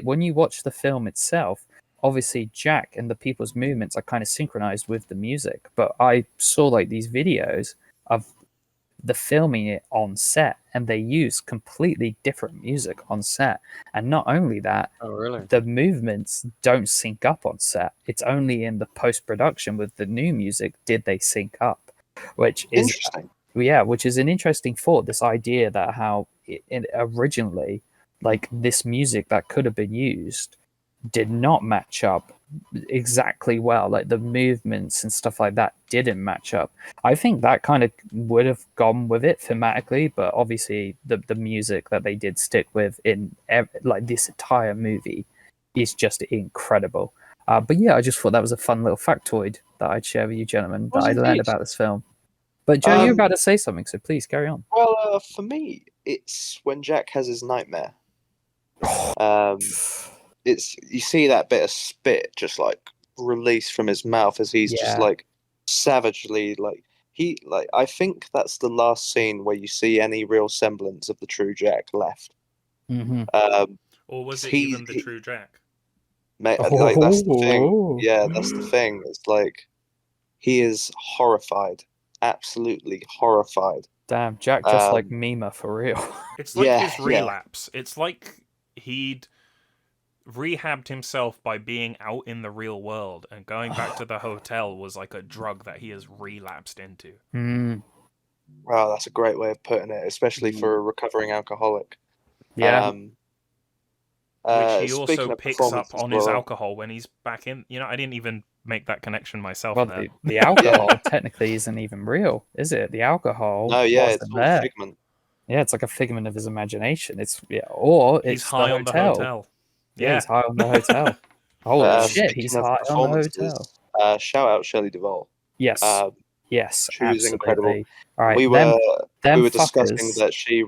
when you watch the film itself, obviously Jack and the people's movements are kind of synchronized with the music. But I saw like these videos of the filming it on set, and they use completely different music on set. And not only that, Oh, really? the movements don't sync up on set. It's only in the post production with the new music did they sync up, which is Interesting. which is an interesting thought. This idea that how it originally, like this music that could have been used, did not match up exactly well. Like the movements and stuff like that didn't match up. I think that kind of would have gone with it thematically, but obviously the music that they did stick with in like this entire movie is just incredible. But yeah, I just thought that was a fun little factoid that I'd share with you gentlemen that I learned about this film. But Joe, you're about to say something, so please carry on. Well, for me, it's when Jack has his nightmare. It's you see that bit of spit just like release from his mouth as he's just Yeah. like savagely I think that's the last scene where you see any real semblance of the true Jack left. Mm-hmm. Or was it he- even the he- true Jack? Like that's the thing. Oh. Yeah, that's the thing. It's like he is horrified, absolutely horrified. Damn, Jack just like Mima for real. It's like Yeah, his yeah. relapse. It's like he'd rehabbed himself by being out in the real world, and going back to the hotel was like a drug that he has relapsed into. Mm, Wow, that's a great way of putting it, especially for a recovering alcoholic. yeah. Which he Speaking also of picks up performance as on his well, alcohol when he's back in. You know, I didn't even make that connection myself Well, there. the alcohol technically isn't even real, is it? The alcohol No, yeah, it's wasn't all there. figment. Yeah, it's like a figment of his imagination. It's or He's it's high the on the hotel. hotel. Yeah, Yeah. he's high on the hotel. Holy shit, Speaking he's of high on the performances, hotel. shout out Shelley Duvall. Yes, yes, She was incredible. absolutely. All right, We them were discussing fuckers. that she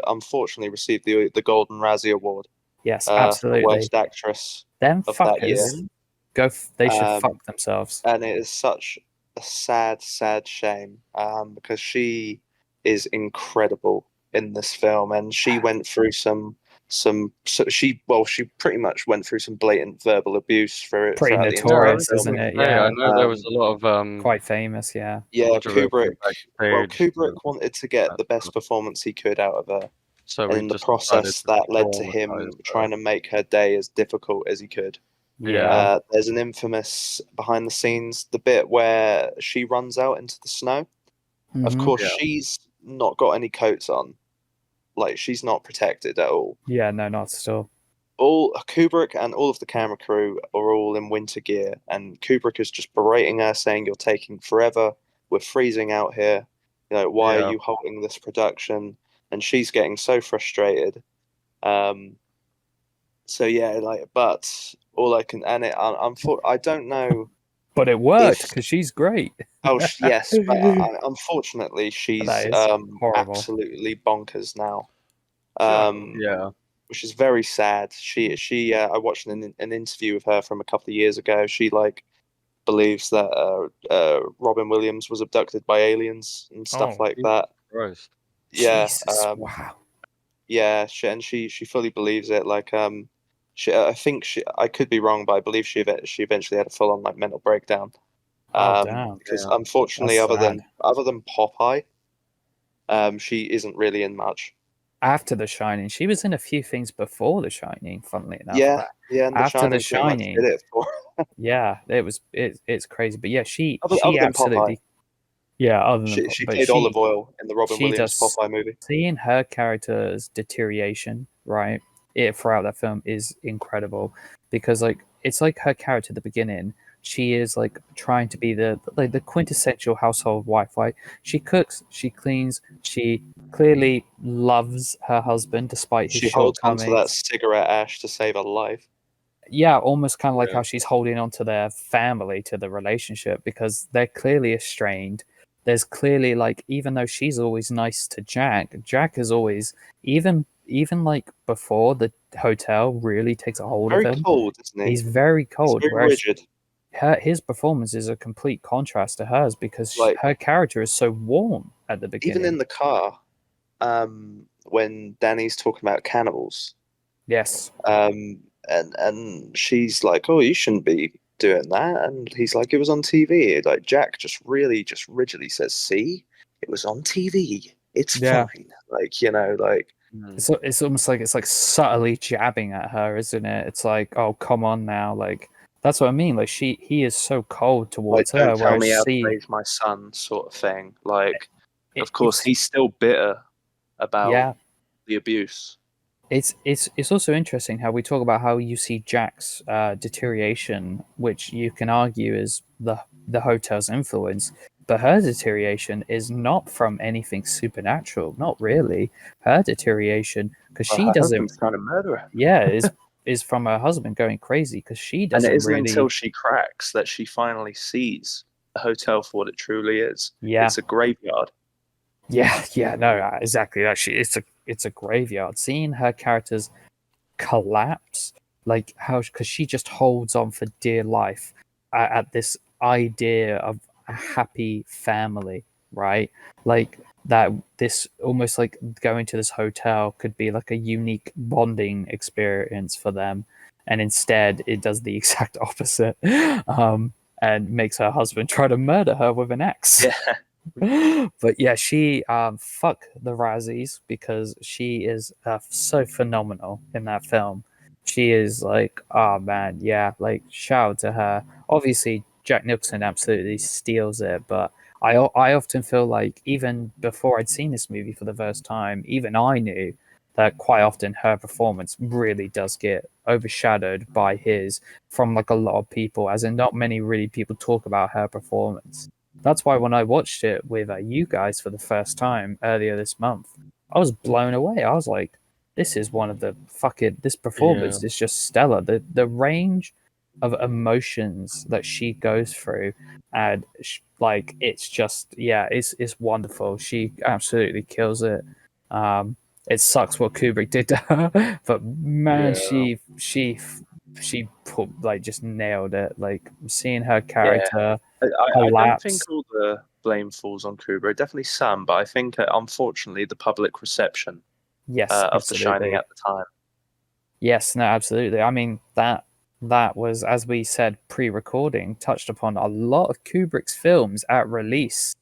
unfortunately received the Golden Razzie Award Yes, for absolutely. Worst Actress Them of that year. fuckers. They should Um, fuck themselves. and it is such a sad, sad shame because she is incredible in this film, and she went through she pretty much went through some blatant verbal abuse Pretty throughout the entire notorious, film. isn't it? Hey, Yeah, I know there was a lot of quite famous. Yeah. Yeah, controversy backstage. Kubrick wanted to get the best performance he could out of her, So and we in the just process, decided that led to him traumatize her. trying to make her day as difficult as he could. Yeah. There's an infamous behind the scenes, the bit where she runs out into the snow. Of Mhm. course, Yeah. she's not got any coats on. Like, she's not protected at all. Yeah, no, not still. All Kubrick and all of the camera crew are all in winter gear, and Kubrick is just berating her, saying, "You're taking forever. We're freezing out here. You know, why Yeah. are you halting this production?" And she's getting so frustrated. So yeah, but all I can, and I don't know. But it worked If- because she's great. Oh yes, but unfortunately, she's That is horrible. absolutely bonkers now. So, Yeah. Which is very sad. I watched an interview with her from a couple of years ago. She believes that Robin Williams was abducted by aliens and stuff Oh, like that. Christ. Yeah, Jesus, wow. yeah, she fully believes it. Like I could be wrong, but I believe she eventually had a full on like mental breakdown. Oh, damn. Because Yeah. unfortunately, That's other than Popeye, she isn't really in much. After The Shining, she was in a few things before The Shining. Funnily enough, Yeah, but yeah. And after The pretty much Shining, did it for. yeah, it's crazy. But yeah, she Other than absolutely, yeah. Other than She but played Olive Oil in the Robin she Williams does- Popeye movie. seeing her character's deterioration, right, throughout that film is incredible because like it's like her character at the beginning. She is like trying to be the quintessential household wife, right? She cooks, she cleans, she clearly loves her husband despite his She holds onto shortcomings. that cigarette ash to save her life. Yeah, almost kind of like Yeah. how she's holding on to their family, to the relationship, because they're clearly estranged. There's clearly like, even though she's always nice to Jack, Jack is always even like before the hotel really takes a hold Very of him. cold, isn't he? He's very cold. He's very whereas rigid. his performance is a complete contrast to hers because Like- her character is so warm at the beginning. Even in the car, when Danny's talking about cannibals, yes, and she's like, "Oh, you shouldn't be doing that," and he's like, "It was on TV." Like Jack just rigidly says, "See, it was on TV. It's Yeah. fine." Like like. it's almost like it's like subtly jabbing at her, isn't it? It's like, oh, come on now, like that's what I mean. Like he is so cold towards Like, her, don't tell whereas me how she, to raise my son, sort of thing. Like, it- of course, it's- he's still bitter about yeah, the abuse. it's also interesting how we talk about how you see Jack's deterioration, which you can argue is the hotel's influence, but her deterioration is not from anything supernatural. Not really. Her deterioration, because Well, she her doesn't. husband's trying to murder her. Yeah, is from her husband going crazy because she And doesn't it isn't really. until she cracks that she finally sees the hotel for what it truly is. Yeah. It's a graveyard. Yeah, no, exactly. Actually, it's a graveyard. Seeing her characters collapse, like how because she just holds on for dear life at this idea of a happy family, right? Like that, this almost like going to this hotel could be like a unique bonding experience for them, and instead it does the exact opposite, and makes her husband try to murder her with an axe. Yeah. But yeah, she fuck the Razzies because she is so phenomenal in that film. She is like, oh man, yeah, like shout out to her. Obviously, Jack Nicholson absolutely steals it, but I often feel like even before I'd seen this movie for the first time, even I knew that quite often her performance really does get overshadowed by his from like a lot of people, as in not many really people talk about her performance. That's why when I watched it with you guys for the first time earlier this month, I was blown away. I was like, this is one of the fucking, this performance is just stellar. The range of emotions that she goes through, and like it's just, yeah, it's wonderful. She absolutely kills it. It sucks what Kubrick did to her, but man, Yeah. she put, like, just nailed it. Like seeing her Yeah. character I don't think collapse. all the blame falls on Kubrick. Definitely some, but I think unfortunately the public reception Yes, of The Shining absolutely. at the time. Yes, no, absolutely. I mean that was, as we said pre-recording, touched upon a lot of Kubrick's films at release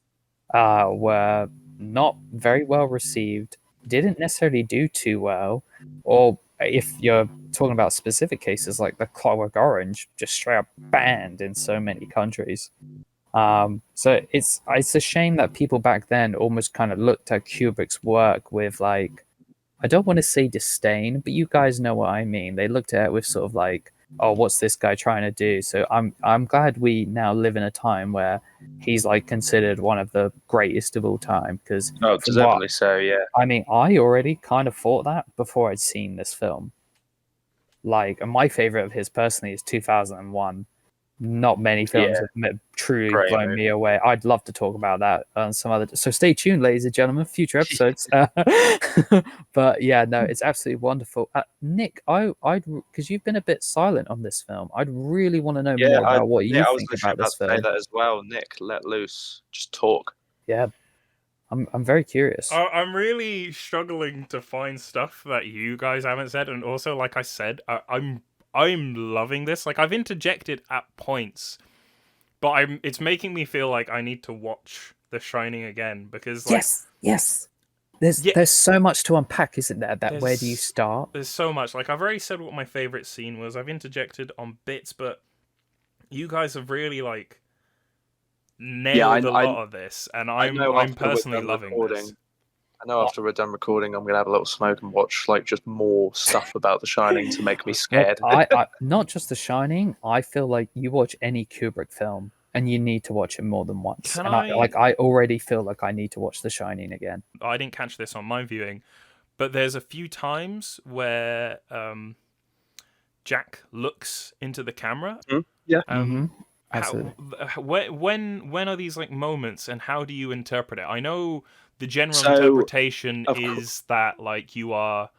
were not very well received, didn't necessarily do too well, or if you're talking about specific cases like The Clockwork Orange, just straight up banned in so many countries. So it's a shame that people back then almost kind of looked at Kubrick's work with, like, I don't want to say disdain, but you guys know what I mean. They looked at it with sort of like, oh, what's this guy trying to do? So I'm glad we now live in a time where he's like considered one of the greatest of all time. Because Oh, deservedly so, yeah. I mean, I already kind of thought that before I'd seen this film. Like, and my favorite of his personally is 2001. Not many films have truly Great blown movie. me away. I'd love to talk about that on some other. So stay tuned, ladies and gentlemen, future episodes. But yeah, no, it's absolutely wonderful. Nick, I'd because you've been a bit silent on this film. I'd really want to know Yeah, more about what you I was think literally about about this to say film. that as well. Nick, let loose. Just talk. Yeah, I'm very curious. I'm really struggling to find stuff that you guys haven't said, and also, like I said, I'm loving this. Like, I've interjected at points, but it's making me feel like I need to watch The Shining again because, like, yes. There's so much to unpack, isn't there? That where do you start? There's so much. Like, I've already said what my favorite scene was. I've interjected on bits, but you guys have really, like, nailed a lot of this, and I'm personally loving this. I know after we're done recording, I'm gonna have a little smoke and watch like just more stuff about The Shining to make me scared. I not just The Shining. I feel like you watch any Kubrick film, and you need to watch it more than once. I already feel like I need to watch The Shining again. I didn't catch this on my viewing, but there's a few times where Jack looks into the camera. Yeah. Absolutely. When are these like moments, and how do you interpret it? I know the general interpretation is that like you are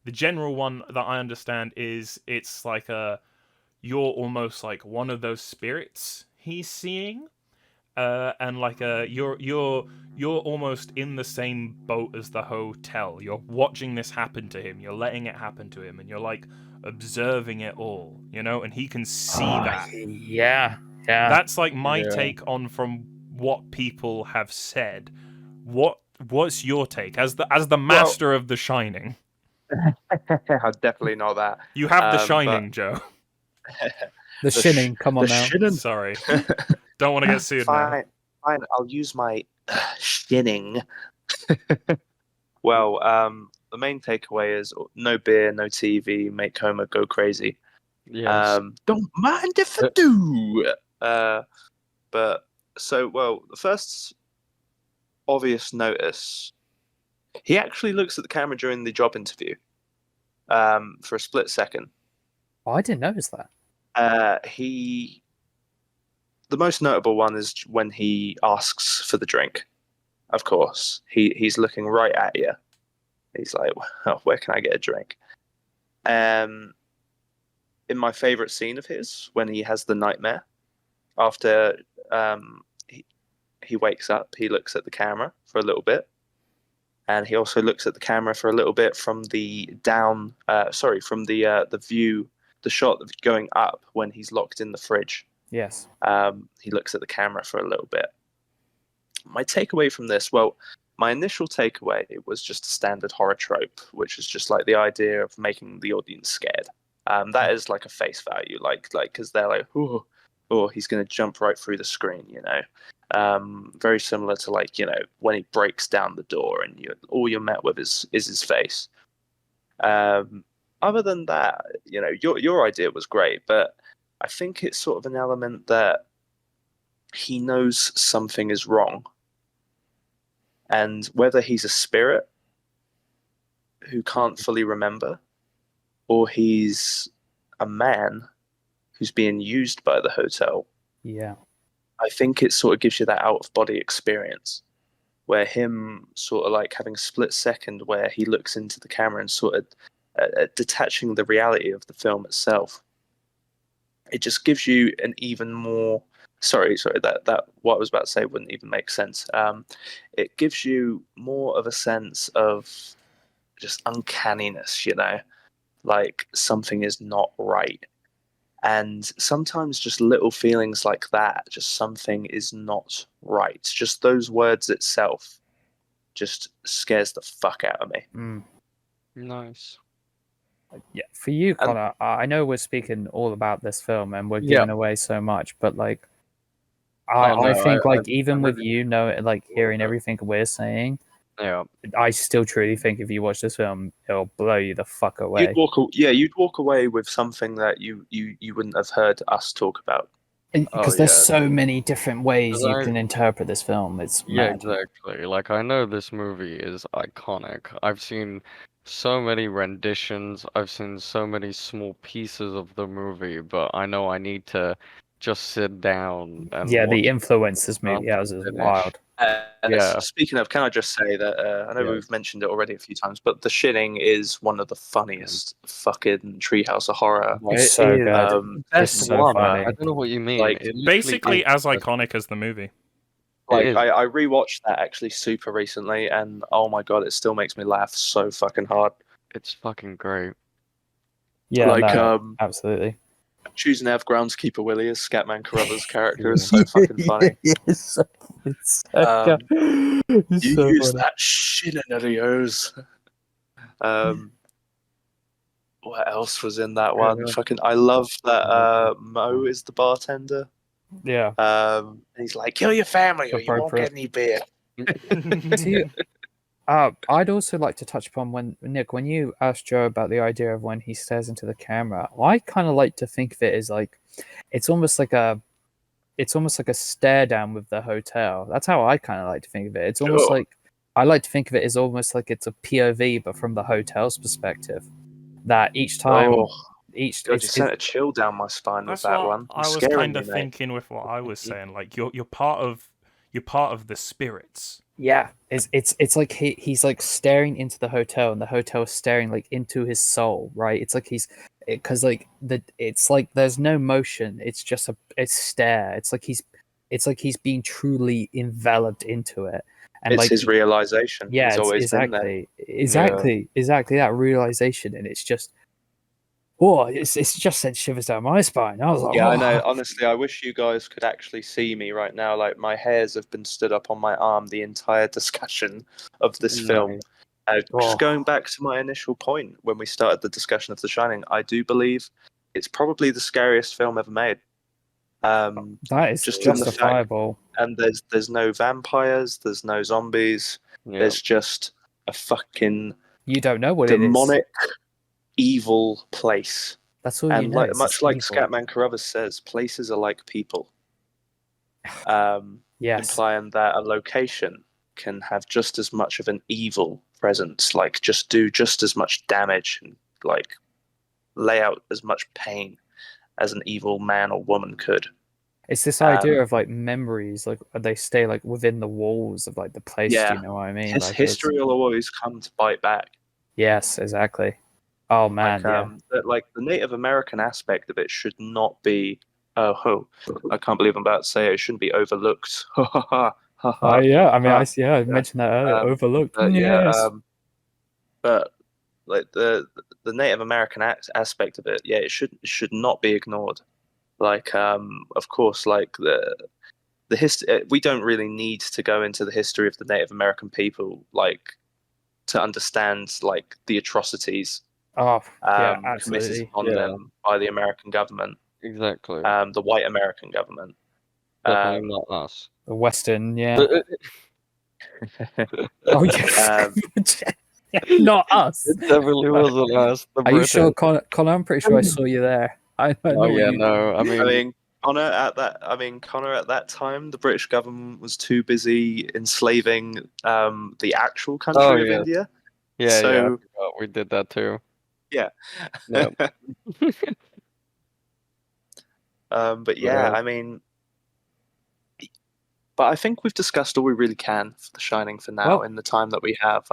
the general one that I understand is it's like you're almost like one of those spirits he's seeing, and like you're almost in the same boat as the hotel. You're watching this happen to him. You're letting it happen to him, and you're like observing it all, you know. And he can see that. Yeah. That's like my take on from what people have said. What's your take as the master of The Shining? Definitely not that. You have The Shining, Joe. The Shining, come on now. Shining. Sorry, don't want to get sued now. Fine, I'll use my Shining. Well, the main takeaway is no beer, no TV, make Homer go crazy. Yes. Don't mind if I do. But so, well, the first obvious notice, he actually looks at the camera during the job interview for a split second. Oh, I didn't notice that. The most notable one is when he asks for the drink. Of course, he's looking right at you. He's like, well, where can I get a drink? In my favorite scene of his, when he has the nightmare, after he wakes up, he looks at the camera for a little bit, and he also looks at the camera for a little bit from the from the view, the shot of going up when he's locked in the fridge. Yes. He looks at the camera for a little bit. My takeaway from this, well, my initial takeaway was just a standard horror trope, which is just like the idea of making the audience scared. That is like a face value, like because they're like, oh, he's going to jump right through the screen, you know. Very similar to like, you know, when he breaks down the door and all you're met with is his face. Other than that, you know, your idea was great, but I think it's sort of an element that he knows something is wrong. And whether he's a spirit who can't fully remember, or he's a man who's being used by the hotel, Yeah. I think it sort of gives you that out of body experience where him sort of like having a split second where he looks into the camera and sort of detaching the reality of the film itself. It just gives you an even more sorry that what I was about to say wouldn't even make sense. It gives you more of a sense of just uncanniness, you know, like something is not right. And sometimes just little feelings like that, just something is not right, just those words itself just scares the fuck out of me. Nice. Yeah, for you, And- Connor, I know we're speaking all about this film and we're giving away so much, but like, I think even with you like hearing everything we're saying, Yeah. I still truly think if you watch this film, it'll blow you the fuck away. You'd walk away with something that you wouldn't have heard us talk about. Because there's so many different ways you I- can interpret this film. It's Yeah, mad. exactly. Like, I know this movie is iconic. I've seen so many renditions, I've seen so many small pieces of the movie, but I know I need to just sit down and Yeah, watch the influence this movie has is wild. Yeah. Speaking of, can I just say that I know we've mentioned it already a few times, but The Shining is one of the funniest fucking Treehouse of Horror. It's so good. It's Best so one. funny. I don't know what you mean. Like, It literally Basically is as the best iconic as the movie. Like, is. I rewatched that actually super recently, and oh my god, it still makes me laugh so fucking hard. It's fucking great. Yeah, Like, no, absolutely. choosing to have groundskeeper Willie as Scatman Carruthers' character is so fucking funny. it's so good. It's You so use funny. that shit in the ears. What else was in that one? Fucking, I love that Mo is the bartender. Yeah. And he's like, kill your family or you won't Appropriate. get any beer. I'd also like to touch upon when you asked Joe about the idea of when he stares into the camera. I kind of like to think of it as like it's almost like a stare down with the hotel. That's how I kind of like to think of it. It's almost Sure. like I like to think of it as almost like it's a POV, but from the hotel's perspective. That each time, God, you it's sent a chill down my spine with That's that what one. You're I was scaring kind me, of mate. thinking with what I was saying. Like you're part of the spirits. yeah, it's like he's like staring into the hotel, and the hotel is staring like into his soul, right? It's like because like it's like there's no motion. It's just a stare. It's like he's being truly enveloped into it, and It's like his realization. yeah, He's always been there. exactly that realization, and it's just it's just sent shivers down my spine. I was like, Yeah, I know. Honestly, I wish you guys could actually see me right now. Like, my hairs have been stood up on my arm the entire discussion of this film. Just going back to my initial point when we started the discussion of The Shining, I do believe it's probably the scariest film ever made. that is just in the fact- justifiable. And there's no vampires, there's no zombies. Yeah. There's just a fucking You don't know what demonic, it is. evil place. That's all And you know. much like Scatman Carruthers says, places are like people. Yes. Implying that a location can have just as much of an evil presence, like just do just as much damage and like lay out as much pain as an evil man or woman could. It's this idea of like memories, like they stay like within the walls of like the place. Yeah. Do you know what I mean? Like History will always come to bite back. Yes, exactly. Oh man, Like the Native American aspect of it should not be. I can't believe I'm about to say it. It shouldn't be overlooked. yeah. I mean, I mentioned that earlier. Overlooked. Yes. But like the Native American aspect of it, yeah, it should not be ignored. Like, of course, like the history. We don't really need to go into the history of the Native American people, like, to understand like the atrocities committed absolutely. on them by the American government. Exactly. The white American government. Definitely not us. The Western, yeah. Oh yeah. Not us. It definitely wasn't us. Are you sure, Connor? I'm pretty sure I saw you there. I know. No. I mean, Connor, at that time, the British government was too busy enslaving the actual country of India. Yeah, I forgot we did that too. Yeah. No. But yeah, I mean, but I think we've discussed all we really can for The Shining for now in the time that we have.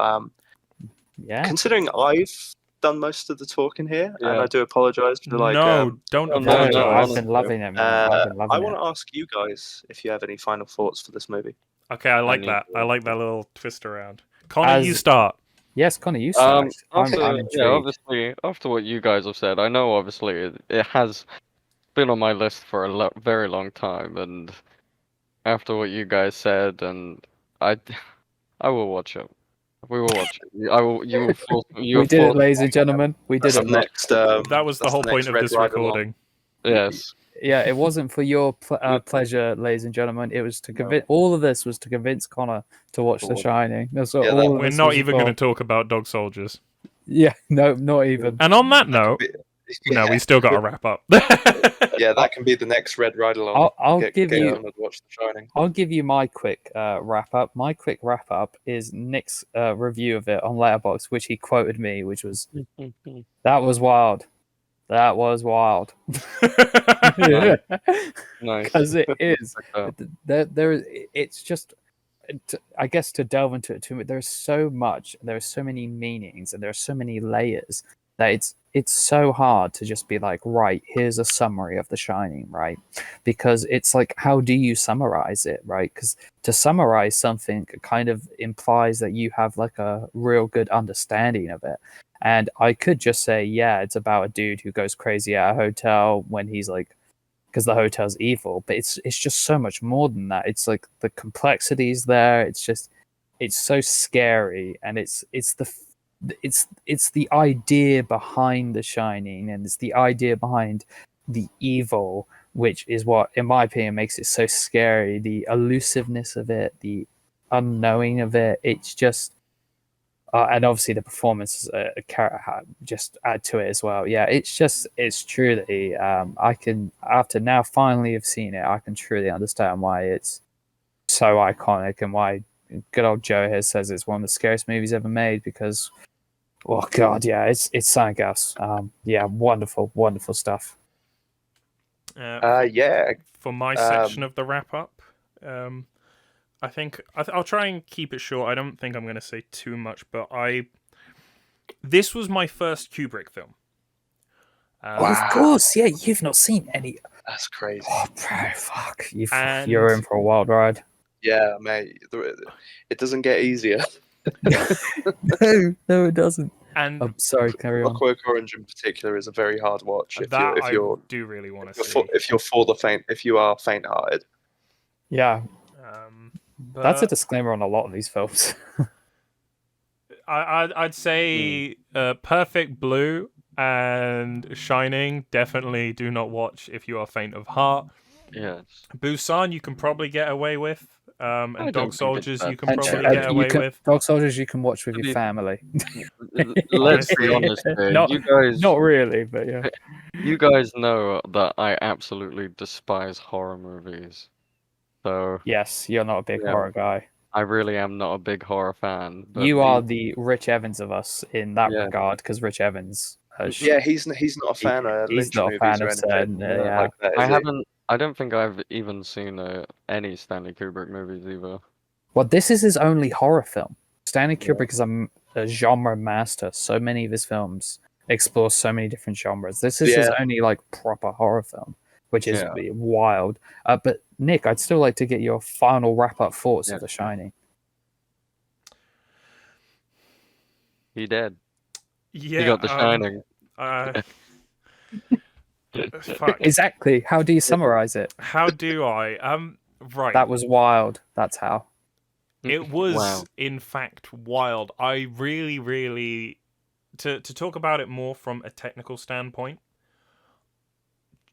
Considering I've done most of the talking here, and I do apologize for like. Don't apologize. No, I've been loving it, man. I've been loving I want to ask you guys if you have any final thoughts for this movie. Okay, I like that. I like that little twist around. Connor, you start. Yes, Connor, you start. I'm intrigued. Yeah, obviously, after what you guys have said, I know obviously it has been on my list for a very long time, and after what you guys said, and I will watch it. We will watch it. I will. You will force. We did it, ladies and gentlemen. We did it. Next. That was the whole point of this recording. Yes. Yeah, it wasn't for your pleasure, ladies and gentlemen. It was to convince. All of this was to convince Connor to watch The Shining. That's what all of We're this not was even for. going to talk about Dog Soldiers. Yeah, no, not even. And on that note, no, we still got to wrap up. Yeah, that can be the next Red Ride Along. I'll give you. Watch The Shining. I'll give you my quick wrap up. My quick wrap up is Nick's review of it on Letterboxd, which he quoted me, which was that was wild. That was wild. Nice. Because it is. It's just. I guess to delve into it too much, there's so much. There are so many meanings, and there are so many layers that it's so hard to just be like, right, here's a summary of The Shining, right? Because it's like, how do you summarize it, right? Because to summarize something kind of implies that you have like a real good understanding of it. And I could just say, yeah, it's about a dude who goes crazy at a hotel when he's like, because the hotel's evil. But it's just so much more than that. It's like the complexities there. It's so scary, and it's the idea behind The Shining, and it's the idea behind the evil, which is what, in my opinion, makes it so scary. The elusiveness of it, the unknowing of it. It's just. And obviously the performance just add to it as well. Yeah, it's truly I can, after now finally have seen it, I can truly understand why it's so iconic and why good old Joe here says it's one of the scariest movies ever made, because oh god, yeah, it's something else. Yeah, wonderful stuff. For my section of the wrap up, I think I'll try and keep it short. I don't think I'm going to say too much, but this was my first Kubrick film. Of course, yeah. You've not seen any. That's crazy. Oh, bro, fuck! You're in for a wild ride. Yeah, mate. It doesn't get easier. No, it doesn't. And I'm sorry, carry on. Clockwork Orange in particular is a very hard watch. If you do really want to see. If you are faint-hearted. Yeah. That's a disclaimer on a lot of these films. I'd say Perfect Blue and Shining definitely do not watch if you are faint of heart. Yes. Busan you can probably get away with. I and don't Dog think it's Soldiers bad. you can And, probably uh, get you away can, with. Dog Soldiers you can watch with To your be- family. Let's be Honestly, honest here. not, You guys, not really, but yeah. you guys know that I absolutely despise horror movies. So Yes, you're not a big Yeah. horror guy. I really am not a big horror fan. But You are the Rich Evans of us in that Yeah. regard, because Rich Evans. Yeah, he's not a fan of he's Lynch not a movies fan or of anything certain. Yeah. like that. I Is he? haven't. I don't think I've even seen any Stanley Kubrick movies either. Well, this is his only horror film. Stanley Yeah. Kubrick is a genre master. So many of his films explore so many different genres. This is his Yeah. only like proper horror film, which is Yeah. wild. But Nick, I'd still like to get your final wrap-up thoughts Yeah. of The Shining. He did. Yeah, He got The Shining. Fuck. Exactly. How do you summarize it? How do I? Right. That was wild. That's how. It was, Wow. in fact, wild. I really, really, to talk about it more from a technical standpoint,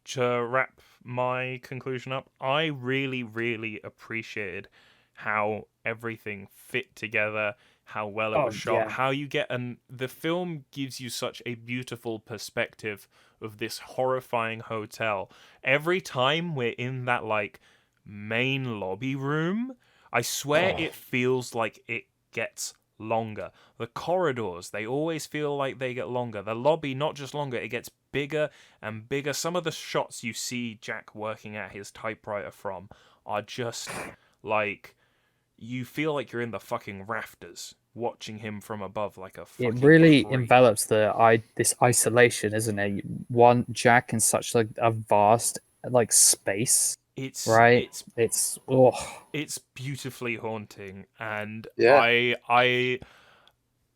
to wrap my conclusion up, I really, really appreciated how everything fit together, how well it was shot, yeah. how you get, and the film gives you such a beautiful perspective of this horrifying hotel. Every time we're in that, like, main lobby room, I swear it feels like it gets longer. The corridors, they always feel like they get longer. The lobby, not just longer, it gets bigger and bigger. Some of the shots you see Jack working at his typewriter from are just like, you feel like you're in the fucking rafters watching him from above like a fucking It really creep. envelops this isolation, isn't it? One Jack in such like a vast like space, It's right? It's it's beautifully haunting, and Yeah.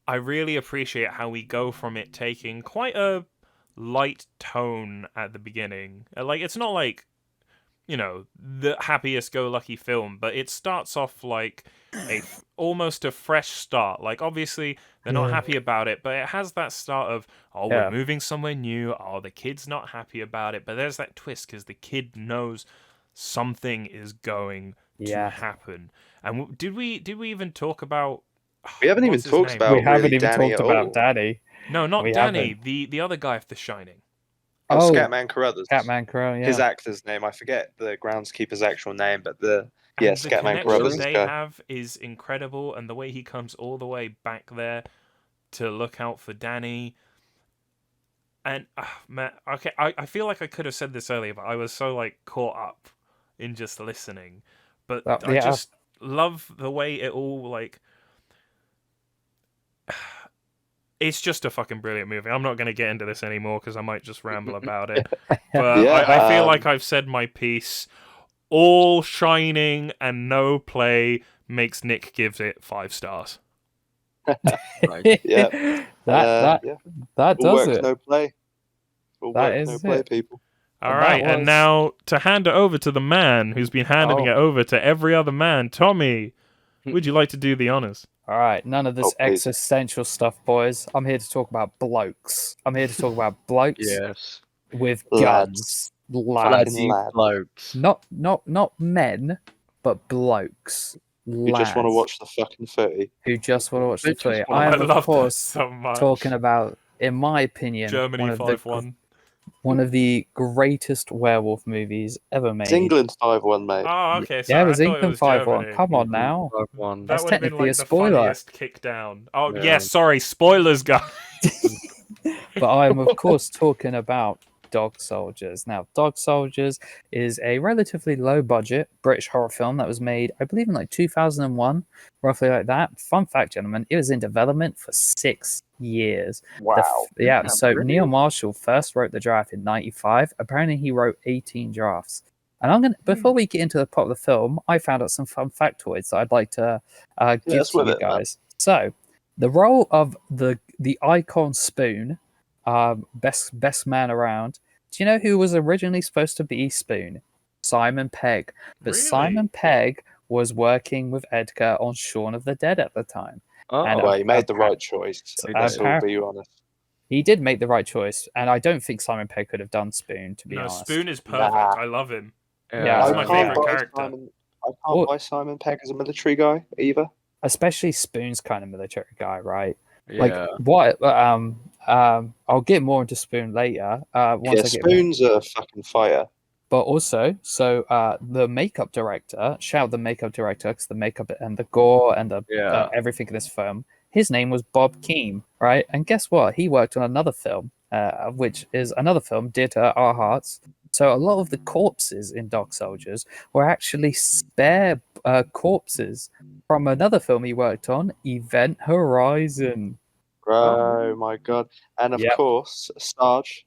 I really appreciate how we go from it taking quite a light tone at the beginning. Like, it's not like, you know, the happiest go lucky film, but it starts off like almost a fresh start. Like, obviously they're not happy about it, but it has that start of, oh, Yeah. we're moving somewhere new. Oh, the kid's not happy about it, but there's that twist because the kid knows something is going to happen. And did we even talk about? We haven't even what's his talked name? about we haven't really even Danny talked at about all. Danny. No, not We Danny. haven't. The other guy of The Shining. Oh, Oh, Scatman Carruthers. Catman Crow. Yeah. His actor's name, I forget the groundskeeper's actual name, but And the Scatman connection Carruthers they guy. have is incredible, and the way he comes all the way back there to look out for Danny. And man, okay, I feel like I could have said this earlier, but I was so like caught up in just listening. But I yeah. just love the way it all like. It's just a fucking brilliant movie. I'm not going to get into this anymore because I might just ramble about it. But Yeah, I feel like I've said my piece. All Shining and no play makes Nick gives it 5 stars. Right. Yeah. that yeah. that All does work, it. no play. All That work, is no play, it. people. All And right, that and was- now to hand it over to the man who's been handing Oh. it over to every other man, Tommy. Would you like to do the honors? All right, none of this Oh, please. existential stuff, boys. I'm here to talk about blokes. I'm here to talk about blokes Yes. with Lads. guns. Lads. Lads. Lad. Blokes. Not men, but blokes. You just want to Lads watch the fucking footy. who just want to watch They the just footy. wanna- I I am, of love that course, so much. talking about, in my opinion, Germany 5-1. one of the greatest werewolf movies ever made. It's England 5-1, mate. Oh, okay. Yeah, Sorry, it was I thought England it was 5-1. Germany. Come on now. One. That's That would have been technically like a the spoiler. funniest kick down. Oh, Yeah. yes, sorry, spoilers, guys. But I am, of course, talking about Dog Soldiers. Now, Dog Soldiers is a relatively low budget British horror film that was made, I believe, in like 2001, roughly like that. Fun fact, gentlemen, it was in development for 6 years. Wow. Yeah, so really? Neil Marshall first wrote the draft in 95. Apparently, he wrote 18 drafts. And I'm gonna, before we get into the plot of the film, I found out some fun factoids that I'd like to give Yes, to with you it, man. guys. So, the role of the icon Spoon, best man around. Do you know who was originally supposed to be Spoon? Simon Pegg. But Really? Simon Pegg was working with Edgar on Shaun of the Dead at the time. Oh, And, Well, he made the appar- right choice. He Let's did. all be honest. He did make the right choice, and I don't think Simon Pegg could have done Spoon, to be No, honest. Spoon is perfect. Nah. I love him. Yeah, That's I my can't favorite buy character. I can't Or- buy Simon Pegg as a military guy either. especially Spoon's kind of military guy, right? Yeah. Like what? I'll get more into Spoon later. Once I get more. Spoon's a fucking fighter. But also, so the makeup director, shout the makeup director, because the makeup and the gore and the Yeah. everything in this film, his name was Bob Keane, right? And guess what? He worked on another film, which is another film, Dear to Our Hearts. So a lot of the corpses in Dog Soldiers were actually spare corpses from another film he worked on, Event Horizon. Oh my god! And of Yep. course, Sarge.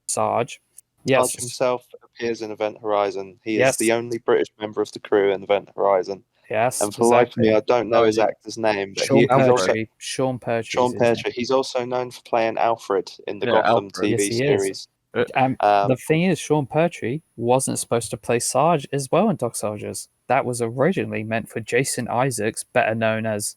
Sarge. Sarge Yes. himself appears in Event Horizon. He Yes. is the only British member of the crew in Event Horizon. Yes. And for the life of me, I don't know his yeah. actor's name, but Sean he's also Pertwee. Sean Pertwee. Sean Pertwee. He's also known for playing Alfred in the Yeah, Gotham Alfred. TV Yes, he is. series. The thing is, Sean Pertwee wasn't supposed to play Sarge as well in Dog Soldiers. That was originally meant for Jason Isaacs, better known as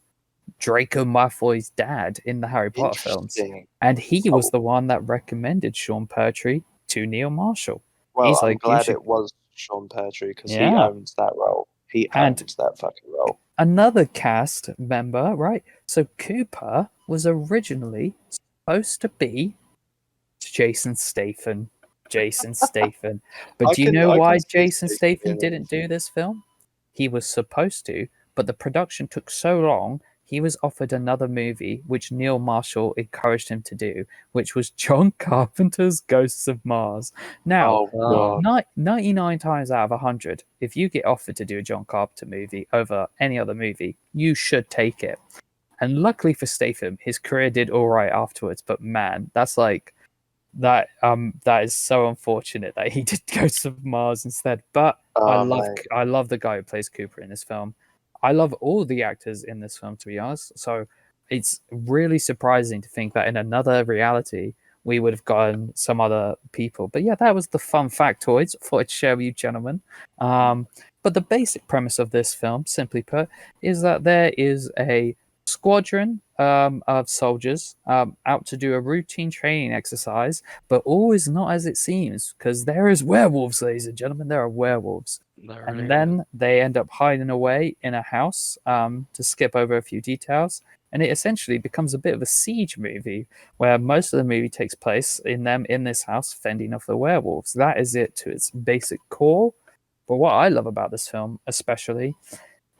Draco Malfoy's dad in the Harry Potter films. Interesting. And he was the one that recommended Sean Pertwee to Neil Marshall. Well, He's I'm like, you glad should- it was Sean Pertwee because he Yeah. owns that role. He And- owns that fucking role. Another cast member, right? So Cooper was originally supposed to be Jason Statham. Jason Statham. But I do you can- know I can why see Jason Statham Statham being didn't do this film? He was supposed to, but the production took so long, he was offered another movie, which Neil Marshall encouraged him to do, which was John Carpenter's Ghosts of Mars. Now, Oh, God. 99 times out of 100, if you get offered to do a John Carpenter movie over any other movie, you should take it. And luckily for Statham, his career did all right afterwards. But man, that's like that. That is so unfortunate that he did Ghosts of Mars instead. But Oh, mate. I love the guy who plays Cooper in this film. I love all the actors in this film, to be honest. So it's really surprising to think that in another reality we would have gotten some other people. But yeah, that was the fun factoids. I thought I'd share with you, gentlemen. But the basic premise of this film, simply put, is that there is a squadron of soldiers out to do a routine training exercise, but all is not as it seems because there is werewolves, ladies and gentlemen. There are werewolves. There And really then they end up hiding away in a house, to skip over a few details. And it essentially becomes a bit of a siege movie where most of the movie takes place in them in this house fending off the werewolves. That is it to its basic core. But what I love about this film, especially,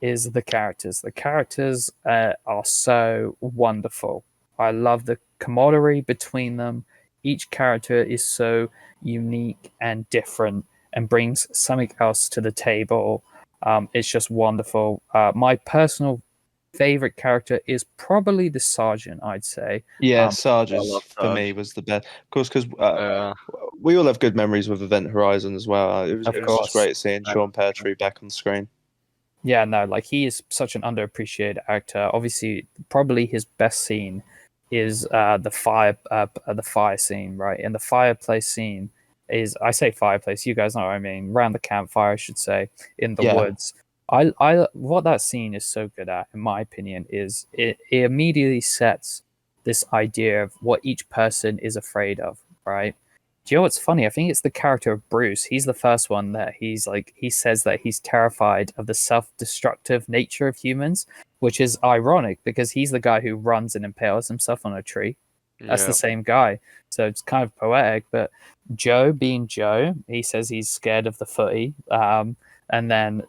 is the characters. The characters are so wonderful. I love the camaraderie between them. Each character is so unique and different and brings something else to the table. It's just wonderful. My personal favorite character is probably the sergeant, I'd say. Yeah, Sarge I is, love for Sarge. me, was the best. Of course, because Yeah. we all have good memories with Event Horizon as well. It was, Of it was course. just great seeing Sean Pertwee back on screen. Yeah, no, like he is such an underappreciated actor. Obviously, probably his best scene is the fire scene, right? And the fireplace scene is, I say fireplace, you guys know what I mean, around the campfire, I should say, in the Yeah. woods. What that scene is so good at, in my opinion, is it immediately sets this idea of what each person is afraid of, right? Do you know what's funny? I think it's the character of Bruce. He's the first one that he says that he's terrified of the self-destructive nature of humans, which is ironic because he's the guy who runs and impales himself on a tree. That's Yeah. the same guy. So it's kind of poetic. But Joe, being Joe, he says he's scared of the footy. And then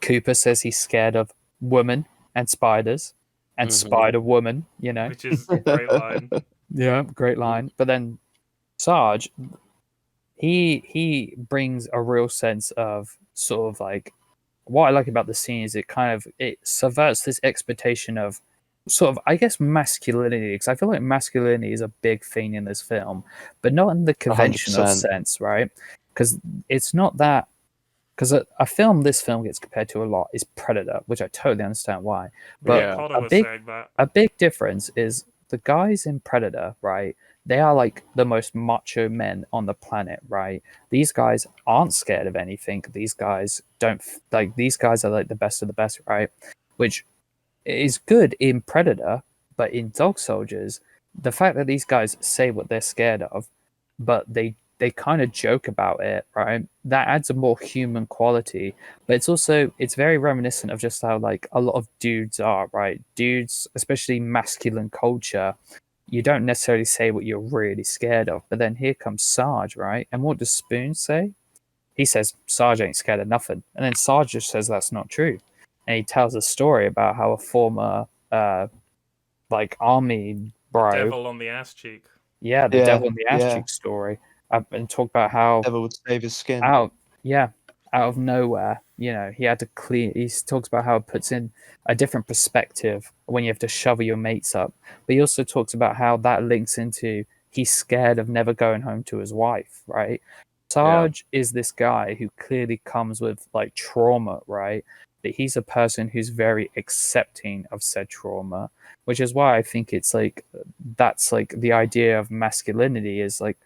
Cooper says he's scared of women and spiders and Mhm. Spider Woman, you know. Which is a great line. Yeah, great line. But then Sarge, he brings a real sense of sort of like what I like about the scene is it subverts this expectation of sort of, I guess, masculinity, because I feel like masculinity is a big thing in this film, but not in the conventional 100%. sense, right? Because it's not that. Because a film this film gets compared to a lot is Predator, which I totally understand why. But Yeah. Connor a was big- saying that. a big difference is the guys in Predator, right? They are like the most macho men on the planet, right? These guys aren't scared of anything. These guys don't like. These guys are like the best of the best, right? Which is good in Predator, but in Dog Soldiers, the fact that these guys say what they're scared of, but they they kind of joke about it, right? That adds a more human quality, but it's very reminiscent of just how like a lot of dudes are, right? Dudes, especially masculine culture, you don't necessarily say what you're really scared of, but then here comes Sarge, right? And what does Spoon say? He says Sarge ain't scared of nothing, and then Sarge just says that's not true, and he tells a story about how a former like army bro, Devil on the ass cheek. yeah, the Yeah, devil in the ass yeah. cheek story, and talk about how Devil would save his skin. out of nowhere, he had to clean. He talks about how it puts in a different perspective when you have to shovel your mates up, but he also talks about how that links into he's scared of never going home to his wife, right? Sarge is this guy who clearly comes with like trauma, right? But he's a person who's very accepting of said trauma, which is why I think it's like that's like the idea of masculinity is like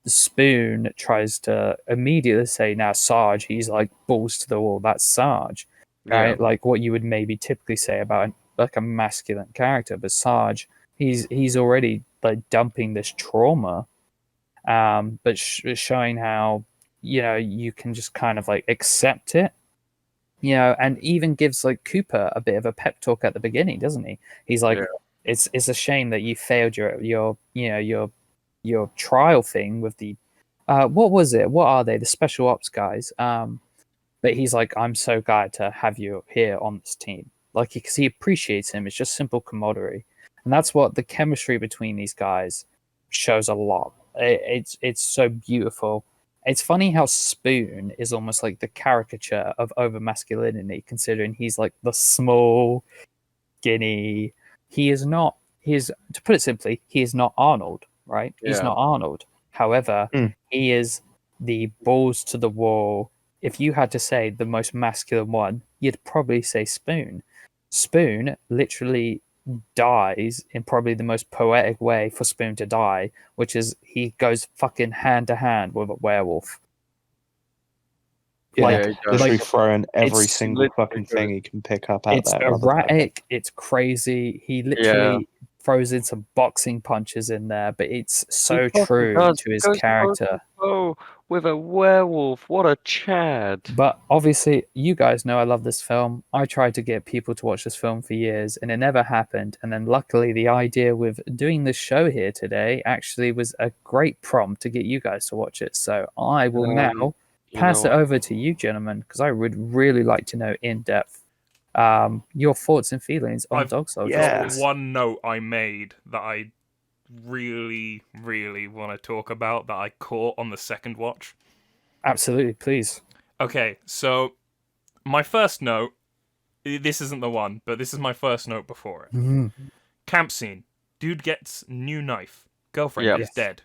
Spoon tries to immediately say, now Sarge, he's like balls to the wall, that's Sarge, right? Yeah. Like what you would maybe typically say about like a masculine character, but Sarge, he's already like dumping this trauma, but showing how you can just kind of like accept it, and even gives like Cooper a bit of a pep talk at the beginning, doesn't he? He's like, Yeah. it's a shame that you failed your trial thing with the what was it? What are they? The special ops guys. But he's like, I'm so glad to have you here on this team. Like, because he appreciates him. It's just simple camaraderie, and that's what the chemistry between these guys shows a lot. It's so beautiful. It's funny how Spoon is almost like the caricature of over masculinity, considering he's like the small, skinny. He is not. To put it simply, he is not Arnold, right? He's Yeah. not Arnold. However, he is the balls to the wall. If you had to say the most masculine one, you'd probably say Spoon. Spoon literally dies in probably the most poetic way for Spoon to die, which is he goes fucking hand to hand with a werewolf. Yeah, Like- he does. literally like- throwing every it's single fucking literally- thing he can pick up out It's there. rubber band. erratic, it's crazy. He literally throws in some boxing punches in there, but it's so fucking true does. to his Goes character. Oh, with a werewolf. What a Chad. But obviously, you guys know I love this film. I tried to get people to watch this film for years, and it never happened. And then, luckily, the idea with doing this show here today actually was a great prompt to get you guys to watch it. So I will now pass it over to you, gentlemen, because I would really like to know in depth your thoughts and feelings on I've Dog Soldiers. Yeah. please. One note I made that I really, really want to talk about that I caught on the second watch. Absolutely, please. Okay, so my first note, this isn't the one, but this is my first note before it. Camp scene. Dude gets new knife. Girlfriend Yep. is Yes. dead.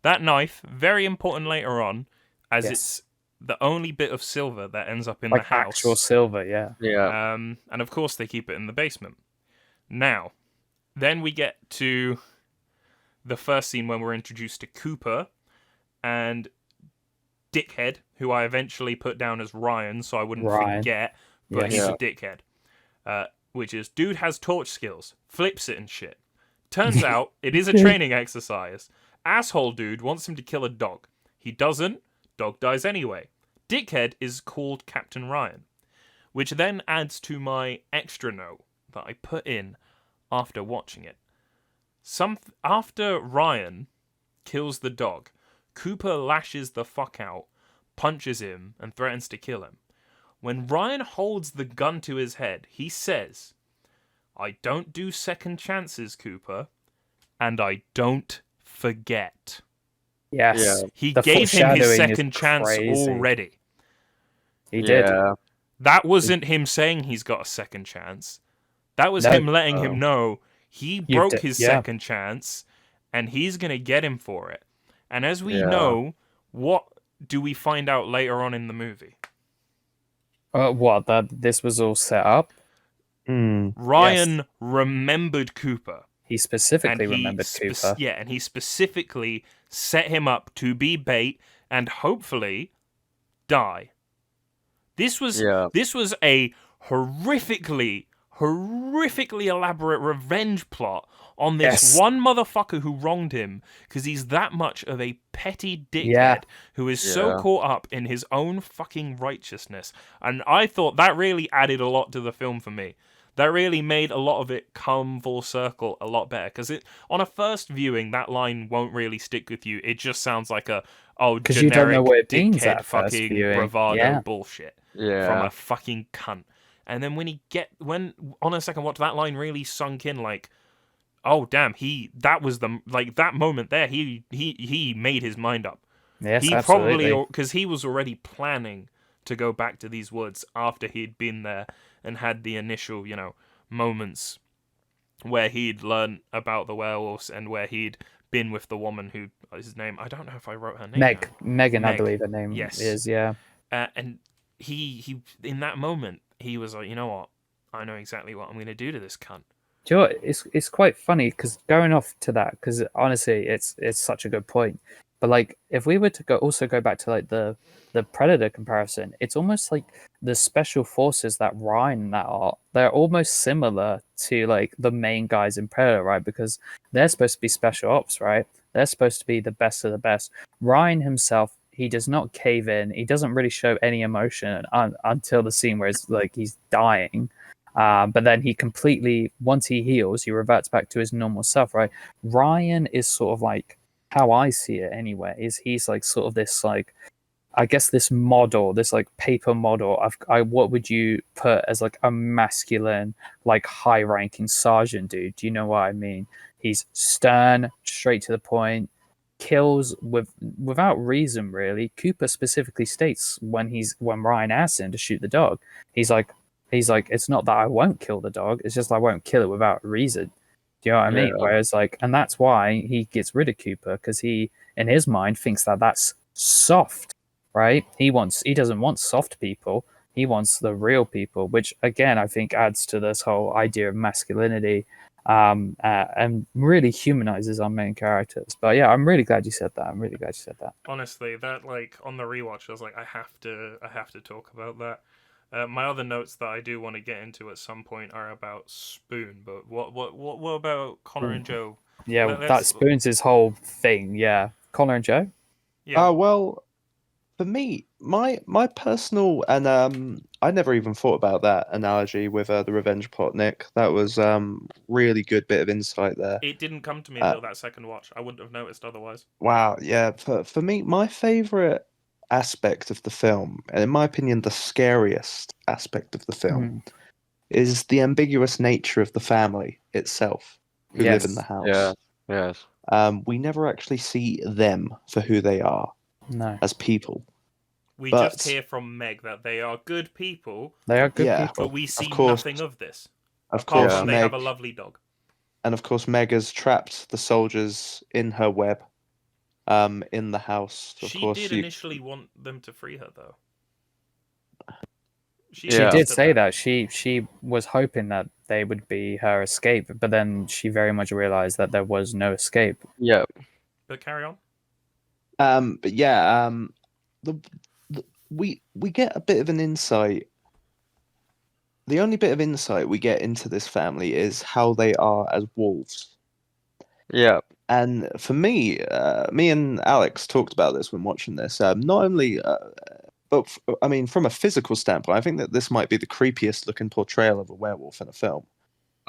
That knife, very important later on, as Yes. it's the only bit of silver that ends up in Like the house. actual silver, yeah. Yeah. And of course they keep it in the basement. Now, then we get to the first scene when we're introduced to Cooper and Dickhead, who I eventually put down as Ryan so I wouldn't Ryan. forget, but Yes. he's Yeah. a dickhead. Which is, dude has torch skills, flips it and shit. Turns out it is a training exercise. Asshole dude wants him to kill a dog. He doesn't, dog dies anyway. Dickhead is called Captain Ryan, which then adds to my extra note that I put in after watching it. After Ryan kills the dog, Cooper lashes the fuck out, punches him, and threatens to kill him. When Ryan holds the gun to his head, he says, I don't do second chances, Cooper, and I don't forget. Yes. Yeah. He The gave him his foreshadowing is second chance crazy. already. He did. Yeah. That wasn't him saying he's got a second chance. That was No. him letting him know he broke his yeah. second chance, and he's going to get him for it. And as we Yeah. know, what do we find out later on in the movie? What? That this was all set up? Ryan remembered Cooper. He specifically And he remembered Cooper. Yeah, and he specifically set him up to be bait and hopefully die. This was Yeah. a horrifically horrifically elaborate revenge plot on this Yes. one motherfucker who wronged him because he's that much of a petty dickhead Yeah. who is so Yeah. caught up in his own fucking righteousness. And I thought that really added a lot to the film for me. That really made a lot of it come full circle a lot better. Because on a first viewing, that line won't really stick with you. It just sounds like Because you don't know generic what it means dickhead at first fucking viewing. bravado Yeah. bullshit from Yeah. a fucking cunt. And then when on a second watch, that line really sunk in, like, oh damn, that moment there, he made his mind up. Yes, He absolutely. probably, because he was already planning to go back to these woods after he'd been there and had the initial, moments where he'd learned about the werewolves and where he'd been with the woman who his name. I don't know if I wrote her name. Megan, I Meg. believe her name Yes. is. Yeah. And he in that moment he was like, you know what? I know exactly what I'm going to do to this cunt. Do you know what? It's quite funny because going off to that, because honestly, it's such a good point. But like, if we were to go back to like the Predator comparison, it's almost like the special forces that Ryan and that are, they're almost similar to like the main guys in Predator, right? Because they're supposed to be special ops, right? They're supposed to be the best of the best. Ryan himself, he does not cave in. He doesn't really show any emotion until the scene where it's like he's dying. But then he completely, once he heals, he reverts back to his normal self, right? Ryan is sort of like, how I see it anyway, is he's like sort of this like, I guess this model, this like paper model of what would you put as like a masculine, like high ranking sergeant dude? Do you know what I mean? He's stern, straight to the point, kills without reason really. Cooper specifically states when Ryan asks him to shoot the dog, he's like, it's not that I won't kill the dog, it's just I won't kill it without reason. Do you know what I mean? Yeah. Whereas like, and that's why he gets rid of Cooper, because he, in his mind, thinks that that's soft, right? He doesn't want soft people. He wants the real people, which again, I think adds to this whole idea of masculinity, and really humanizes our main characters. But yeah, I'm really glad you said that. Honestly, that like on the rewatch, I was like, I have to talk about that. My other notes that I do want to get into at some point are about Spoon, but what about Connor and Joe? Yeah, Let's- that spoons his whole thing. Yeah, Connor and Joe. Yeah, Well, for me, my personal, and I never even thought about that analogy with the revenge plot, Nick. That was really good bit of insight there. it didn't come to me until that second watch. I wouldn't have noticed otherwise. Wow, yeah. For me, my favorite aspect of the film, and in my opinion, the scariest aspect of the film, is the ambiguous nature of the family itself who live in the house. Yeah. Yes. We never actually see them for who they are No, as people. We But- just hear from Meg that they are good people, they are good Yeah. people. but we see course. nothing of this. Of Apart course, from they Meg, have a lovely dog. and of course, Meg has trapped the soldiers in her web, in the house. Of She course, did you- initially want them to free her, though. She Yeah. did say that she was hoping that they would be her escape, but then she very much realized that there was no escape. Yeah. But carry on. But yeah, we get a bit of an insight. The only bit of insight we get into this family is how they are as wolves. Yeah. And for me, me and Alex talked about this when watching this. Not only, but I mean, from a physical standpoint, I think that this might be the creepiest looking portrayal of a werewolf in a film.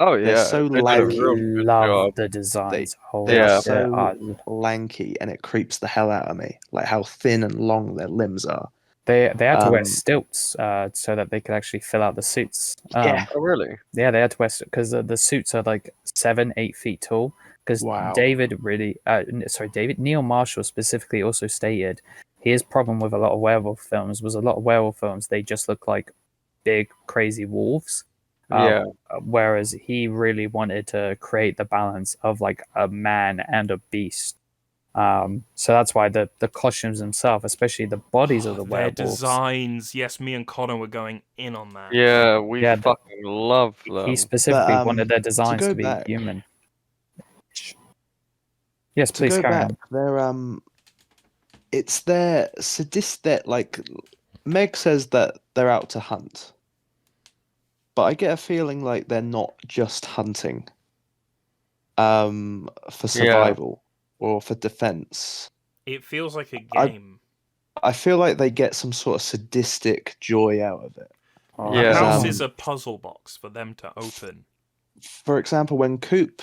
Oh yeah. They're so They did a I lanky. real good love job. the designs. They Yeah. are so shit, lanky, and it creeps the hell out of me. Like how thin and long their limbs are. they had to wear Um, stilts so that they could actually fill out the suits. Yeah. Oh really? Yeah, they had to wear because the suits are like 7-8 feet tall. Because Wow. David Neil Marshall specifically also stated his problem with a lot of werewolf films was a lot of werewolf films they just look like big crazy wolves. Yeah. Whereas he really wanted to create the balance of like a man and a beast. So that's why the costumes themselves, especially the bodies of the Their werewolves, designs. Yes, me and Connor were going in on that. Yeah. We Yeah, fucking love them. he specifically But, wanted their designs go to be back- human. Yes, To please go carry back, on. they're it's their sadistic. Like Meg says that they're out to hunt, but I get a feeling like they're not just hunting for survival or for defense. It feels like a I- game. I feel like they get some sort of sadistic joy out of it. Oh, A Yeah. house Um, is a puzzle box for them to open. For example, when Coop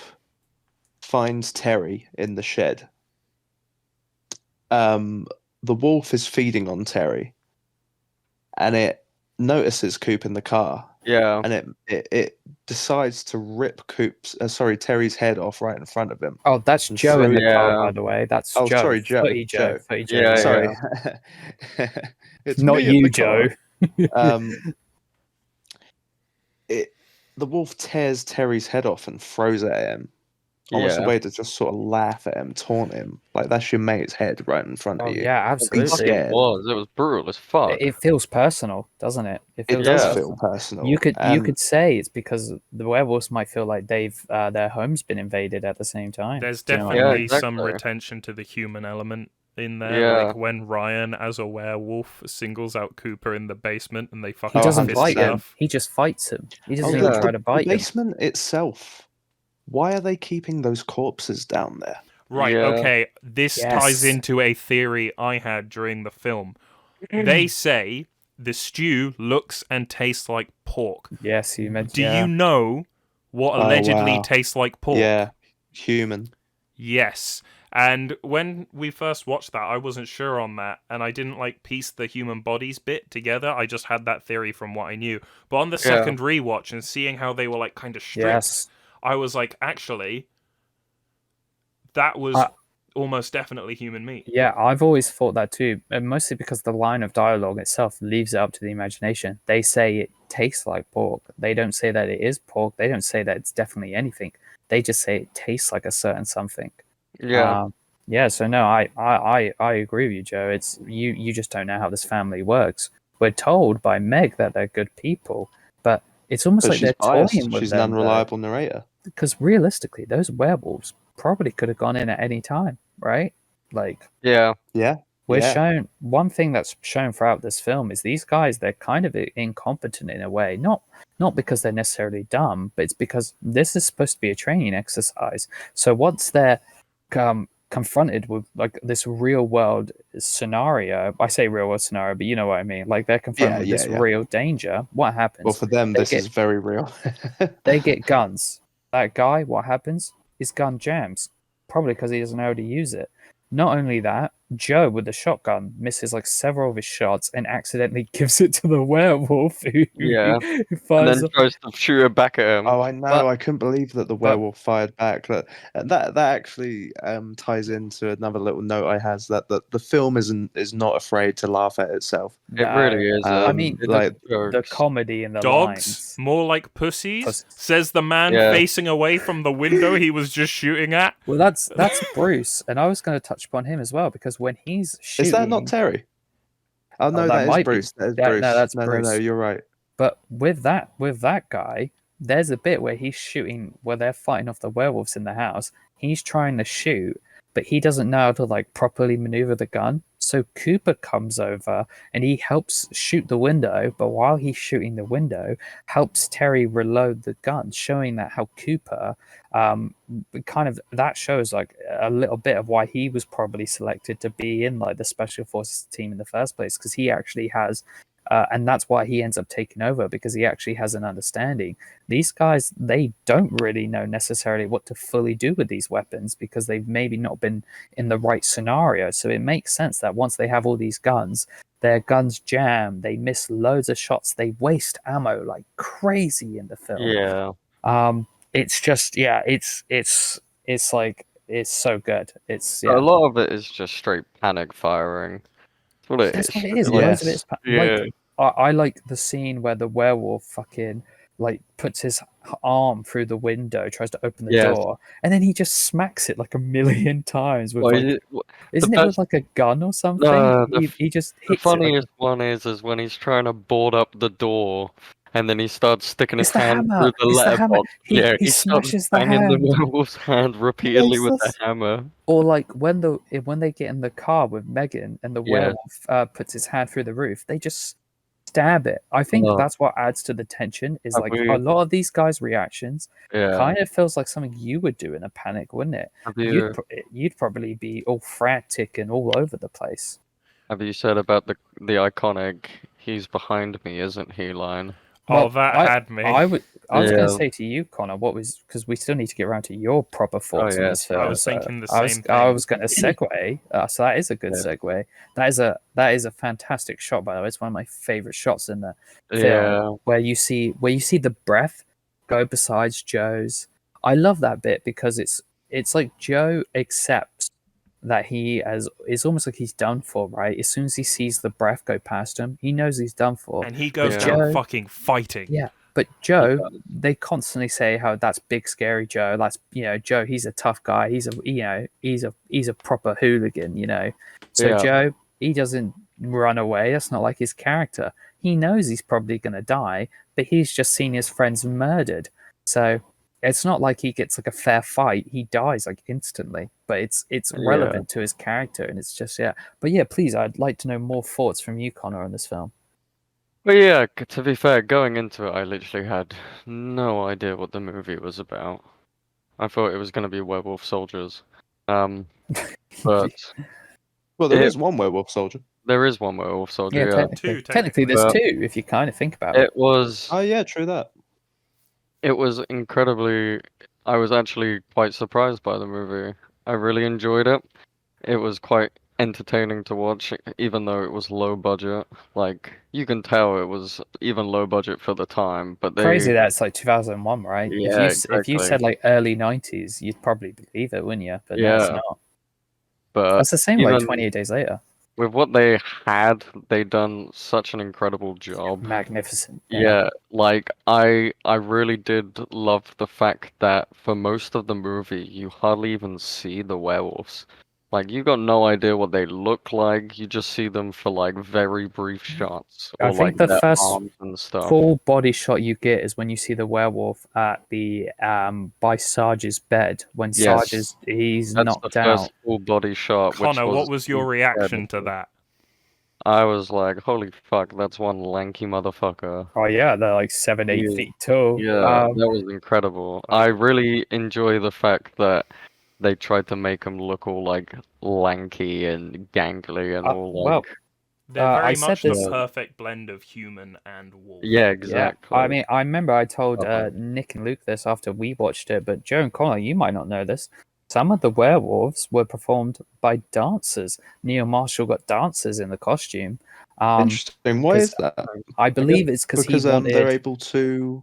finds Terry in the shed, the wolf is feeding on Terry, and it notices Coop in the car, Yeah. and it decides to rip Terry's head off right in front of him. Oh, that's And Joe in the car, Yeah. by the way. That's Oh, Joe. sorry, Joe. Footy Joe. Footy Joe. Yeah, Sorry, it's Not me in you, the Joe. car. The wolf tears Terry's head off and throws it at him. Almost a Yeah. way to just sort of laugh at him, taunt him. Like, that's your mate's head right in front Oh of you. yeah, He's absolutely. scared. It was brutal as fuck. It feels personal, doesn't it? It feels does Yeah. feel personal. personal. You and could say it's because the werewolves might feel like their home's been invaded at the same time. There's Do you know what I definitely mean? some exactly. retention to the human element in there. Yeah. Like when Ryan, as a werewolf, singles out Cooper in the basement and they He fucking doesn't fist bite it him. off. He just fights him. He doesn't Oh, even yeah. try to bite the him. basement itself. Why are they keeping those corpses down there? Right, Yeah. okay. This ties Yes. into a theory I had during the film. They say the stew looks and tastes like pork. Yes, you mentioned. Do Yeah. you know what Oh, allegedly wow. tastes like pork? Yeah, human. Yes. And when we first watched that, I wasn't sure on that, and I didn't piece the human bodies bit together. I just had that theory from what I knew. But on the second rewatch and seeing how they were kind of stripped, Yes. I was like, actually, that was almost definitely human meat. Yeah, I've always thought that too, and mostly because the line of dialogue itself leaves it up to the imagination. They say it tastes like pork. They don't say that it is pork. They don't say that it's definitely anything. They just say it tastes like a certain something. Yeah. Yeah. So no, I agree with you, Joe. It's you just don't know how this family works. We're told by Meg that they're good people, but it's almost But like she's they're biased. toying with She's an them. unreliable narrator. Because realistically, those werewolves probably could have gone in at any time, right? Like Yeah. Yeah. we're Yeah. shown one thing that's shown throughout this film is these guys, they're kind of incompetent in a way, not because they're necessarily dumb, but it's because this is supposed to be a training exercise. So once they're confronted with like this real world scenario, I say real world scenario, but you know what I mean, like they're confronted with this real danger, what happens? Well, for them, this is very real. They get guns. That guy, what happens? His gun jams, probably because he doesn't know how to use it. Not only that, Joe with the shotgun misses like several of his shots and accidentally gives it to the werewolf who And fires then tries to shoot it back at him. Oh, I know. I couldn't believe that the werewolf fired back. That actually ties into another little note I has that the film is not afraid to laugh at itself. It really is. I mean, it like does the jokes. comedy in the Dogs, lines. more like pussies, Pussies. says the man Yeah. facing away from the window he was just shooting at. Well, that's Bruce, and I was going to touch upon him as well because when he's shooting, Is that not Terry? Oh no, that that is might be. Bruce. That is Yeah, no, Bruce. that's no, Bruce. you're right. But with that guy, there's a bit where he's shooting, where they're fighting off the werewolves in the house. He's trying to shoot, but he doesn't know how to like properly maneuver the gun. So Cooper comes over and he helps shoot the window, but while he's shooting the window, helps Terry reload the gun, showing that how Cooper kind of that shows like a little bit of why he was probably selected to be in like the special forces team in the first place, because he actually has and that's why he ends up taking over, because he actually has an understanding. These guys, they don't really know necessarily what to fully do with these weapons because they've maybe not been in the right scenario. So it makes sense that once they have all these guns, their guns jam, they miss loads of shots, they waste ammo like crazy in the film. Yeah. It's just it's like it's so good. It's A lot of it is just straight panic firing. That's what it That's is. what it is. Like, Loads of it's Yeah. like I like the scene where the werewolf fucking like puts his arm through the window, tries to open the Yes. door, and then he just smacks it like a million times with Well, like, isn't it with like a gun or something? He just the hits it like funniest one is when he's trying to board up the door, and then he starts sticking his It's the hand hammer. through the It's the hammer. letterbox. He He starts smashes the banging the hand. werewolf's hand repeatedly with the this. hammer. Or like when they get in the car with Megan and the Yeah. werewolf puts his hand through the roof, they just stab it. I think No. that's what adds to the tension. Is Have like we- a lot of these guys' reactions Yeah. kind of feels like something you would do in a panic, wouldn't it? Have you You'd probably be all frantic and all over the place. have you said about the iconic "he's behind me, isn't he" line? Oh, that had me. I was going Yeah. to say to you, Connor, what was, because we still need to get around to your proper thoughts on yeah, this film. I was so thinking the I same I thing. was going to segue. So that is a good Yeah. segue. That is a fantastic shot, by the way. It's one of my favorite shots in the film, Yeah. where you see the breath go besides Joe's. I love that bit because it's like Joe accepts that it's almost like he's done for, right? As soon as he sees the breath go past him, he knows he's done for. And he goes Yeah. down Joe- fucking fighting. Yeah, but Joe, they constantly say how that's big scary Joe. That's Joe. He's a tough guy. He's a proper hooligan. So Yeah. Joe, he doesn't run away. That's not like his character. He knows he's probably gonna die, but he's just seen his friends murdered. So it's not like he gets like a fair fight. He dies like instantly. But it's relevant to his character, and it's just But yeah, please, I'd like to know more thoughts from you, Connor, on this film. But yeah, to be fair, going into it, I literally had no idea what the movie was about. I thought it was going to be werewolf soldiers. But Well, there It- is one werewolf soldier. there is one werewolf soldier, Yeah, yeah. technically, Two, there's But- two if you kind of think about it. It was Oh yeah, true that. incredibly. I was actually quite surprised by the movie. I really enjoyed it. It was quite entertaining to watch, even though it was low budget. Like, you can tell it was even low budget for the time, but Crazy that it's like 2001, right? Yeah, if you said exactly. like early 90s, you'd probably believe it, wouldn't you? But no, it's Yeah. not. But That's the same like even 28 Days Later. with what they had, they done such an incredible job. Magnificent. Yeah, like I really did love the fact that for most of the movie you hardly even see the werewolves. Like you got no idea what they look like. You just see them for like very brief shots I or think like the their first arms and stuff. Full body shot you get is when you see the werewolf at the by Sarge's bed when Yes. Sarge he's That's the knocked out. first full body shot, which Connor, what was your reaction to that? I was like, holy fuck, that's one lanky motherfucker. Oh yeah, they're like 7-8 Yeah. feet tall. Yeah, that was incredible. I really enjoy the fact that they tried to make him look all like lanky and gangly and all well, like They're I very said much the this- perfect blend of human and wolf. yeah, exactly. Yeah, I mean, I remember I told Okay. Nick and Luke this after we watched it, but Joe and Connor, you might not know this. Some of the werewolves were performed by dancers. Neil Marshall got dancers in the costume. Interesting. Why 'cause is that? I believe it's because he Because wanted. they're able to.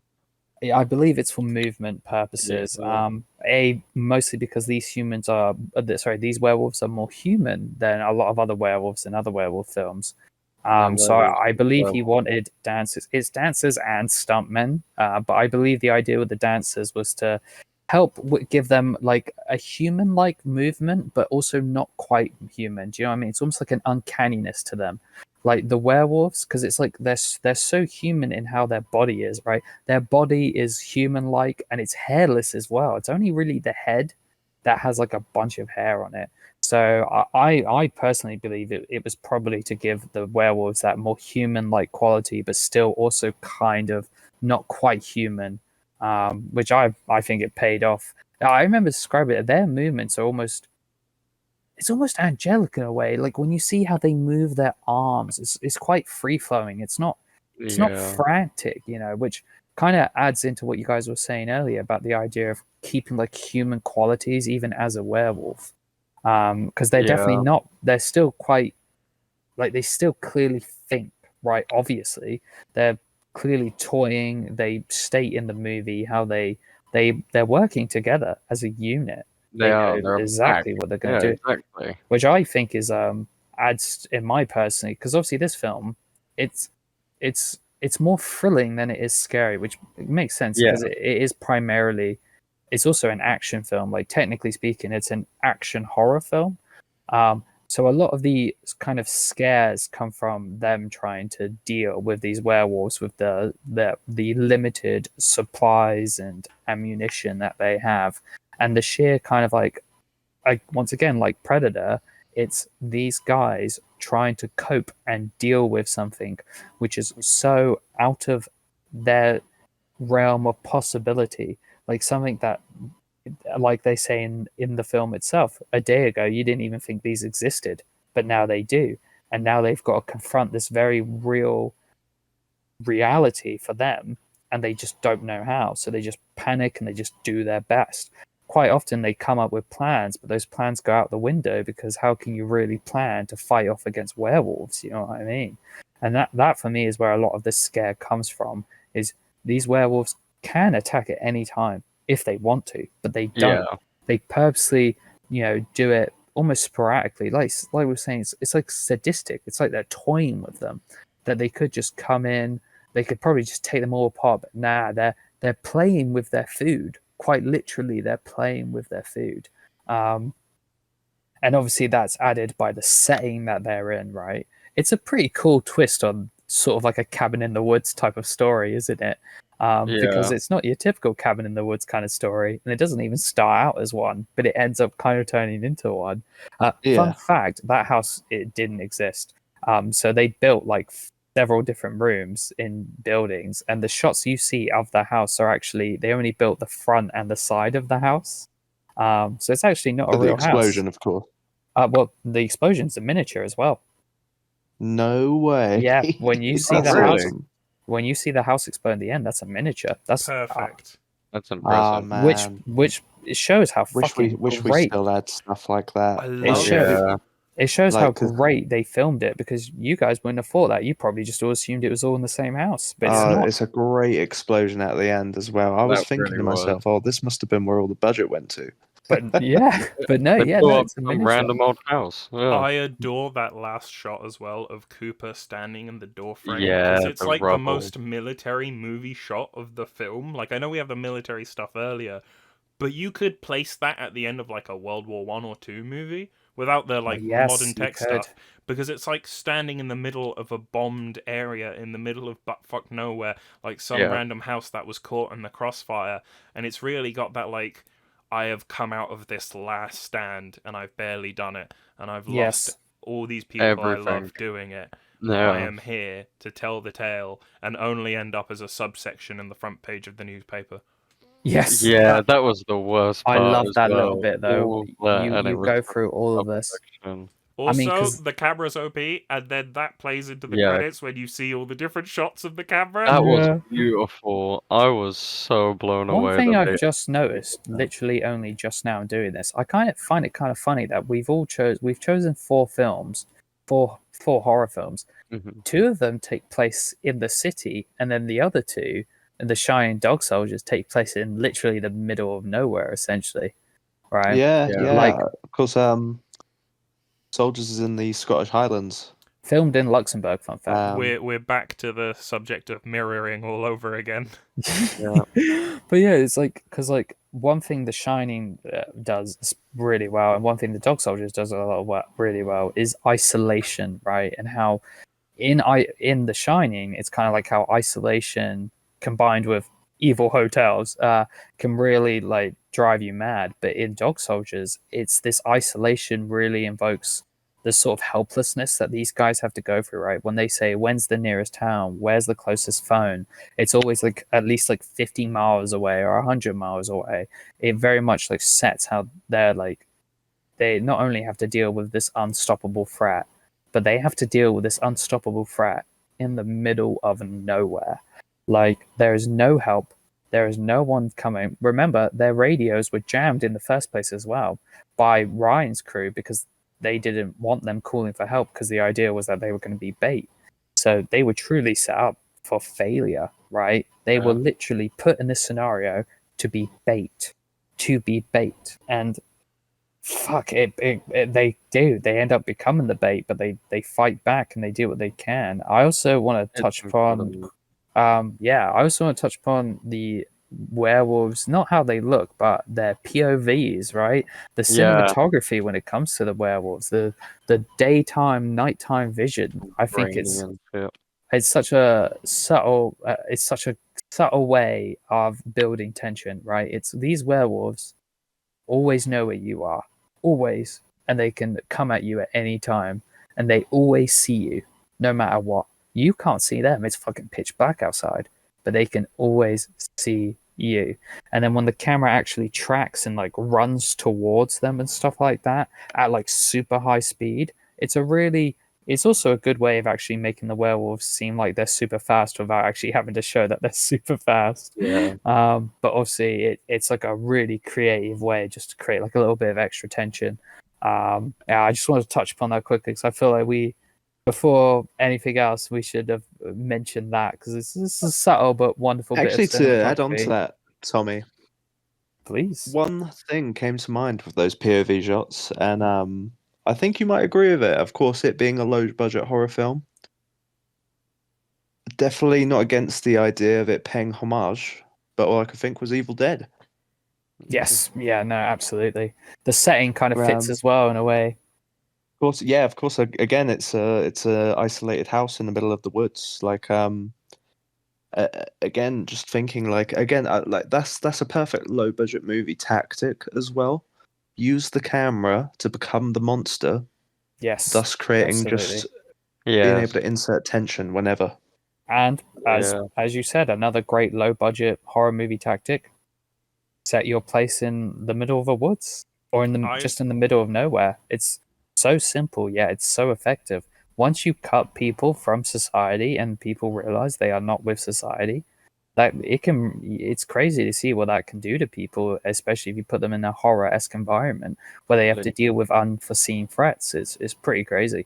I believe it's for movement purposes. Yeah. Mostly because these humans are, these werewolves are more human than a lot of other werewolves in other werewolf films. So I believe he wanted dancers. It's dancers and stuntmen. But I believe the idea with the dancers was to help give them like a human-like movement, but also not quite human. Do you know what I mean? It's almost like an uncanniness to them. Like the werewolves, because it's like they're so human in how their body is, right? Their body is human-like and it's hairless as well. It's only really the head that has like a bunch of hair on it. So I personally believe it was probably to give the werewolves that more human-like quality, but still also kind of not quite human, which I think it paid off. I remember describing it. Their movements are almost angelic in a way. Like when you see how they move their arms, it's quite free flowing. It's not frantic, which kind of adds into what you guys were saying earlier about the idea of keeping like human qualities even as a werewolf. Because they're definitely not. They're still quite like they still clearly think, right? Obviously, they're clearly toying. They state in the movie how they're working together as a unit. They are. know They're a exactly pack. what they're going Yeah, to do, exactly. which I think is adds in my personally, because obviously this film it's more thrilling than it is scary, which makes sense Yeah. because it is primarily it's also an action film. Like technically speaking, it's an action horror film. So a lot of the kind of scares come from them trying to deal with these werewolves with the limited supplies and ammunition that they have, and the sheer kind of like once again like Predator, it's these guys trying to cope and deal with something which is so out of their realm of possibility, like something that, like they say in the film itself, a day ago you didn't even think these existed, but now they do, and now they've got to confront this very real reality for them, and they just don't know how, so they just panic and they just do their best. Quite often they come up with plans, but those plans go out the window, because how can you really plan to fight off against werewolves? You know what I mean? And that for me is where a lot of this scare comes from, is these werewolves can attack at any time if they want to, but they don't. Yeah. They purposely, do it almost sporadically. Like we were saying, it's like sadistic. It's like they're toying with them, that they could just come in. They could probably just take them all apart, but nah, they're playing with their food. Quite literally, they're playing with their food. And obviously that's added by the setting that they're in, right? It's a pretty cool twist on sort of like a cabin in the woods type of story, isn't it? Because Yeah. it's not your typical cabin in the woods kind of story, and it doesn't even start out as one, but it ends up kind of turning into one. Fun fact, that house, it didn't exist. So they built like several different rooms in buildings, and the shots you see of the house are actually, they only built the front and the side of the house. So it's actually not a The real explosion, house. of course. Well, the explosion's a miniature as well. No way. Yeah, when you see That's the house, awesome. when you see the house explode in the end, that's a miniature. That's Perfect. That's Ah, impressive. man. which it shows how Wish we great still had stuff like that. I it love shows. it. Yeah. It shows how Like, 'cause- great they filmed it, because you guys wouldn't have thought that. You probably just all assumed it was all in the same house, but it's not. It's a great explosion at the end as well. I was That thinking really to was. myself, oh, this must have been where all the budget went to. But yeah, but no, They yeah, blew no, up it's a some miniature. random old house. Yeah. I adore that last shot as well of Cooper standing in the doorframe, Yeah, because it's the like the rubble. most military movie shot of the film. Like, I know we have the military stuff earlier, but you could place that at the end of like a World War One or Two movie without the like Yes, modern you tech could. stuff, because it's like standing in the middle of a bombed area in the middle of buttfuck nowhere, like some Yeah. random house that was caught in the crossfire, and it's really got that like, I have come out of this last stand and I've barely done it, and I've lost Yes. all these people I Everything. love doing it. I Yeah. am here to tell the tale and only end up as a subsection in the front page of the newspaper. Yes. Yeah, that was the worst I part love as that well. little bit though. All that, and it You was go just through all of a this. perfection. Also, mean, 'cause- the camera's OP, and then that plays into the Yeah. credits when you see all the different shots of the camera. That was Yeah. beautiful. I was so blown One away. thing that I've they- just noticed, literally only just now doing this, I kind of find it kind of funny that we've chosen 4 films, four horror films. Mhm. 2 of them take place in the city, and then the other 2, The Shining Dog Soldiers, take place in literally the middle of nowhere, essentially. Right? Yeah, Yeah. Like- of course. Soldiers is in the Scottish Highlands. Filmed in Luxembourg, fun fact. We're back to the subject of mirroring all over again. Yeah. But yeah, it's like, because like one thing The Shining does really well, and one thing the Dog Soldiers does really well is isolation, right? And how in The Shining, it's kind of like how isolation combined with evil hotels can really like drive you mad. But in Dog Soldiers, it's this isolation really invokes the sort of helplessness that these guys have to go through, right? When they say, when's the nearest town? Where's the closest phone? It's always like at least like 50 miles away or 100 miles away. It very much like sets how they're like, they not only have to deal with this unstoppable threat, but they have to deal with this unstoppable threat in the middle of nowhere. Like, there is no help. There is no one coming. Remember, their radios were jammed in the first place as well by Ryan's crew, because they didn't want them calling for help, because the idea was that they were going to be bait. So they were truly set up for failure, right? They were literally put in this scenario to be bait. And fuck it, they end up becoming the bait, but they fight back and they do what they can. I also want to touch upon I also want to touch upon the werewolves, not how they look, but their POVs, right? The Yeah. cinematography when it comes to the werewolves, the daytime, nighttime vision. I think Grainy it's and shit. such a subtle way of building tension, right? It's these werewolves always know where you are, always, and they can come at you at any time. and they always see you, no matter what. You can't see them. It's fucking pitch black outside, but they can always see you. And then when the camera actually tracks and like runs towards them and stuff like that at like super high speed, it's also a good way of actually making the werewolves seem like they're super fast without actually having to show that they're super fast. Yeah. But obviously it's like a really creative way just to create like a little bit of extra tension. Yeah, I just wanted to touch upon that quickly because I feel like before anything else, we should have mentioned that because this is a subtle but wonderful Actually, bit of to add on to cinematography. that, Tommy, Please. one thing came to mind with those POV shots, and I think you might agree with it. Of course, it being a low-budget horror film, definitely not against the idea of it paying homage, but all I could think was Evil Dead. Yes. Yeah. No. Absolutely. The setting kind of fits Um, as well in a way. Of course, yeah, of course. Again, it's a isolated house in the middle of the woods. Like again, just thinking like that's a perfect low budget movie tactic as well. Use the camera to become the monster, Yes. thus creating Absolutely. just being Yeah. able to insert tension whenever. And Yeah. as you said, another great low budget horror movie tactic: set your place in the middle of a woods or just in the middle of nowhere. It's so simple, yet it's so effective. Once you cut people from society and people realize they are not with society, it's crazy to see what that can do to people, especially if you put them in a horror-esque environment where they have to deal with unforeseen threats. It's pretty crazy.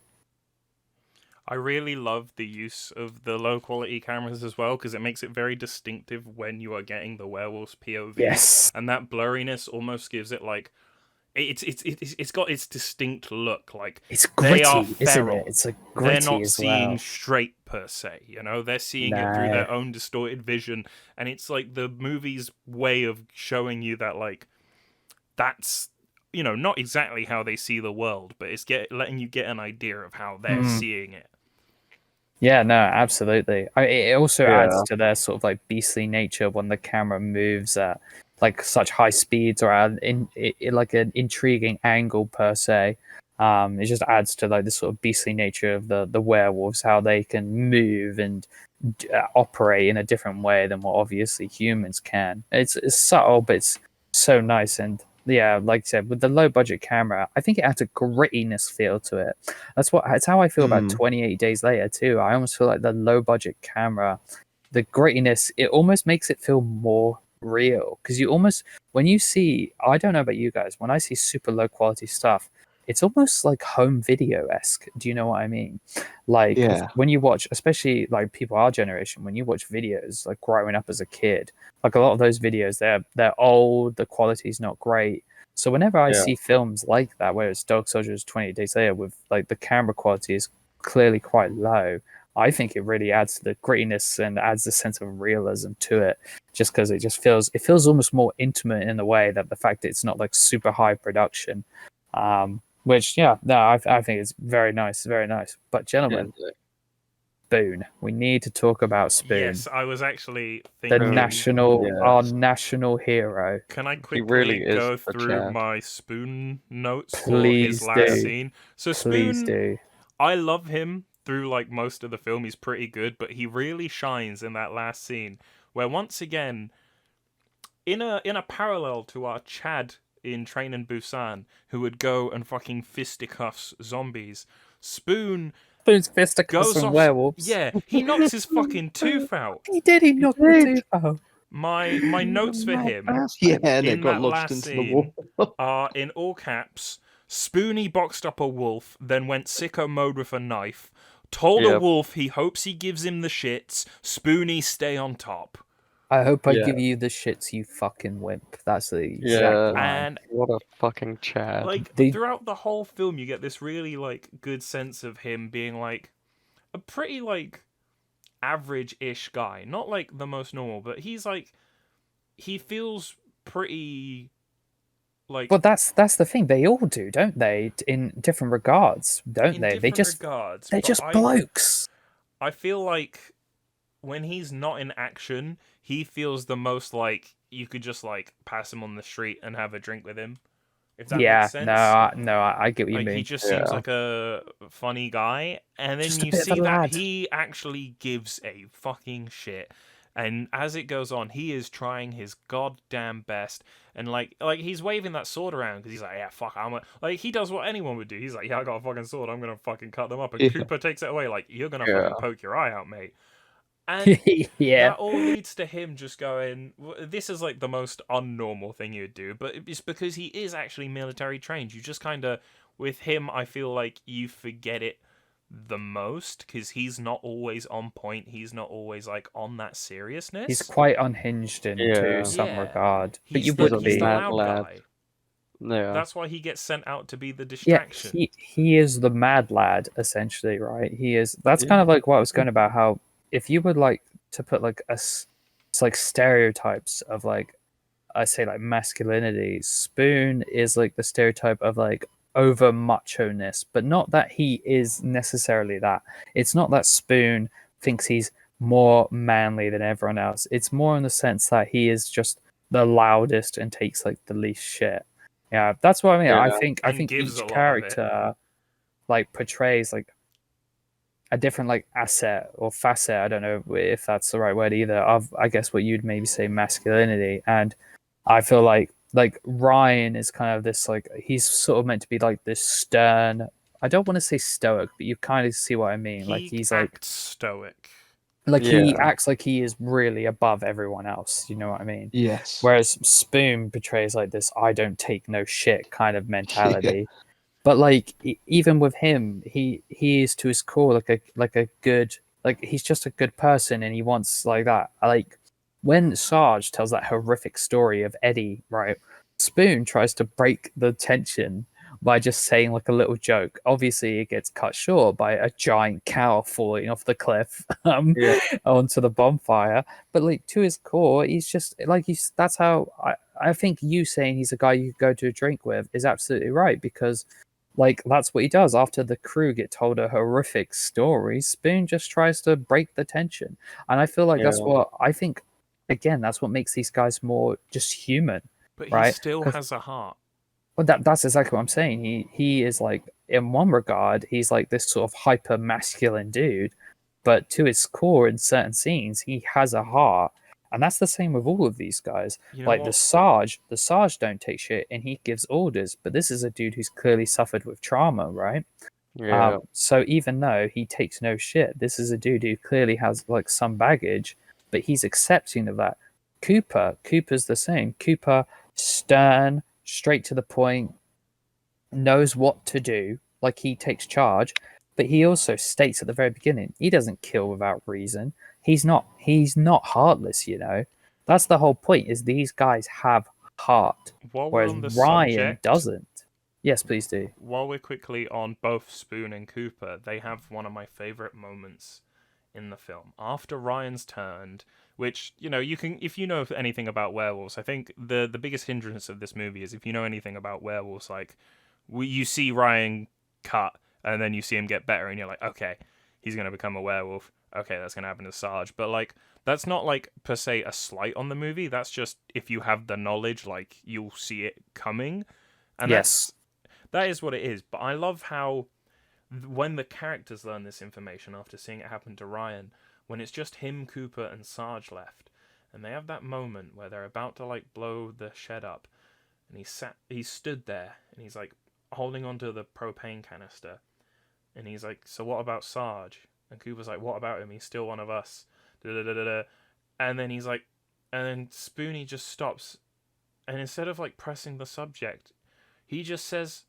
I really love the use of the low quality cameras as well because it makes it very distinctive when you are getting the werewolf's POV. Yes. And that blurriness almost gives it like it's got its distinct look. Like It's they are gritty, isn't feral. it? It's like They're gritty not as seeing well. straight per se, you know. They're seeing it through No. their own distorted vision, and it's like the movie's way of showing you that like that's not exactly how they see the world, but it's letting you get an idea of how they're seeing it. Yeah, no, absolutely. It also Yeah. adds to their sort of like beastly nature when the camera moves at like such high speeds or at like an intriguing angle per se. It just adds to like the sort of beastly nature of the werewolves, how they can move and operate in a different way than what obviously humans can. It's subtle, but it's so nice. And yeah, like I said, with the low budget camera, I think it adds a grittiness feel to it. That's how I feel about 28 Days Later too. I almost feel like the low budget camera, the grittiness, it almost makes it feel more real because you almost when you see, I don't know about you guys, when I see super low quality stuff, it's almost like home video esque. Do you know what I mean? Like Yeah. when you watch, especially like people our generation, when you watch videos like growing up as a kid, like a lot of those videos, they're old, the quality's not great. So whenever I see films like that, where it's Dog Soldiers 28 Days Later, with like the camera quality is clearly quite low, I think it really adds to the grittiness and adds a sense of realism to it. Just because it feels almost more intimate in a way that the fact that it's not like super high production. Which I think it's very nice, very nice. But gentlemen, Spoon, we need to talk about Spoon. Yes, I was actually the thinking our national hero. Can I quickly really is go the through Chad. my Spoon notes Please for his last do. scene? So Please Spoon, do. I love him through like most of the film. He's pretty good, but he really shines in that last scene where once again, in a parallel to our Chad in Train and Busan, who would go and fucking fisticuffs zombies, Spoon Spoon's fisticuffs goes and off. werewolves. Yeah, he knocks his fucking tooth out. He did. He knocked the tooth out. My notes for him Yeah, and it in got that lodged last into the scene wall. are in all caps. Spoony boxed up a wolf, then went sicko mode with a knife. Told a Yep. wolf he hopes he gives him the shits. Spoony stay on top. I hope I Yeah. give you the shits, you fucking wimp. That's the exact Yeah. line. And What a fucking Chad. like They- throughout the whole film, you get this really like good sense of him being like a pretty like average-ish guy, not like the most normal, but he feels pretty like. Well, that's the thing. They all do, don't they? In different regards, don't in they? They different just regards, they're but just blokes. I feel like when he's not in action, he feels the most like you could just like pass him on the street and have a drink with him. If that Yeah, makes sense. I get what you Like, he mean. just seems Yeah. like a funny guy, and then Just a you bit of a see that lad. he actually gives a fucking shit. And as it goes on, he is trying his goddamn best, and like he's waving that sword around because he's like, yeah, fuck, like he does what anyone would do. He's like, yeah, I got a fucking sword, I'm gonna fucking cut them up. And Yeah. Cooper takes it away, like, you're gonna Yeah. fucking poke your eye out, mate. And Yeah. that all leads to him just going, this is like the most unnormal thing you would do, but it's because he is actually military trained. You just kind of, with him, I feel like you forget it the most because he's not always on point. He's not always like on that seriousness. He's quite unhinged into Yeah. some Yeah. regard. But He's you the, would He's a he's be. the mad loud lad. guy. Yeah. That's why he gets sent out to be the Yeah, distraction. he is the mad lad essentially, right? He is. That's Yeah. kind of like what I was going about. How if you would like to put like it's like stereotypes of like I say like masculinity. Spoon is like the stereotype of like over macho-ness, but not that he is necessarily that. It's not that Spoon thinks he's more manly than everyone else. It's more in the sense that he is just the loudest and takes like the least shit. Yeah, that's what I mean. I Yeah. think And gives each a lot of it. character like portrays like a different like asset or facet. I don't know if that's the right word either. Of I guess what you'd maybe say masculinity, and I feel like Ryan is kind of this like he's sort of meant to be like this stern. I don't want to say stoic, but you kind of see what I mean. Like He he's like acts stoic. he Yeah. acts like he is really above everyone else. You know what I mean? Yes. Whereas Spoon portrays like this I don't take no shit kind of Yeah. mentality. But like even with him, he is to his core like a good like he's just a good person and he wants like that. Like when Sarge tells that horrific story of Eddie, right? Spoon tries to break the tension by just saying like a little joke. Obviously, it gets cut short by a giant cow falling off the cliff Yeah. onto the bonfire. But like to his core, he's just like he's. That's how I think you saying he's a guy you could go to a drink with is absolutely right because like that's what he does after the crew get told a horrific story. Spoon just tries to break the tension, and I feel like that's Yeah. what I think. Again, that's what makes these guys more just human, But he right? still 'Cause- has a heart. well, that's exactly what I'm saying. He is like in one regard, he's like this sort of hyper masculine dude, but to his core, in certain scenes, he has a heart, and that's the same with all of these guys. You know Like what? the Sarge don't take shit, and he gives orders. But this is a dude who's clearly suffered with trauma, right? Yeah. So even though he takes no shit, this is a dude who clearly has like some baggage, but he's accepting of that. Cooper's the same. Cooper, stern, straight to the point, knows what to do, like he takes charge, but he also states at the very beginning he doesn't kill without reason. He's not heartless, you know. That's the whole point, is these guys have heart, While we're whereas on the Ryan subject, doesn't. Yes, please do. while we're quickly on both Spoon and Cooper, they have one of my favorite moments in the film. After Ryan's turned, which, you know, you can, if you know anything about werewolves, I think the biggest hindrance of this movie is if you know anything about werewolves, like you see Ryan cut and then you see him get better and you're like, okay, he's going to become a werewolf. Okay, that's going to happen to Sarge. But like, that's not like per se a slight on the movie. That's just if you have the knowledge, like you'll see it coming. And Yes. that is what it is. But I love how when the characters learn this information after seeing it happen to Ryan, when it's just him, Cooper, and Sarge left, and they have that moment where they're about to like blow the shed up, and he stood there, and he's like holding onto the propane canister, and he's like, "So what about Sarge?" And Cooper's like, "What about him? He's still one of us." Da-da-da-da-da. And then he's like, and then Spoonie just stops, and instead of like pressing the subject, he just says,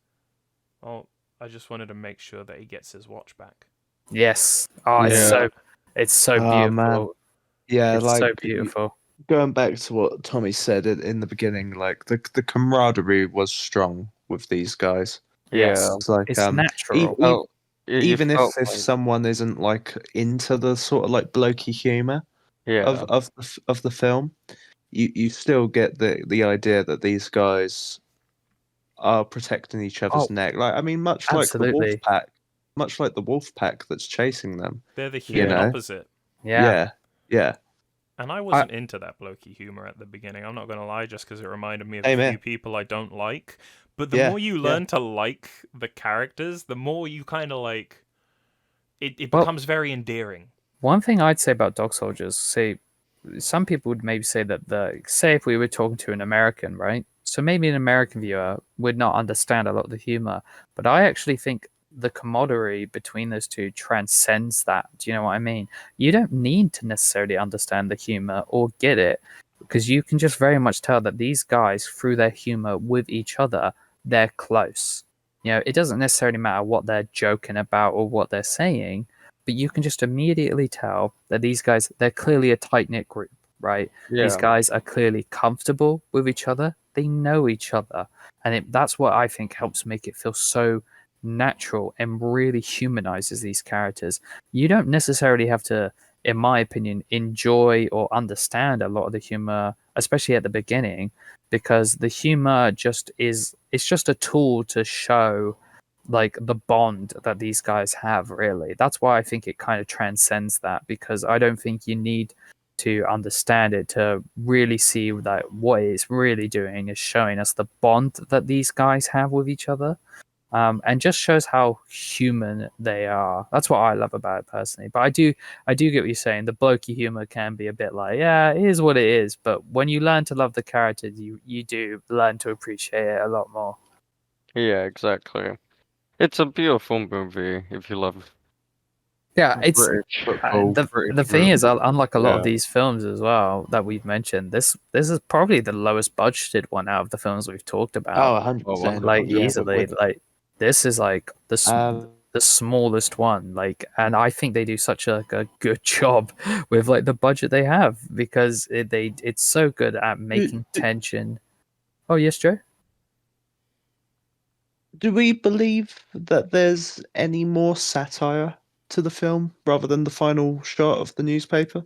"Oh, I just wanted to make sure that he gets his watch back." Yes. Oh, Yeah. it's so Oh, beautiful. man. Yeah, It's like so beautiful. going back to what Tommy said in the beginning, like the camaraderie was strong with these guys. Yes. Yeah. It's like It's natural. Felt, you even felt if like, someone isn't like into the sort of like blokey humor yeah. of the film, you still get the idea that these guys are protecting each other's Oh, neck. Like I mean, much like absolutely. the wolf pack that's chasing them. They're the You human know? opposite. Yeah. Yeah. And I wasn't into that blokey humor at the beginning. I'm not going to lie, just because it reminded me of Same a here. few people I don't like. But the Yeah, more you yeah. learn to like the characters, the more you kind of like it Well- becomes very endearing. One thing I'd say about Dog Soldiers, say, some people would maybe say that say if we were talking to an American, right? So maybe an American viewer would not understand a lot of the humor, but I actually think the camaraderie between those two transcends that. Do you know what I mean? You don't need to necessarily understand the humor or get it, because you can just very much tell that these guys, through their humor with each other, they're close. You know, it doesn't necessarily matter what they're joking about or what they're saying, but you can just immediately tell that these guys, they're clearly a tight knit group, right? These Yeah. guys are clearly comfortable with each other. They know each other. And that's what I think helps make it feel so natural and really humanizes these characters. You don't necessarily have to, in my opinion, enjoy or understand a lot of the humor, especially at the beginning, because the humor just is, it's just a tool to show like the bond that these guys have. Really, that's why I think it kind of transcends that, because I don't think you need to understand it to really see that what it's really doing is showing us the bond that these guys have with each other, and just shows how human they are. That's what I love about it personally. But I do get what you're saying. The blokey humor can be a bit like, yeah, it is what it is. But when you learn to love the characters, you do learn to appreciate it a lot more. Yeah, exactly. It's a beautiful movie if you love Yeah, it's British football, the British thing is, movies. unlike a lot of Yeah. these films as well that we've mentioned, this is probably the lowest budgeted one out of the films we've talked about. Oh, 100%. Like Yeah, easily, with, like this is like um, the smallest one. Like, and I think they do such a good job with like the budget they have, because it's so good at making tension. Oh yes, Joe. do we believe that there's any more satire to the film rather than the final shot of the newspaper?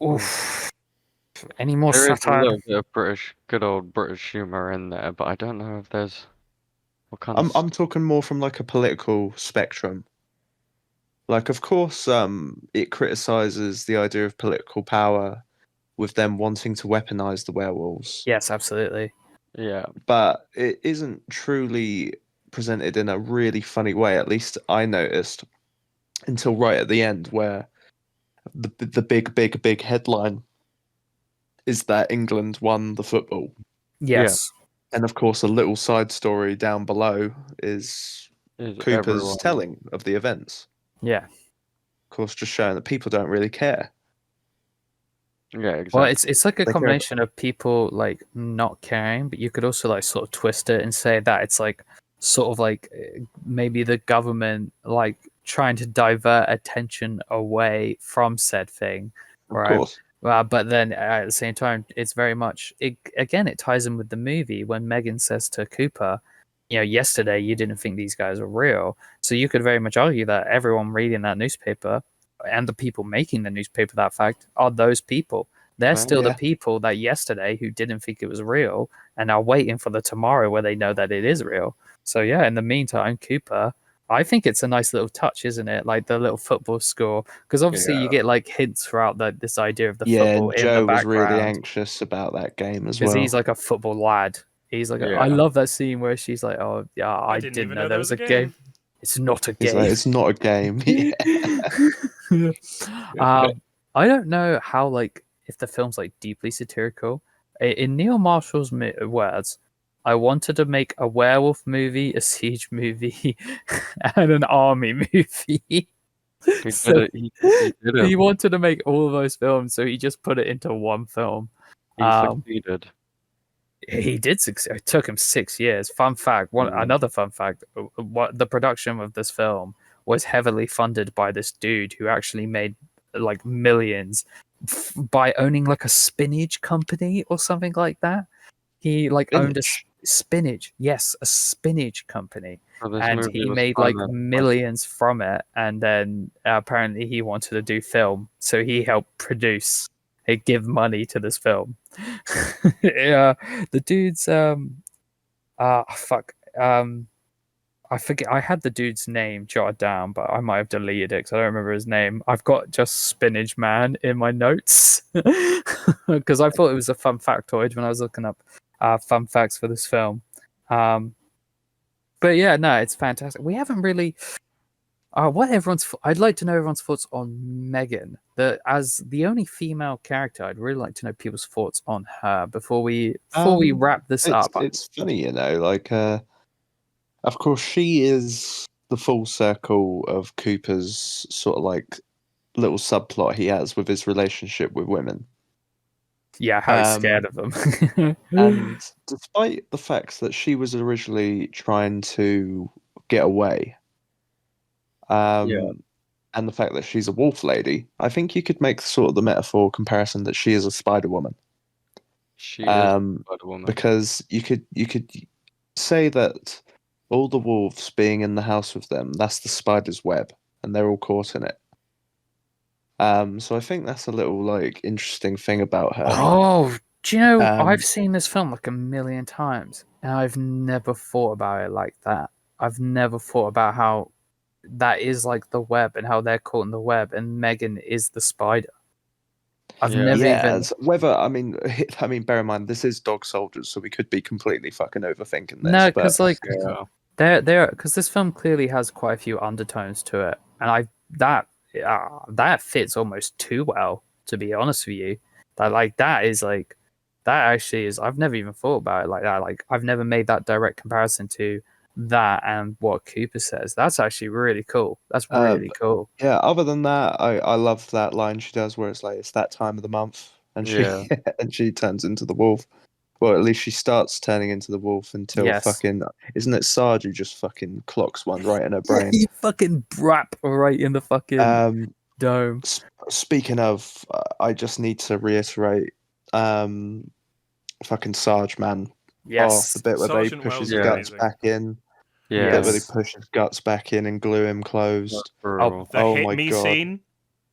Oof. Any more There is a satire? little bit of good old British humor in there, but I don't know if there's what kind of. I'm talking more from like a political spectrum. Like, of course, it criticizes the idea of political power with them wanting to weaponize the werewolves, Yes, absolutely. Yeah, but it isn't truly presented in a really funny way. At least I noticed until right at the end, where the big headline is that England won the football. Yes. And of course, a little side story down below is is Cooper's everyone. telling of the events. Yeah. Of course, just showing that people don't really care. Yeah, exactly. Well, it's like a They care combination of people like not caring, but you could also like sort of twist it and say that it's like sort of like maybe the government like trying to divert attention away from said thing, Of right? course. But then at the same time, it's very much it again. It ties in with the movie when Megan says to Cooper, "You know, yesterday you didn't think these guys were real." So you could very much argue that everyone reading that newspaper and the people making the newspaper, that fact, are those people. They're Well, still the yeah. people that yesterday who didn't think it was real and are waiting for the tomorrow where they know that it is real. So yeah, in the meantime, Cooper, I think it's a nice little touch, isn't it? Like the little football score, because obviously you Yeah. get like hints throughout this idea of the Yeah, football in the Joe was really background, anxious about that game as because well. he's like a football lad. He's like, I Yeah. love that scene where she's like, "Oh yeah, I didn't didn't even know there was a game. game. It's not a He's like, game." it's not a game. Yeah. I don't know how like if the film's like deeply satirical. In Neil Marshall's words, I wanted to make a werewolf movie, a siege movie, and an army movie. He So did it. He did he it. wanted to make all of those films, so he just put it into one film. He succeeded. He did succeed. It took him 6 years. Fun fact. Another fun fact. What the production of this film was heavily funded by this dude who actually made like millions by owning like a spinach company or something like that. He like owned a Spinach? spinach. Yes, a spinach company, So this and movie he was made like financed by millions from it. And then apparently he wanted to do film, so he helped produce. He give money to this film. Yeah, the dude's fuck I forget. I had the dude's name jotted down, but I might have deleted it because I don't remember his name. I've got just Spinach Man in my notes because I thought it was a fun factoid when I was looking up fun facts for this film. But yeah, no, it's fantastic. We haven't really. I'd like to know everyone's thoughts on Megan. As the only female character, I'd really like to know people's thoughts on her before we wrap this up. It's funny, you know, like of course she is the full circle of Cooper's sort of like little subplot he has with his relationship with women. Yeah, how he's scared of them. And despite the fact that she was originally trying to get away, and the fact that she's a wolf lady, I think you could make sort of the metaphor comparison that she is a Spider Woman. She is Spider Woman. Because you could say that all the wolves being in the house with them, that's the spider's web, and they're all caught in it. So I think that's a little like interesting thing about her. Oh, do you know, I've seen this film like a million times, and I've never thought about it like that. I've never thought about how that is like the web and how they're caught in the web, and Megan is the spider. I've never even. Whether I mean, bear in mind this is Dog Soldiers, so we could be completely fucking overthinking this. No, because like Yeah. there because this film clearly has quite a few undertones to it, and that fits almost too well, to be honest with you. That actually is. I've never even thought about it like that. Like I've never made that direct comparison to that and what Cooper says. That's actually really cool. That's really cool. Yeah. Other than that, I love that line she does where it's like it's that time of the month, and she Yeah. and she turns into the wolf. Well, at least she starts turning into the wolf until fucking isn't it Sarge who just fucking clocks one right in her brain? He fucking brap right in the fucking dome. Speaking of, I just need to reiterate, fucking Sarge, man. Yes, the bit where Sergeant they push Wells his is guts amazing. back in. Yeah. The bit where they Yes. push his guts back in and glue him closed. Brutal. The Oh hit my me God. scene.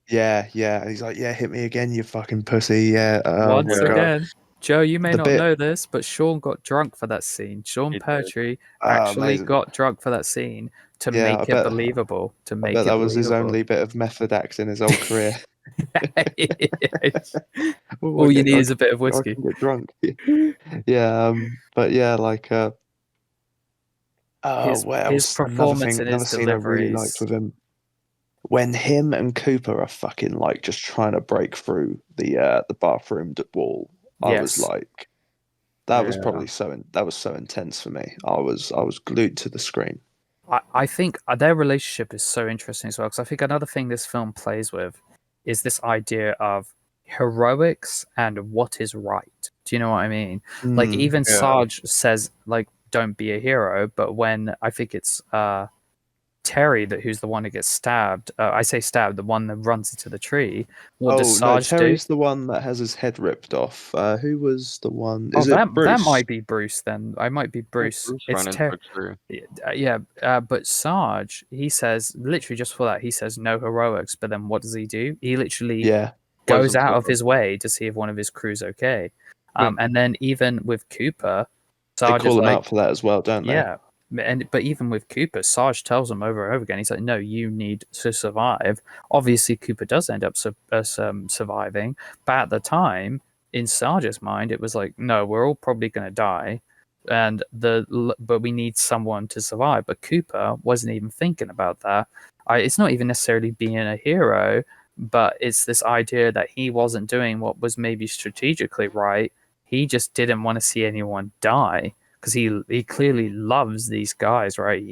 Yeah. And he's like, yeah, hit me again, you fucking pussy. Yeah. Once my God. again, Joe, you may The not bit- know this, but Sean got drunk for that scene. Sean He did. Pertwee actually amazing. got drunk for that scene to Yeah, make I it bet- believable. To I make bet it that was his believable. only bit of method acting his whole career. All you need is a bit of I whiskey. can get drunk. Yeah. But yeah, like His what else? performance and Another his scene I really liked deliveries. with him. When him and Cooper are fucking like just trying to break through the bathroom wall, I was Yes. like, that was Yeah. probably that was so intense for me. I was glued to the screen. I think their relationship is so interesting as well, because I think another thing this film plays with is this idea of heroics and what is right. Do you know what I mean? Like even yeah. Sarge says like don't be a hero, but when I think it's Terry who's the one who gets stabbed, I say stabbed, the one that runs into the tree. What does Sarge do? Terry's the one that has his head ripped off. Who was the one? Oh, Is it Bruce? that might be Bruce then. I might be Bruce. Bruce It's ran into Terry. a tree. But Sarge, he says literally just for that, he says no heroics. But then what does he do? He literally goes Poison out of Cooper. his way to see if one of his crew's okay. Wait. And then even with Cooper, They Sarge call is him like, out for that as well, don't they? yeah. But even with Cooper, Sarge tells him over and over again. He's like, "No, you need to survive." Obviously, Cooper does end up surviving, but at the time, in Sarge's mind, it was like, "No, we're all probably going to die, but we need someone to survive." But Cooper wasn't even thinking about that. It's not even necessarily being a hero, but it's this idea that he wasn't doing what was maybe strategically right. He just didn't want to see anyone die, because he clearly loves these guys, right?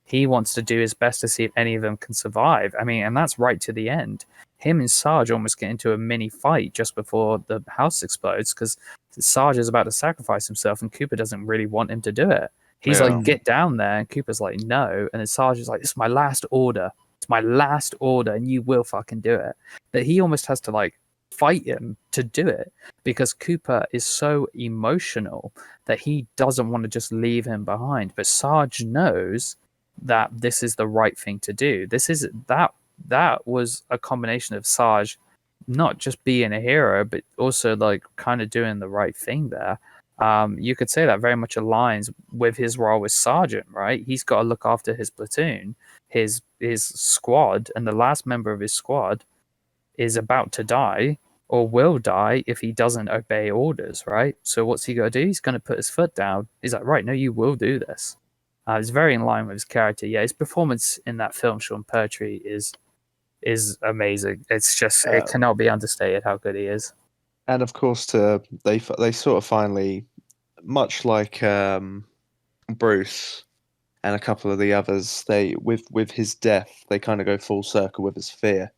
He wants to do his best to see if any of them can survive. I mean, and that's right to the end. Him and Sarge almost get into a mini fight just before the house explodes, because Sarge is about to sacrifice himself, and Cooper doesn't really want him to do it. He's Yeah. like, "Get down there," and Cooper's like, "No," and then Sarge is like, "This is my last order. It's my last order, and you will fucking do it." But he almost has to like fight him to do it, because Cooper is so emotional that he doesn't want to just leave him behind. But Sarge knows that this is the right thing to do. That was a combination of Sarge not just being a hero, but also like kind of doing the right thing there. you could say that very much aligns with his role as sergeant, right? He's got to look after his platoon, his squad, and the last member of his squad is about to die or will die if he doesn't obey orders, right? So what's he got to do? He's going to put his foot down. He's like, right, no, you will do this. It's very in line with his character. Yeah, his performance in that film, Sean Pertwee, is amazing. It's just it cannot be understated how good he is. And of course, they sort of finally, much like Bruce and a couple of the others, they with his death, they kind of go full circle with his fear,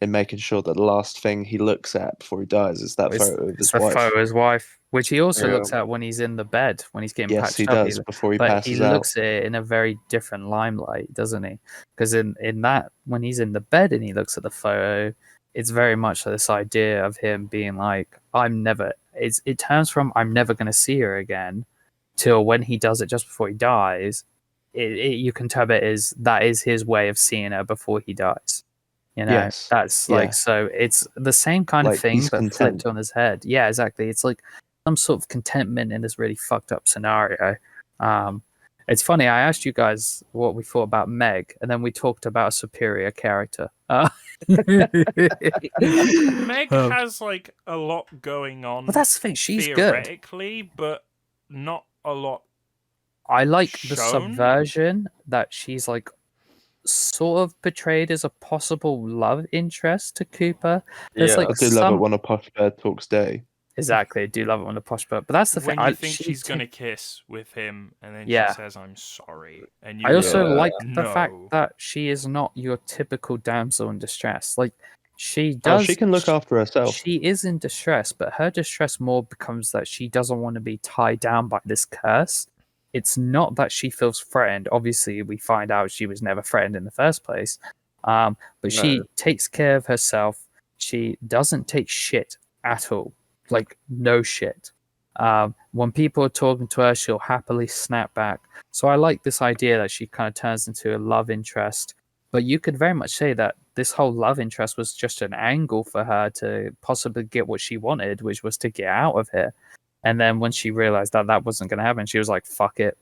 in making sure that the last thing he looks at before he dies is that photo of his wife. Photo of his wife, which he also Yeah. looks at when he's in the bed, when he's getting Yes, patched he up. does before he but passes he out. looks at it in a very different limelight, doesn't he? Because in that, when he's in the bed and he looks at the photo, it's very much this idea of him being like, it turns from I'm never going to see her again till when he does it just before he dies. You can tell that is his way of seeing her before he dies. You know, Yes, that's yeah. like, so it's the same kind of Like, thing, he's but content. flipped on his head. Yeah, exactly. It's like some sort of contentment in this really fucked up scenario. It's funny. I asked you guys what we thought about Meg, and then we talked about a superior character. Meg has like a lot going on. Well, that's the thing. She's good. theoretically, but not a lot. I like the shown? subversion that she's like sort of portrayed as a possible love interest to Cooper. There's Yeah. like I do love it some when a posh bird talks dirty. exactly. I do love it when a posh bird, but that's the thing. When you think she she's ta- gonna kiss with him, and then Yeah. she says, "I'm sorry," and you I also go, like the "No." fact that she is not your typical damsel in distress. Like she Oh, does. she can look after herself. She is in distress, but her distress more becomes that she doesn't want to be tied down by this curse. It's not that she feels threatened. Obviously, we find out she was never threatened in the first place. But she No. takes care of herself. She doesn't take shit at all. Like, no shit. When people are talking to her, she'll happily snap back. So I like this idea that she kind of turns into a love interest. But you could very much say that this whole love interest was just an angle for her to possibly get what she wanted, which was to get out of here. And then when she realized that that wasn't going to happen, she was like, fuck it.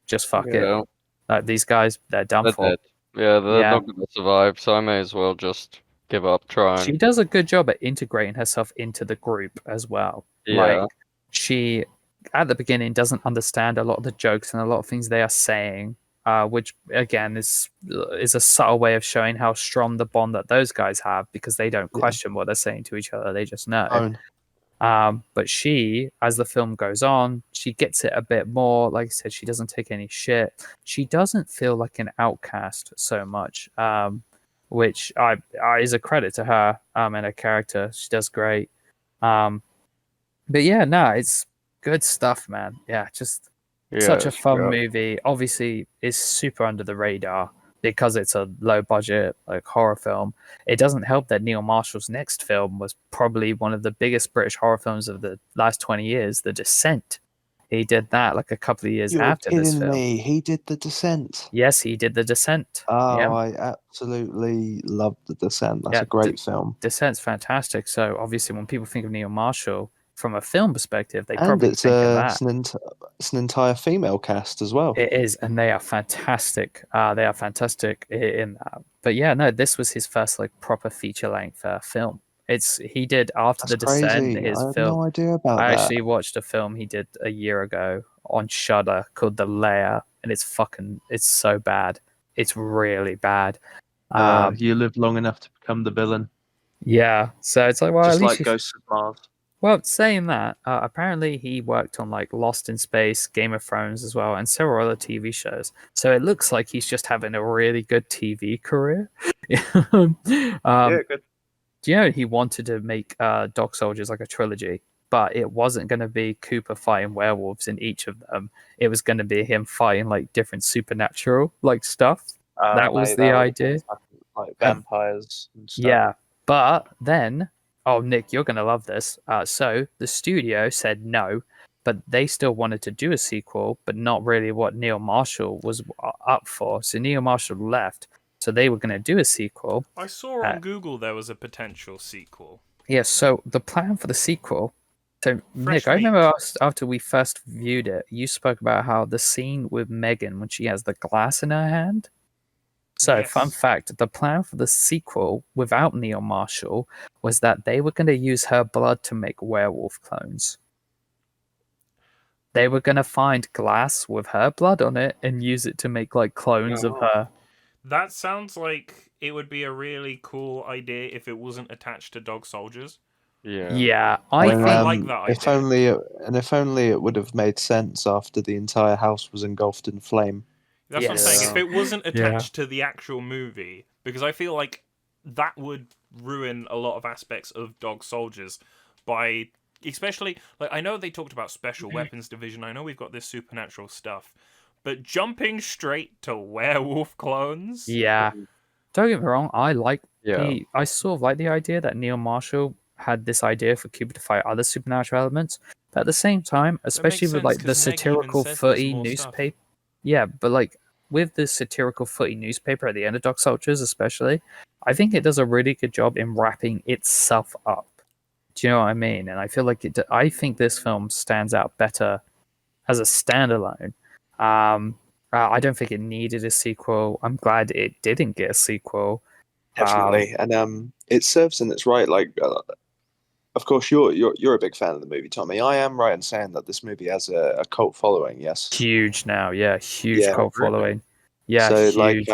Just fuck it. Yeah. Like, these guys, they're done They're for. dead. Yeah, they're Yeah. not gonna survive, so I may as well just give up trying. She does a good job at integrating herself into the group as well. Yeah. Like, she, at the beginning, doesn't understand a lot of the jokes and a lot of things they are saying, which, again, is a subtle way of showing how strong the bond that those guys have, because they don't Yeah. question what they're saying to each other. They just know. Own. But she, as the film goes on, she gets it a bit more. Like I said, she doesn't take any shit. She doesn't feel like an outcast so much, which I is a credit to her and her character. She does great. But yeah, no, it's good stuff, man. Yeah, just such a Yes, fun yeah. movie. Obviously, is super under the radar because it's a low budget like horror film. It doesn't help that Neil Marshall's next film was probably one of the biggest British horror films of the last 20 years, The Descent. He did that like a couple of years You're after this kidding film. me. He did The Descent. Yes, he did The Descent. Oh, Yeah. I absolutely love The Descent. That's Yeah, a great film. Descent's fantastic. So obviously, when people think of Neil Marshall from a film perspective, they And probably it's think of that. it's an entire female cast as well. It is, and they are fantastic. They are fantastic in that. But yeah, no, this was his first like proper feature length film. He did after That's The Descent. crazy. His I had film. no idea about I that. actually watched a film he did a year ago on Shudder called The Lair, and it's so bad. It's really bad. You live long enough to become the villain. Yeah, so it's like, well, Just at least like Ghosts of Mars. Well, saying that, apparently he worked on like Lost in Space, Game of Thrones as well, and several other TV shows. So it looks like he's just having a really good TV career. Yeah, good. Do you know he wanted to make Dog Soldiers like a trilogy, but it wasn't going to be Cooper fighting werewolves in each of them. It was going to be him fighting like different supernatural like stuff. That was Mate, the that would've idea. been like vampires and stuff. Yeah, but then, oh, Nick, you're going to love this. So the studio said no, but they still wanted to do a sequel, but not really what Neil Marshall was up for. So Neil Marshall left. So they were going to do a sequel. I saw on Google there was a potential sequel. Yeah, so the plan for the sequel So, Fresh Nick, I meat. remember after we first viewed it, you spoke about how the scene with Megan when she has the glass in her hand. So, fun Yes. fact, the plan for the sequel without Neil Marshall was that they were going to use her blood to make werewolf clones. They were going to find glass with her blood on it and use it to make like clones of Oh. her. That sounds like it would be a really cool idea if it wasn't attached to dog soldiers. Yeah. Yeah, I I think like that If idea. only it would have made sense after the entire house was engulfed in flame. That's what I'm saying. Yes. If it wasn't Yeah. attached to the actual movie, because I feel like that would ruin a lot of aspects of Dog Soldiers by especially like I know they talked about special weapons division. I know we've got this supernatural stuff, but jumping straight to werewolf clones. Yeah. Don't get me wrong, Yeah. I sort of like the idea that Neil Marshall had this idea for Cooper to fight other supernatural elements, but at the same time, especially with sense, like the 'cause Meg even satirical says there's footy more stuff. newspaper. Yeah, but like with the satirical footy newspaper at the end of Dog Soldiers, especially, I think it does a really good job in wrapping itself up. Do you know what I mean? And I feel like I think this film stands out better as a standalone. I don't think it needed a sequel. I'm glad it didn't get a sequel. Definitely, and it serves in its right. Like, of course, you're a big fan of the movie, Tommy. I am right in saying that this movie has a cult following. Yes. Huge now, yeah, huge Yeah, cult really. following. Yeah, So huge.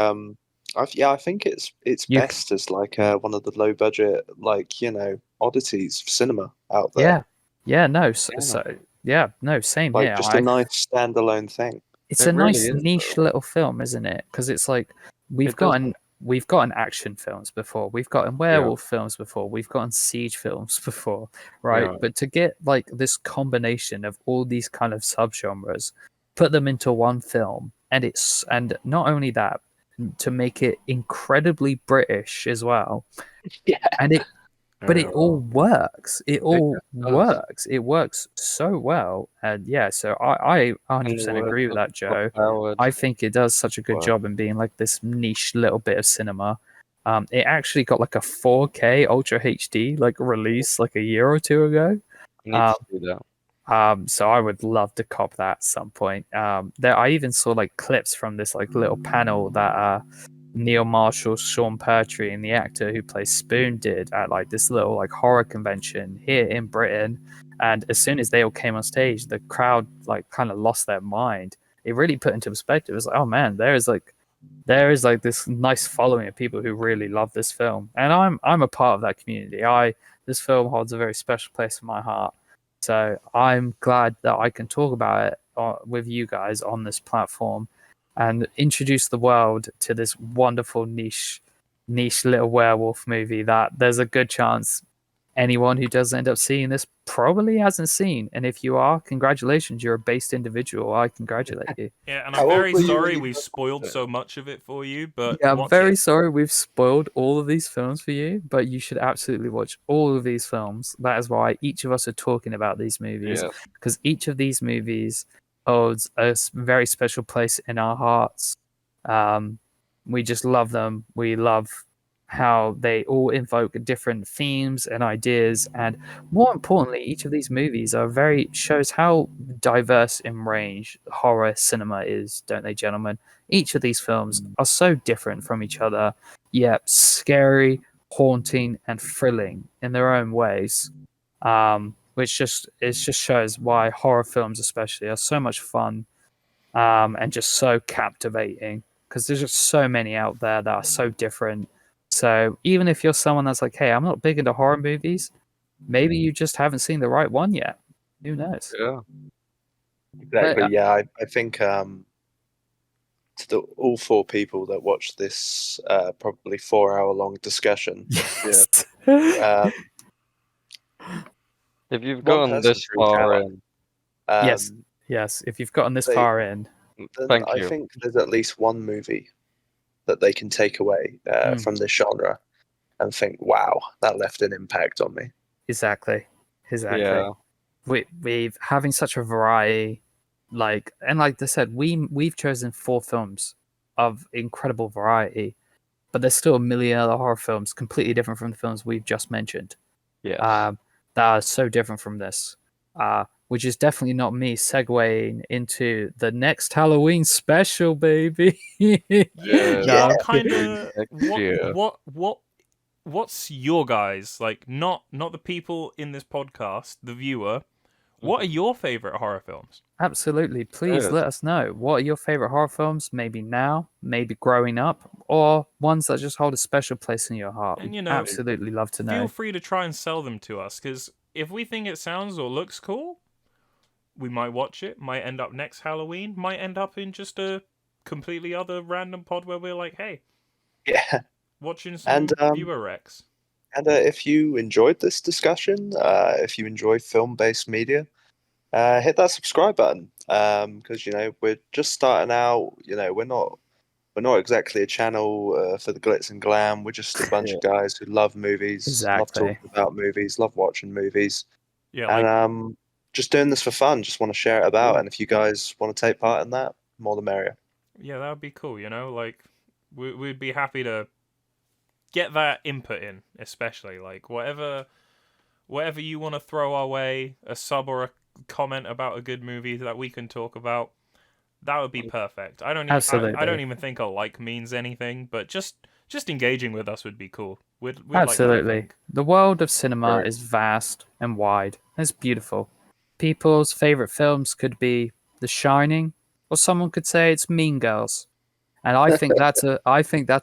I think it's You best as like one of the low budget oddities of cinema out there. Yeah, yeah, no, same Like here. just a nice standalone thing. It's It a really nice is, niche though. little film, isn't it? Because it's like we've It does. gotten action films before, we've gotten werewolf films before, we've gotten siege films before, right? Yeah. But to get like this combination of all these kind of subgenres, put them into one film, and not only that, to make it incredibly British as well, Yeah. and but it Yeah. all works. It all does. works. It works so well. And yeah, so I In the 100% words agree with of that, Joe. Howard. I think it does such a good Wow. job in being like this niche little bit of cinema. It actually got like a 4K Ultra HD like release like a year or two ago. I need to do that. So I would love to cop that at some point. There I even saw like clips from this like little panel that Neil Marshall, Sean Pertwee, and the actor who plays Spoon did at like this little like horror convention here in Britain. And as soon as they all came on stage, the crowd like kind of lost their mind. It really put into perspective. It was like, oh man, there is like this nice following of people who really love this film, and I'm a part of that community. This film holds a very special place in my heart. So I'm glad that I can talk about it with you guys on this platform and introduce the world to this wonderful niche little werewolf movie that there's a good chance anyone who does end up seeing this probably hasn't seen. And if you are, congratulations, you're a based individual. I congratulate you. Yeah, and How I'm old very were you when sorry you we've first spoiled watched it? so much of it for you, but Yeah, I'm watch very it. sorry we've spoiled all of these films for you, but you should absolutely watch all of these films. That is why each of us are talking about these movies, Yeah. because each of these movies holds a very special place in our hearts. We just love them. We love how they all invoke different themes and ideas, and more importantly, each of these movies shows how diverse in range horror cinema is, don't they, gentlemen? Each of these films are so different from each other, yet scary, haunting, and thrilling in their own ways. Which just shows why horror films, especially, are so much fun, and just so captivating. Because there's just so many out there that are so different. So even if you're someone that's like, "Hey, I'm not big into horror movies," maybe you just haven't seen the right one yet. Who knows? Yeah. Exactly. But, Yeah, I think all four people that watched this probably 4 hour long discussion. yes. Um, If you've one gone person this for each far hour. in, Yes. Um, Yes. If you've gotten this They- far in, then Thank I you. think there's at least one movie that they can take away from this genre and think, "Wow, that left an impact on me." exactly. yeah, We've having such a variety, like I said, we've chosen 4 films of incredible variety, but there's still a million other horror films completely different from the films we've just mentioned. yes, That are so different from this. which is definitely not me segueing into the next Halloween special, baby. Yeah, No. Kind of. next year. What's your guys like? Not the people in this podcast, the viewer. What are your favorite horror films? Absolutely. Please Yes. let us know. What are your favorite horror films? Maybe now, maybe growing up, or ones that just hold a special place in your heart. And, We'd you know, absolutely love to Feel know. free to try and sell them to us, because if we think it sounds or looks cool, we might watch it. Might end up next Halloween. Might end up in just a completely other random pod where we're like, hey, Yeah. watching some And viewer recs. And if you enjoyed this discussion, if you enjoy film-based media, hit that subscribe button. Because we're just starting out. We're not exactly a channel for the glitz and glam. We're just a bunch of guys who love movies, love Exactly. talking about movies, love watching movies, Yeah, and like just doing this for fun. Just want to share it about. And if you guys want to take part in that, more the merrier. yeah, that would be cool. Like we'd be happy to get that input in, especially like whatever you want to throw our way, a sub or a comment about a good movie that we can talk about. That would be perfect. I don't Absolutely. even think a like means anything, but just engaging with us would be cool. We'd like that, I Absolutely. think. The world of cinema Right. is vast and wide. It's beautiful. People's favorite films could be The Shining, or someone could say it's Mean Girls. And I think that's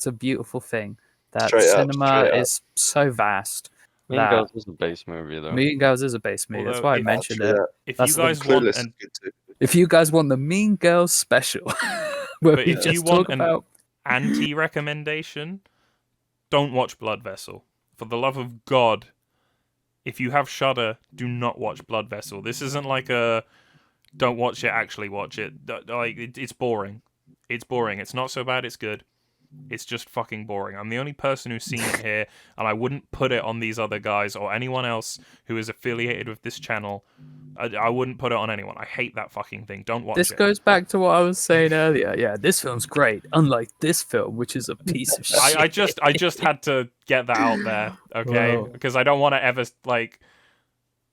a beautiful thing. That Straight up, cinema straight up. is so vast Mean that Girls is a base movie, though. Mean Girls is a base movie. That's Although why I if- mentioned True it. that. If That's you the guys want Clueless an is good too. If you guys want the Mean Girls special, where But we if you just want talk an- about anti-recommendation, don't watch Blood Vessel. For the love of God, if you have Shudder, do not watch Blood Vessel. This isn't like a don't watch it, actually watch it. Like it's boring. It's boring. It's not so bad. It's good. It's just fucking boring. I'm the only person who's seen it here, and I wouldn't put it on these other guys or anyone else who is affiliated with this channel. I wouldn't put it on anyone. I hate that fucking thing. Don't watch this it. goes back to what I was saying earlier. Yeah, this film's great, unlike this film, which is a piece of shit. I just had to get that out there, okay? Whoa. Because I don't want to ever like.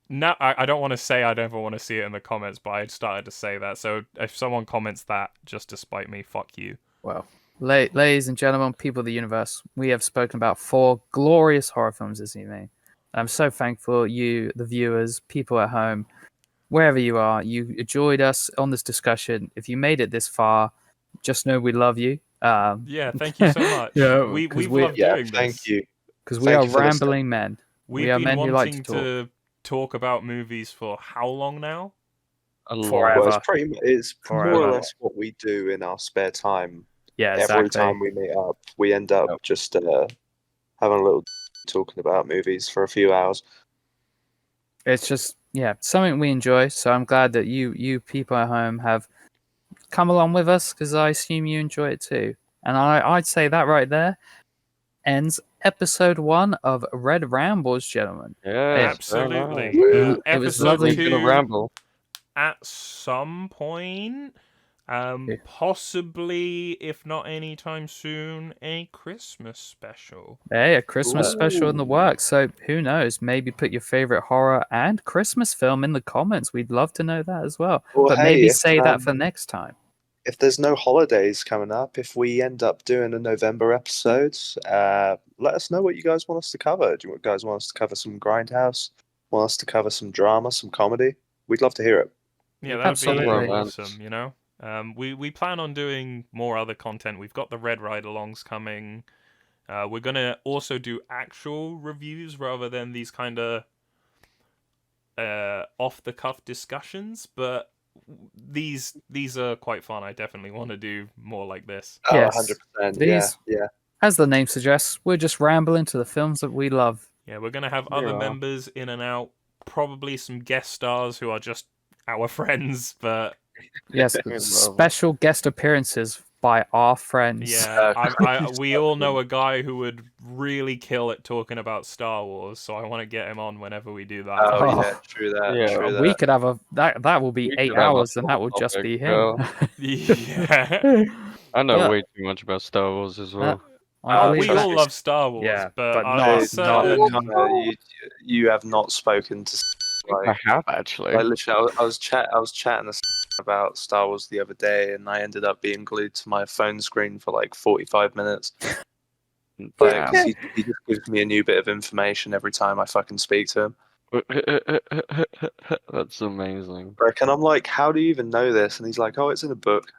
No, I don't want to say I don't want to see it in the comments, but I started to say that. So if someone comments that just to spite me, fuck you. Well, ladies and gentlemen, people of the universe, we have spoken about 4 glorious horror films this evening. I'm so thankful you, the viewers, people at home, wherever you are, you enjoyed us on this discussion. If you made it this far, just know we love you. Yeah, thank you so much. Yeah, we've 'cause loved Yeah, doing thank this. you. because we Thank are you for listening. rambling men. We've We are been men who like to wanting to talk about movies for how long now? A lot. Forever. Well, it's more Forever. or less what we do in our spare time. Yeah, Every exactly. time we meet up, we end up just having a little talking about movies for a few hours. It's just something we enjoy. So I'm glad that you people at home have come along with us, because I assume you enjoy it too. And I'd say that right there ends episode 1 of Red Rambles, gentlemen. Yes, Absolutely. very nice. It was Episode lovely. We're gonna 2 ramble. at some point. Yeah. Possibly, if not anytime soon, a Christmas special. Hey, a Christmas special in the Ooh. works. So who knows? Maybe put your favorite horror and Christmas film in the comments. We'd love to know that as well. Well, But hey, maybe if, say that for next time. If there's no holidays coming up, if we end up doing a November episode, let us know what you guys want us to cover. Do you guys want us to cover some Grindhouse? Want us to cover some drama, some comedy? We'd love to hear it. Yeah, that would be Absolutely. Romance. awesome, you know? We plan on doing more other content. We've got the Red Ride alongs coming. We're going to also do actual reviews rather than these kind of off-the-cuff discussions, but these are quite fun. I definitely want to do more like this. Oh, Yes. 100%. These- Yeah. As the name suggests, we're just rambling to the films that we love. Yeah, we're going to have other Yeah. members in and out, probably some guest stars who are just our friends, but Yes, Love 'em. special guest appearances by our friends. yeah, we all know a guy who would really kill at talking about Star Wars, so I want to get him on whenever we do that. Oh, Oh. yeah. True that. Yeah, True that. We could have that will be We 8 could have a hours, and that full will just topic, be him. girl. Yeah. I know Yeah. way too much about Star Wars as well. I We believe all that. love Star Wars, Yeah, but but I'm not- certain- not- You have not spoken to think I have actually. Like literally, I was chatting about Star Wars the other day, and I ended up being glued to my phone screen for like 45 minutes. Like, 'cause he just gives me a new bit of information every time I fucking speak to him. That's amazing. Like, and I'm like, how do you even know this? And he's like, oh, it's in a book.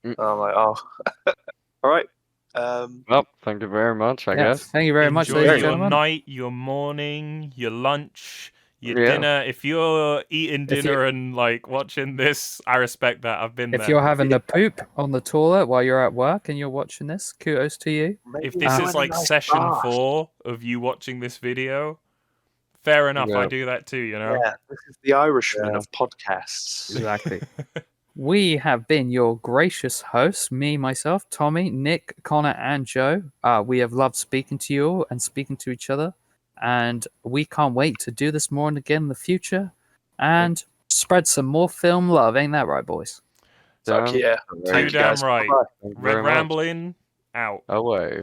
Mm. And I'm like, oh, all right. Well, thank you very much, I guess. Thank you very much, Enjoy ladies and your gentlemen. night, your morning, your lunch, your Yeah. dinner. If you're eating If you- dinner and like watching this, I respect that. I've been If there. you're having a poop on the toilet while you're at work and you're watching this, kudos to you. If this is like session 4 of you watching this video, fair enough. Yeah. I do that too, you know. Yeah, this is the Irishman Yeah. of podcasts. Exactly. We have been your gracious hosts, me, myself, Tommy, Nick, Connor, and Joe. We have loved speaking to you all and speaking to each other. And we can't wait to do this more and again in the future and spread some more film love. Ain't that right, boys? Fuck Damn yeah. right. Too Thank you, damn guys. right. Bye-bye. Thank you Red very much. Rambling out. Away.